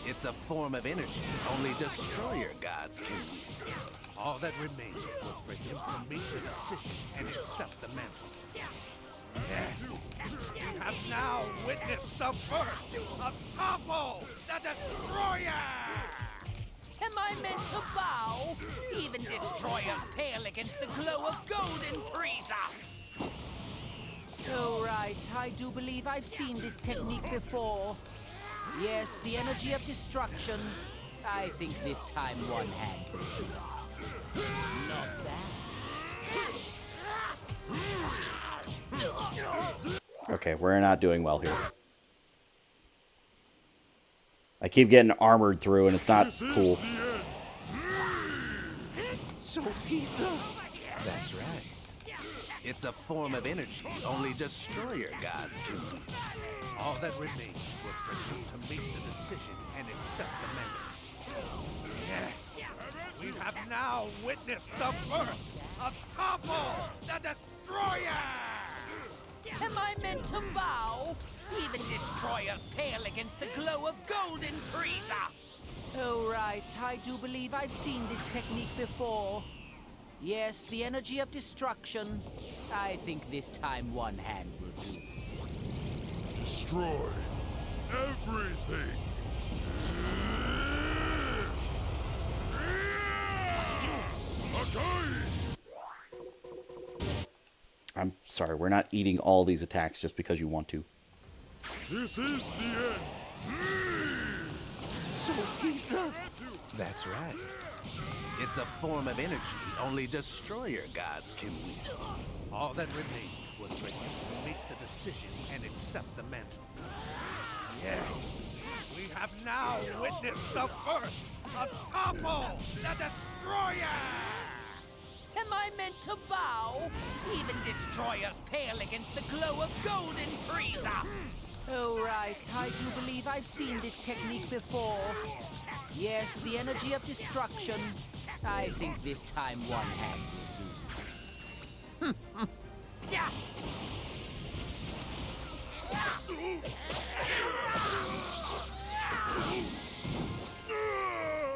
It's a form of energy only destroyer gods can wield. All that remained was for him to make the decision and accept the mantle. Yes! You have now witnessed the birth of Toppo, the Destroyer! Am I meant to bow? Even destroyers pale against the glow of golden Frieza. Oh, right. I do believe I've seen this technique before. Yes, the energy of destruction. I think this time one hand will do it. Not bad. Okay, we're not doing well here. I keep getting armored through, and it's not cool. So Pisa. That's right. It's a form of energy only destroyer gods can wield. All that remained was for him to make the decision and accept the mantle. Yes! We have now witnessed the birth of Toppo, the Destroyer! Am I meant to bow? Even destroyers pale against the glow of golden Frieza. Oh, right. I do believe I've seen this technique before. Yes, the energy of destruction. I think this time one hand will do. Destroy everything. Okay. I'm sorry, we're not eating all these attacks just because you want to. This is the end. So Pisa. That's right. It's a form of energy only destroyer gods can wield. All that remained was for him to make the decision and accept the mantle. Yes! We have now witnessed the birth of Toppo, the Destroyer! Am I meant to bow? Even destroyers pale against the glow of golden Frieza. Oh, right. I do believe I've seen this technique before. Yes, the energy of destruction. I think this time one hand will do.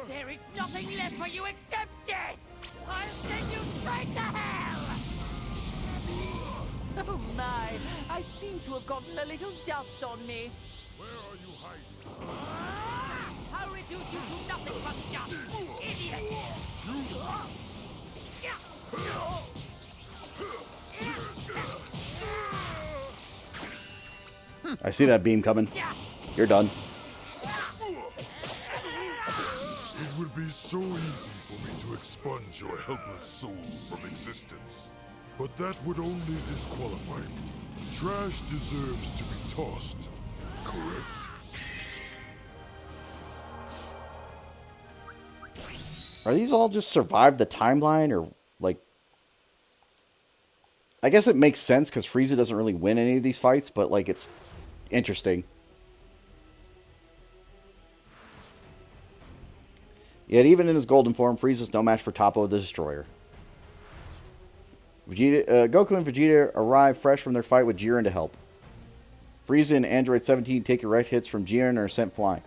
There is nothing left for you except death! I'll send you straight to hell! Oh my, I seem to have gotten a little dust on me. Where are you hiding? I'll reduce you to nothing but dust, idiot! I see that beam coming. You're done. It would be so easy for me to expunge your helpless soul from existence. But that would only disqualify me. Trash deserves to be tossed, correct? Are these all just survive the timeline, or, like... I guess it makes sense, because Frieza doesn't really win any of these fights, but, like, it's interesting. Yet even in his golden form, Frieza's no match for Toppo the Destroyer. Goku and Vegeta arrive fresh from their fight with Jiren to help. Frieza and Android 17 take direct hits from Jiren and are sent flying.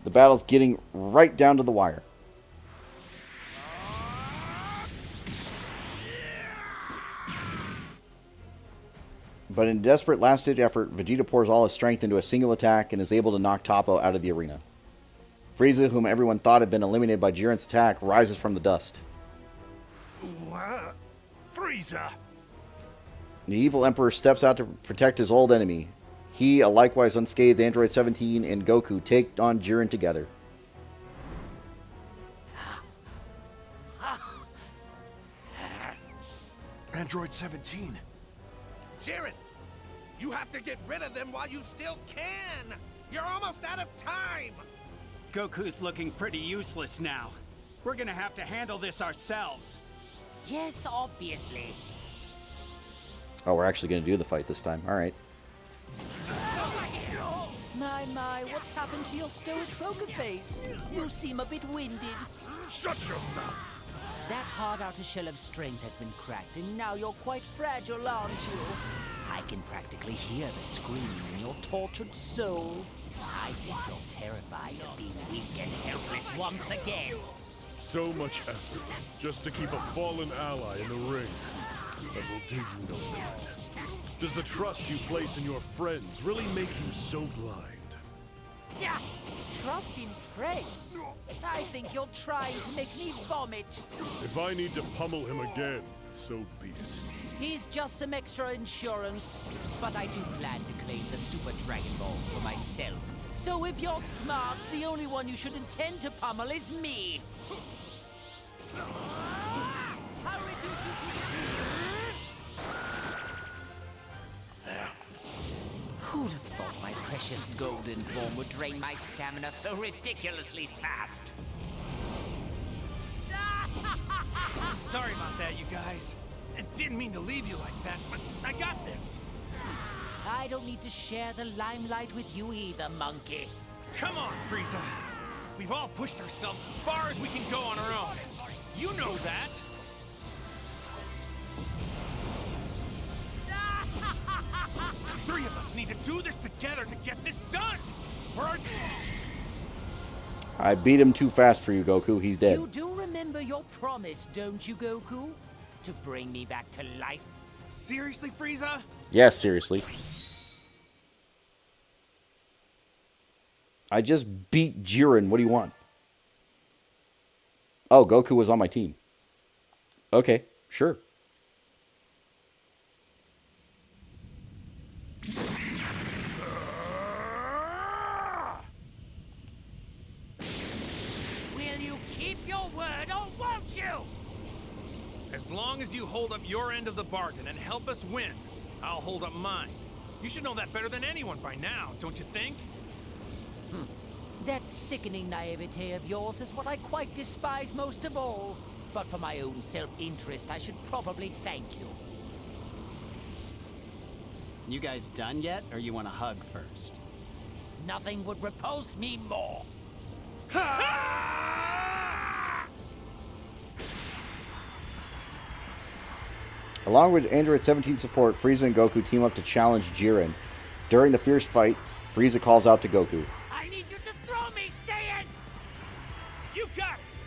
The battle's getting right down to the wire. But in a desperate last-ditch effort, Vegeta pours all his strength into a single attack and is able to knock Toppo out of the arena. Frieza, whom everyone thought had been eliminated by Jiren's attack, rises from the dust. What? Frieza! The evil Emperor steps out to protect his old enemy. He, a likewise unscathed Android 17, and Goku take on Jiren together. Android 17. Jiren, you have to get rid of them while you still can. You're almost out of time. Goku's looking pretty useless now. We're gonna have to handle this ourselves. Yes, obviously. Oh, we're actually going to do the fight this time. All right. My, what's happened to your stoic poker face? You seem a bit winded. Shut your mouth! That hard outer shell of strength has been cracked, and now you're quite fragile, aren't you? I can practically hear the screaming in your tortured soul. I think you're terrified of being weak and helpless once again. So much effort, just to keep a fallen ally in the ring. That will do you no good. Does the trust you place in your friends really make you so blind? Yeah. Trust in friends? I think you're trying to make me vomit. If I need to pummel him again, so be it. He's just some extra insurance. But I do plan to claim the Super Dragon Balls for myself. So if you're smart, the only one you should intend to pummel is me. I'll reduce you to... Who'd have thought my precious golden form would drain my stamina so ridiculously fast? Sorry about that, you guys. I didn't mean to leave you like that, but I got this. I don't need to share the limelight with you either, monkey. Come on, Frieza. We've all pushed ourselves as far as we can go on our own. You know that. The three of us need to do this together to get this done. I beat him too fast for you, Goku. He's dead. You do remember your promise, don't you, Goku? To bring me back to life? Seriously, Frieza? Yes, seriously. I just beat Jiren. What do you want? Oh, Goku was on my team. Okay, sure. Will you keep your word or won't you? As long as you hold up your end of the bargain and help us win, I'll hold up mine. You should know that better than anyone by now, don't you think? That sickening naivete of yours is what I quite despise most of all. But for my own self-interest, I should probably thank you. You guys done yet, or you want a hug first? Nothing would repulse me more. Along with Android 17 support, Frieza and Goku team up to challenge Jiren. During the fierce fight, Frieza calls out to Goku. I need you to throw me, Saiyan! You got it!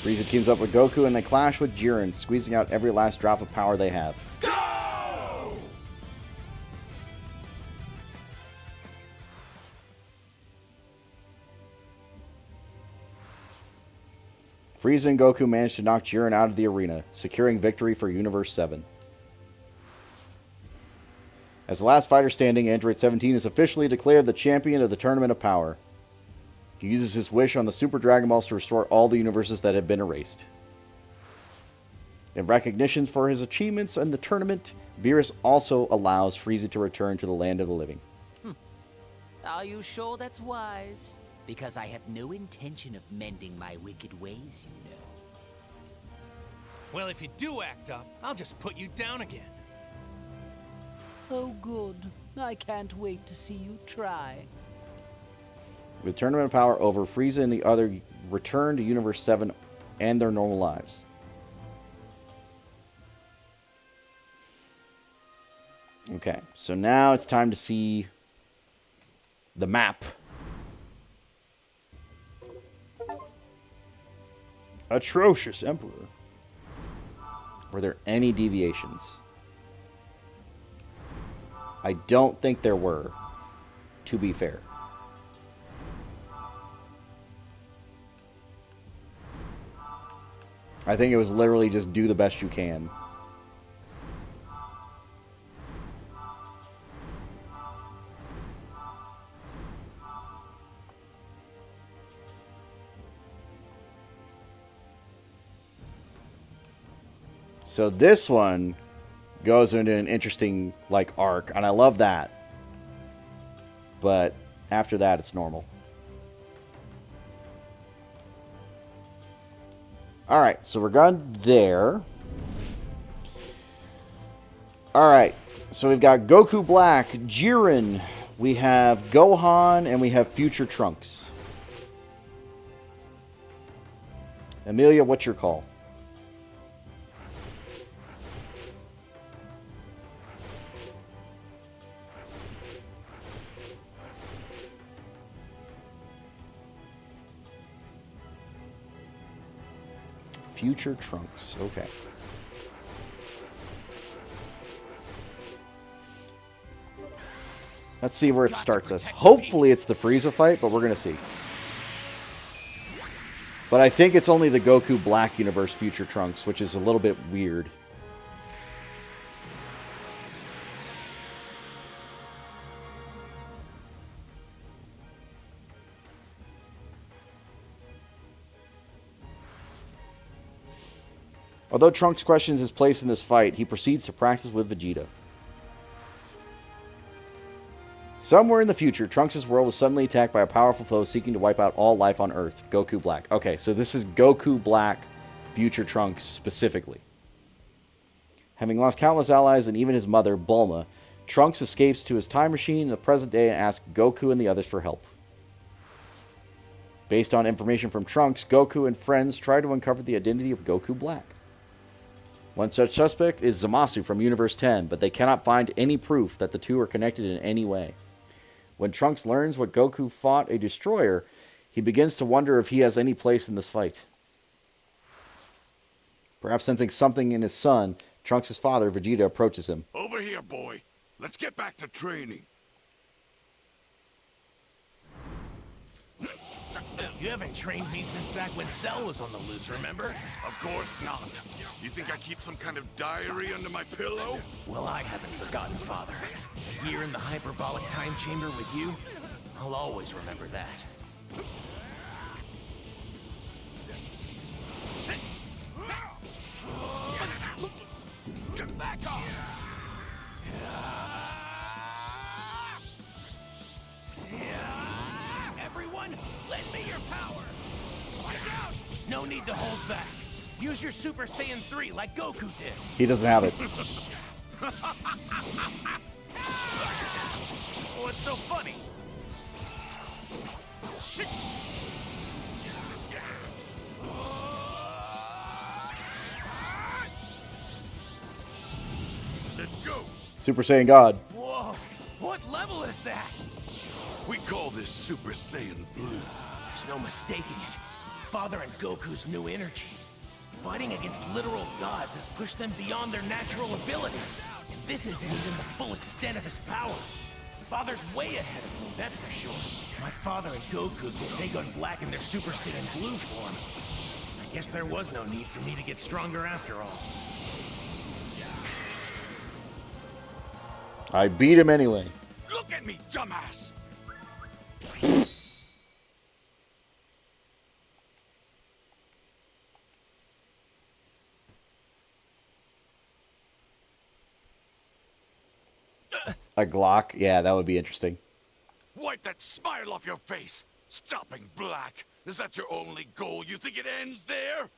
Frieza teams up with Goku and they clash with Jiren, squeezing out every last drop of power they have. Frieza and Goku manage to knock Jiren out of the arena, securing victory for Universe 7. As the last fighter standing, Android 17 is officially declared the champion of the Tournament of Power. He uses his wish on the Super Dragon Balls to restore all the universes that have been erased. In recognition for his achievements in the tournament, Beerus also allows Frieza to return to the land of the living. Are you sure that's wise? Because I have no intention of mending my wicked ways, you know. Well, if you do act up, I'll just put you down again. Oh, good. I can't wait to see you try. With Tournament of Power over, Frieza and the other return to Universe 7 and their normal lives. Okay, so now it's time to see the map Atrocious Emperor. Were there any deviations? I don't think there were, to be fair. I think it was literally just do the best you can. So this one goes into an interesting, like, arc, and I love that. But after that, it's normal. Alright, so we're gone there. Alright, so we've got Goku Black, Jiren, we have Gohan, and we have Future Trunks. Amelia, what's your call? Future Trunks. Okay. Let's see where it starts us. Hopefully it's the Frieza fight, but we're going to see. But I think it's only the Goku Black Universe Future Trunks, which is a little bit weird. Although Trunks questions his place in this fight, he proceeds to practice with Vegeta. Somewhere in the future, Trunks' world is suddenly attacked by a powerful foe seeking to wipe out all life on Earth, Goku Black. Okay, so this is Goku Black Future Trunks specifically. Having lost countless allies and even his mother, Bulma, Trunks escapes to his time machine in the present day and asks Goku and the others for help. Based on information from Trunks, Goku and friends try to uncover the identity of Goku Black. One such suspect is Zamasu from Universe 10, but they cannot find any proof that the two are connected in any way. When Trunks learns what Goku fought a destroyer, he begins to wonder if he has any place in this fight. Perhaps sensing something in his son, Trunks' father, Vegeta, approaches him. Over here, boy. Let's get back to training. You haven't trained me since back when Cell was on the loose, remember? Of course not. You think I keep some kind of diary under my pillow? Well, I haven't forgotten, Father. A year in the hyperbolic time chamber with you, I'll always remember that. Get back off! Everyone, lend me your power! Watch out! No need to hold back. Use your Super Saiyan 3 like Goku did. He doesn't have it. What's so funny? Shit. Let's go. Super Saiyan God. Whoa! What level is that? We call this Super Saiyan Blue. There's no mistaking it. Father and Goku's new energy. Fighting against literal gods has pushed them beyond their natural abilities. And this isn't even the full extent of his power. Father's way ahead of me, that's for sure. My father and Goku could take on Black in their Super Saiyan Blue form. I guess there was no need for me to get stronger after all. I beat him anyway. Look at me, dumbass! A Glock? Yeah, that would be interesting. Wipe that smile off your face! Stopping Black! Is that your only goal? You think it ends there?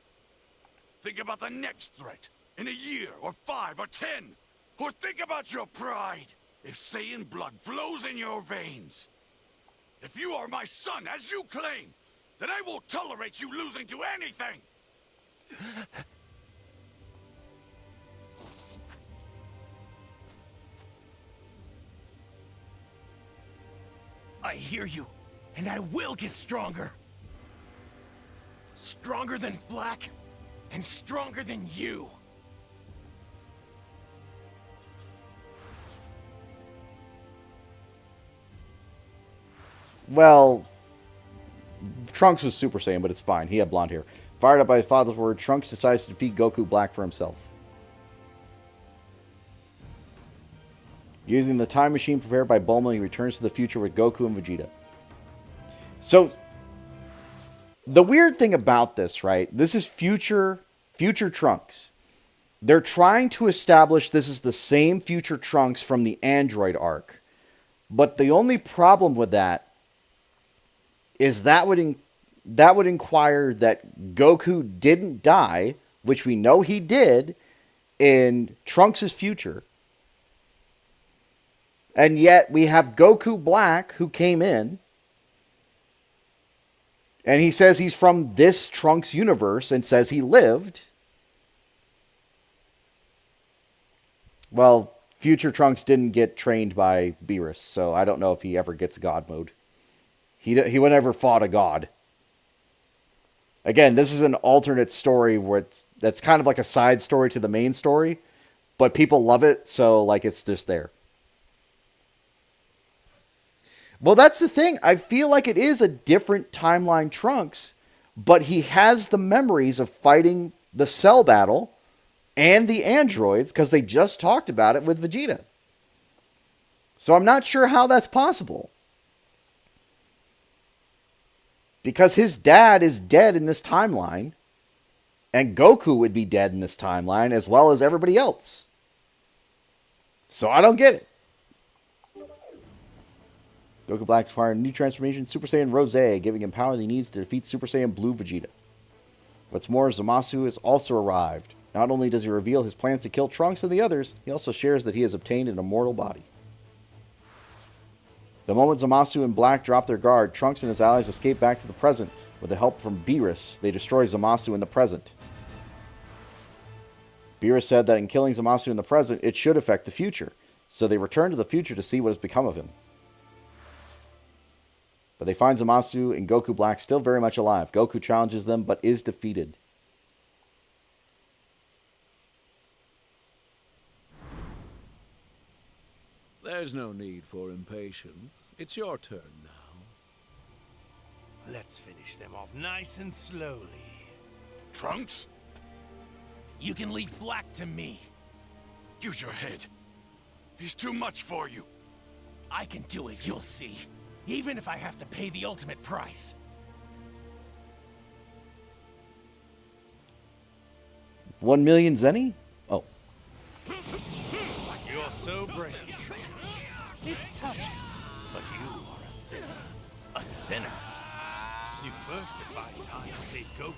Think about the next threat. In a year, or 5, or 10. Or think about your pride. If Saiyan blood flows in your veins. If you are my son, as you claim, then I won't tolerate you losing to anything! I hear you, and I will get stronger. Stronger than Black, and stronger than you. Well, Trunks was Super Saiyan, but it's fine. He had blonde hair. Fired up by his father's word, Trunks decides to defeat Goku Black for himself. Using the time machine prepared by Bulma, he returns to the future with Goku and Vegeta. So, the weird thing about this, right? This is future Trunks. They're trying to establish this is the same future Trunks from the Android arc. But the only problem with that is that would inquire that Goku didn't die, which we know he did, in Trunks' future. And yet we have Goku Black who came in. And he says he's from this Trunks universe and says he lived. Well, future Trunks didn't get trained by Beerus, so I don't know if he ever gets God mode. He would never fought a god. Again, this is an alternate story where that's kind of like a side story to the main story, but people love it, so like it's just there. Well, that's the thing. I feel like it is a different timeline Trunks, but he has the memories of fighting the Cell battle and the androids because they just talked about it with Vegeta. So I'm not sure how that's possible. Because his dad is dead in this timeline, and Goku would be dead in this timeline as well as everybody else. So I don't get it. Goku Black acquired a new transformation, Super Saiyan Rose, giving him power that he needs to defeat Super Saiyan Blue Vegeta. What's more, Zamasu has also arrived. Not only does he reveal his plans to kill Trunks and the others, he also shares that he has obtained an immortal body. The moment Zamasu and Black drop their guard, Trunks and his allies escape back to the present. With the help from Beerus, they destroy Zamasu in the present. Beerus said that in killing Zamasu in the present, it should affect the future. So they return to the future to see what has become of him. But they find Zamasu and Goku Black still very much alive. Goku challenges them, but is defeated. There's no need for impatience. It's your turn now. Let's finish them off nice and slowly. Trunks? You can leave Black to me. Use your head. He's too much for you. I can do it, you'll see. Even if I have to pay the ultimate price. 1 million Zenny? Oh. You're so brave, Trunks. It's touching, but you are a sinner. A sinner? You first defied time to save Goku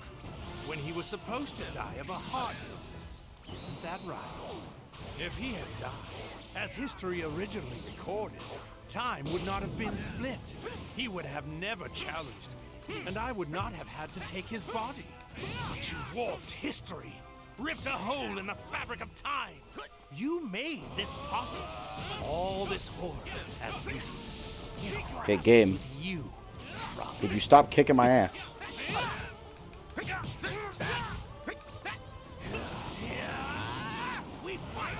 when he was supposed to die of a heart illness. Isn't that right? If he had died, as history originally recorded, time would not have been split. He would have never challenged me, and I would not have had to take his body. But you warped history, ripped a hole in the fabric of time. You made this possible. All this horror as you did. Okay, game. You, Could you stop kicking my ass? We fight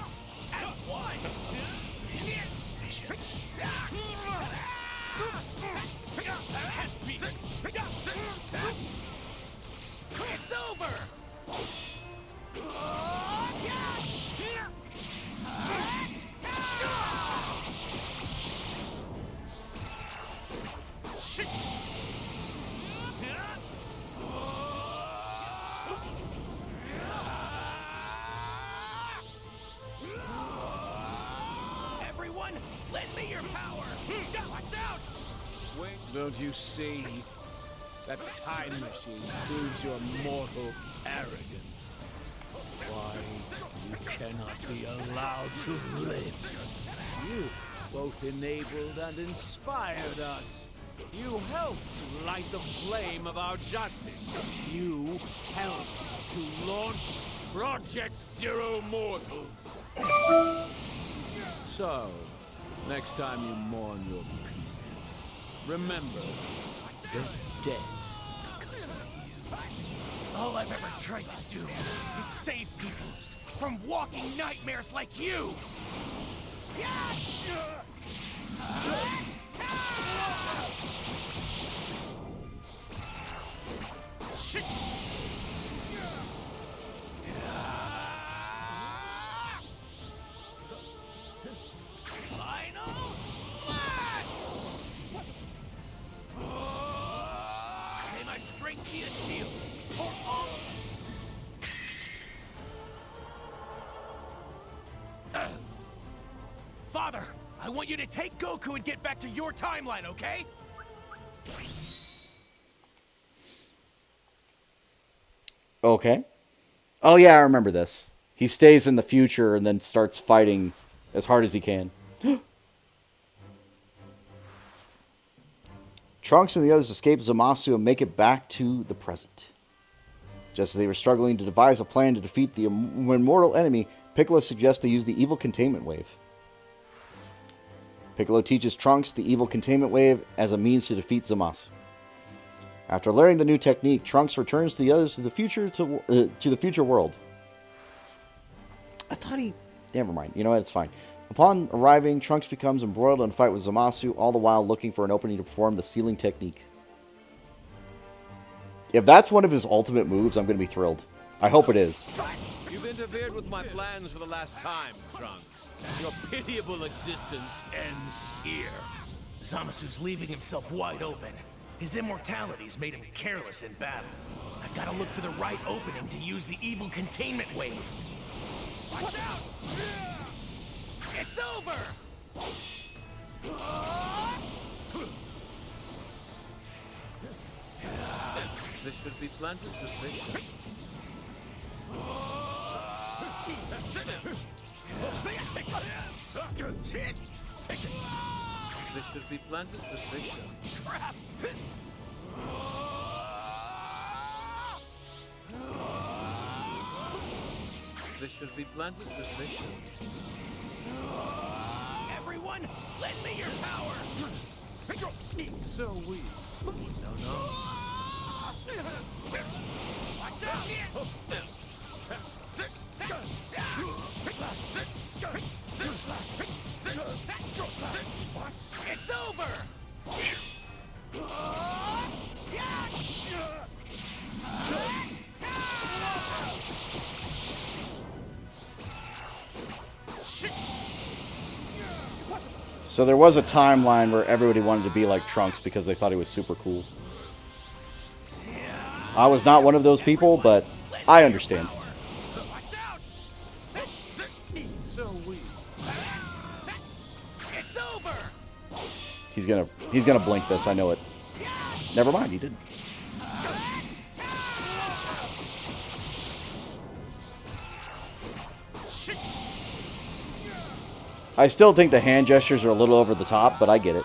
as one. Insufficient. It's over. Everyone, lend me your power. Watch out! Don't you see? That time machine proves your mortal arrogance. Why, you cannot be allowed to live. You both enabled and inspired us. You helped to light the flame of our justice. You helped to launch Project Zero Mortals. So, next time you mourn your people, remember, they're dead because of you. All I've ever tried to do is save people from walking nightmares like you! Shit! Final flash! May my strength be a shield for all. Father, I want you to take Goku and get back to your timeline, okay? Okay. Oh yeah, I remember this. He stays in the future and then starts fighting as hard as he can. Trunks and the others escape Zamasu and make it back to the present. Just as they were struggling to devise a plan to defeat the immortal enemy, Piccolo suggests they use the evil containment wave. Piccolo teaches Trunks the evil containment wave as a means to defeat Zamasu. After learning the new technique, Trunks returns to the others to the future world. I thought he... Never mind. You know what? It's fine. Upon arriving, Trunks becomes embroiled in a fight with Zamasu, all the while looking for an opening to perform the sealing technique. If that's one of his ultimate moves, I'm going to be thrilled. I hope it is. You've interfered with my plans for the last time, Trunks. Your pitiable existence ends here. Zamasu's leaving himself wide open. His immortality's made him careless in battle. I've got to look for the right opening to use the evil containment wave. Watch out! It's over! This should be planted sufficient. This should be planted sufficient. Crap! This should be planted sufficient. Everyone, lend me your power! So weak. No. Watch out! It's over! So there was a timeline where everybody wanted to be like Trunks because they thought he was super cool. I was not one of those people, but I understand. So weak. It's over! He's gonna blink this, I know it. Never mind, he didn't. I still think the hand gestures are a little over the top, but I get it.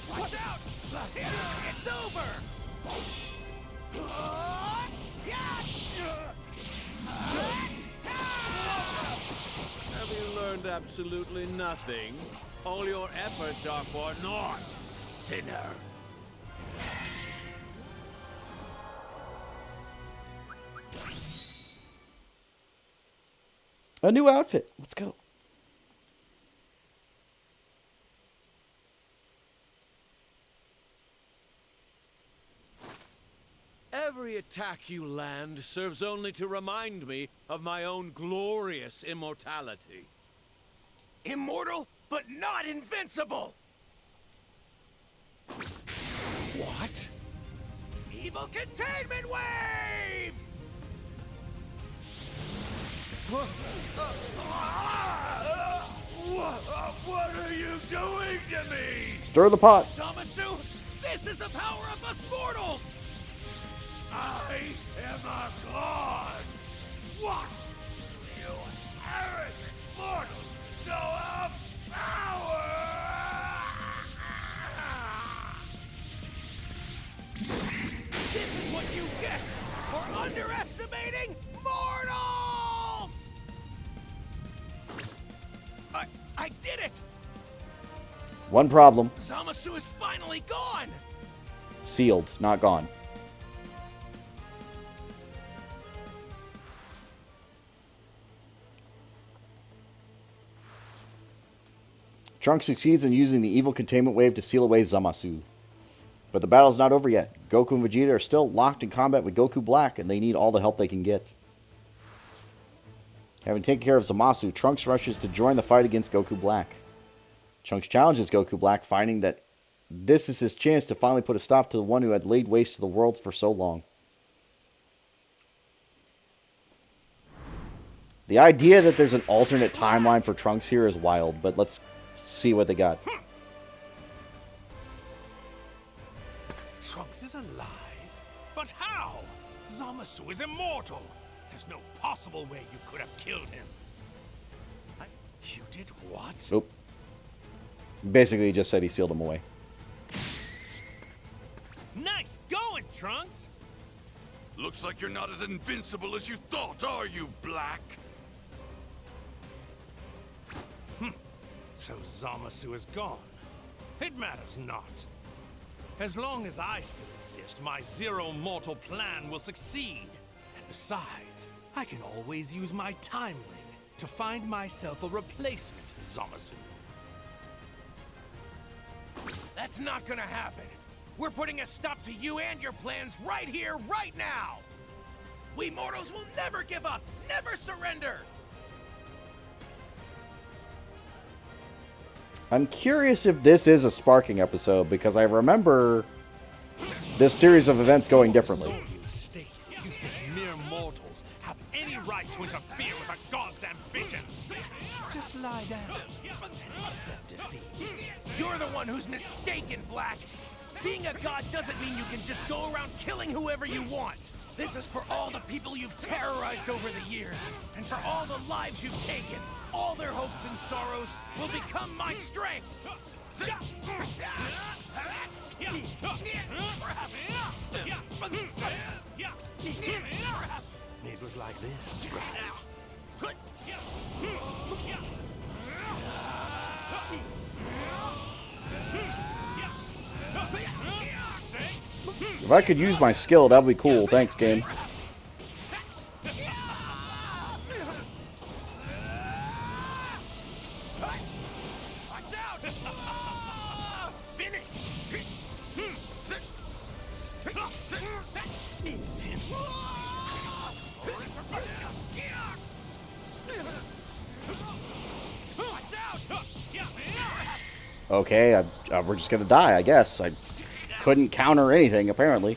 Watch out! It's over! Have you learned absolutely nothing? All your efforts are for naught, sinner. A new outfit. Let's go. Every attack you land serves only to remind me of my own glorious immortality. Immortal, but not invincible! What? Evil containment wave! What are you doing to me? Stir the pot. Zamasu, this is the power of us mortals! I am a god! What? You arrogant mortals know of power! This is what you get for underestimating mortals! I did it! One problem. Zamasu is finally gone! Sealed, not gone. Trunks succeeds in using the evil containment wave to seal away Zamasu. But the battle's not over yet. Goku and Vegeta are still locked in combat with Goku Black, and they need all the help they can get. Having taken care of Zamasu, Trunks rushes to join the fight against Goku Black. Trunks challenges Goku Black, finding that this is his chance to finally put a stop to the one who had laid waste to the world for so long. The idea that there's an alternate timeline for Trunks here is wild, but let's see what they got. Trunks is alive? But how? Zamasu is immortal. There's no possible way you could have killed him. You did what? Nope. Basically, he just said he sealed him away. Nice going, Trunks! Looks like you're not as invincible as you thought, are you, Black? So Zamasu is gone. It matters not. As long as I still exist, my zero mortal plan will succeed. And besides, I can always use my time ring to find myself a replacement Zamasu. That's not gonna happen. We're putting a stop to you and your plans right here, right now! We mortals will never give up, never surrender! I'm curious if this is a sparking episode, because I remember this series of events going differently. Mistaken if you think mere mortals have any right to interfere with a god's ambitions. Just lie down and accept defeat. You're the one who's mistaken, Black! Being a god doesn't mean you can just go around killing whoever you want! This is for all the people you've terrorized over the years, and for all the lives you've taken. All their hopes and sorrows will become my strength! It was like this, right? If I could use my skill, that would be cool. Thanks, game. Okay, we're just gonna die, I guess. I couldn't counter anything, apparently.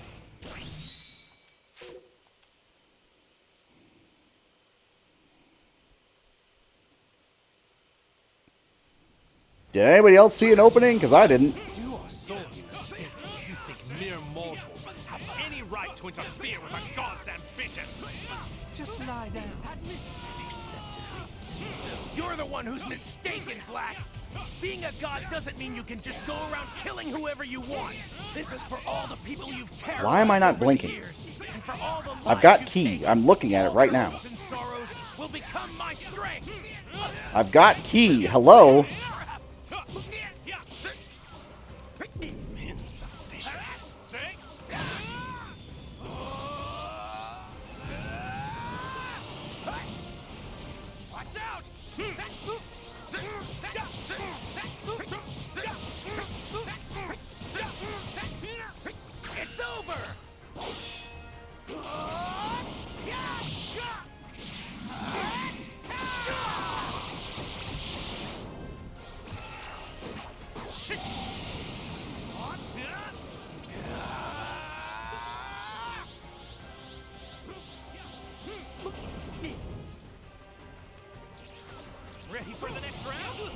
Did anybody else see an opening? Because I didn't. You are sorely mistaken if you think mere mortals have any right to interfere with a god's ambitions. Just lie down and accept defeat. You're the one who's mistaken, Black! Being a god doesn't mean you can just go around killing whoever you want. This is for all the people you've terrorized. Why am I not over the blinking? years, and for all the I've lives got you've key. taken. I'm looking at it right All their now. hopes and sorrows will become my strength. I've got key. Hello? Insufficient. Watch out! It's over! Ready for the next round?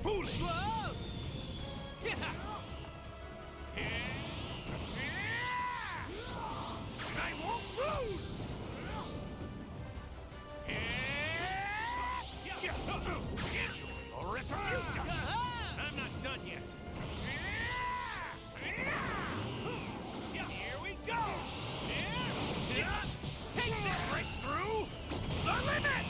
Foolish! I won't lose! Your retribution! I'm not done yet. Here we go! Take this right through the limit!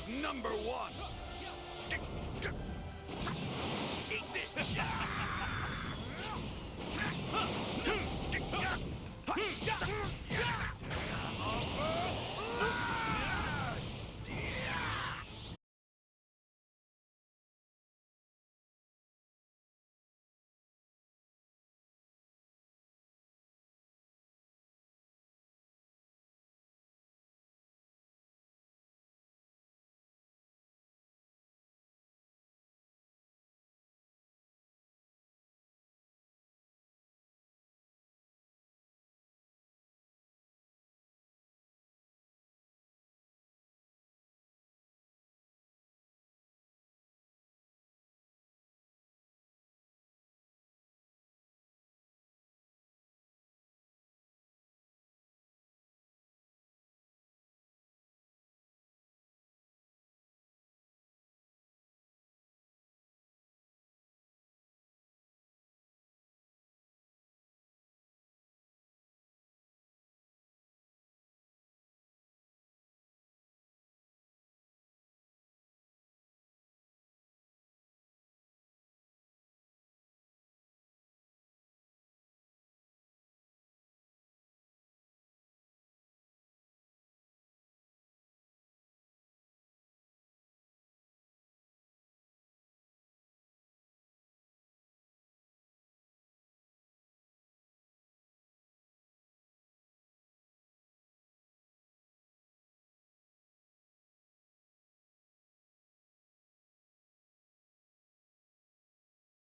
number one.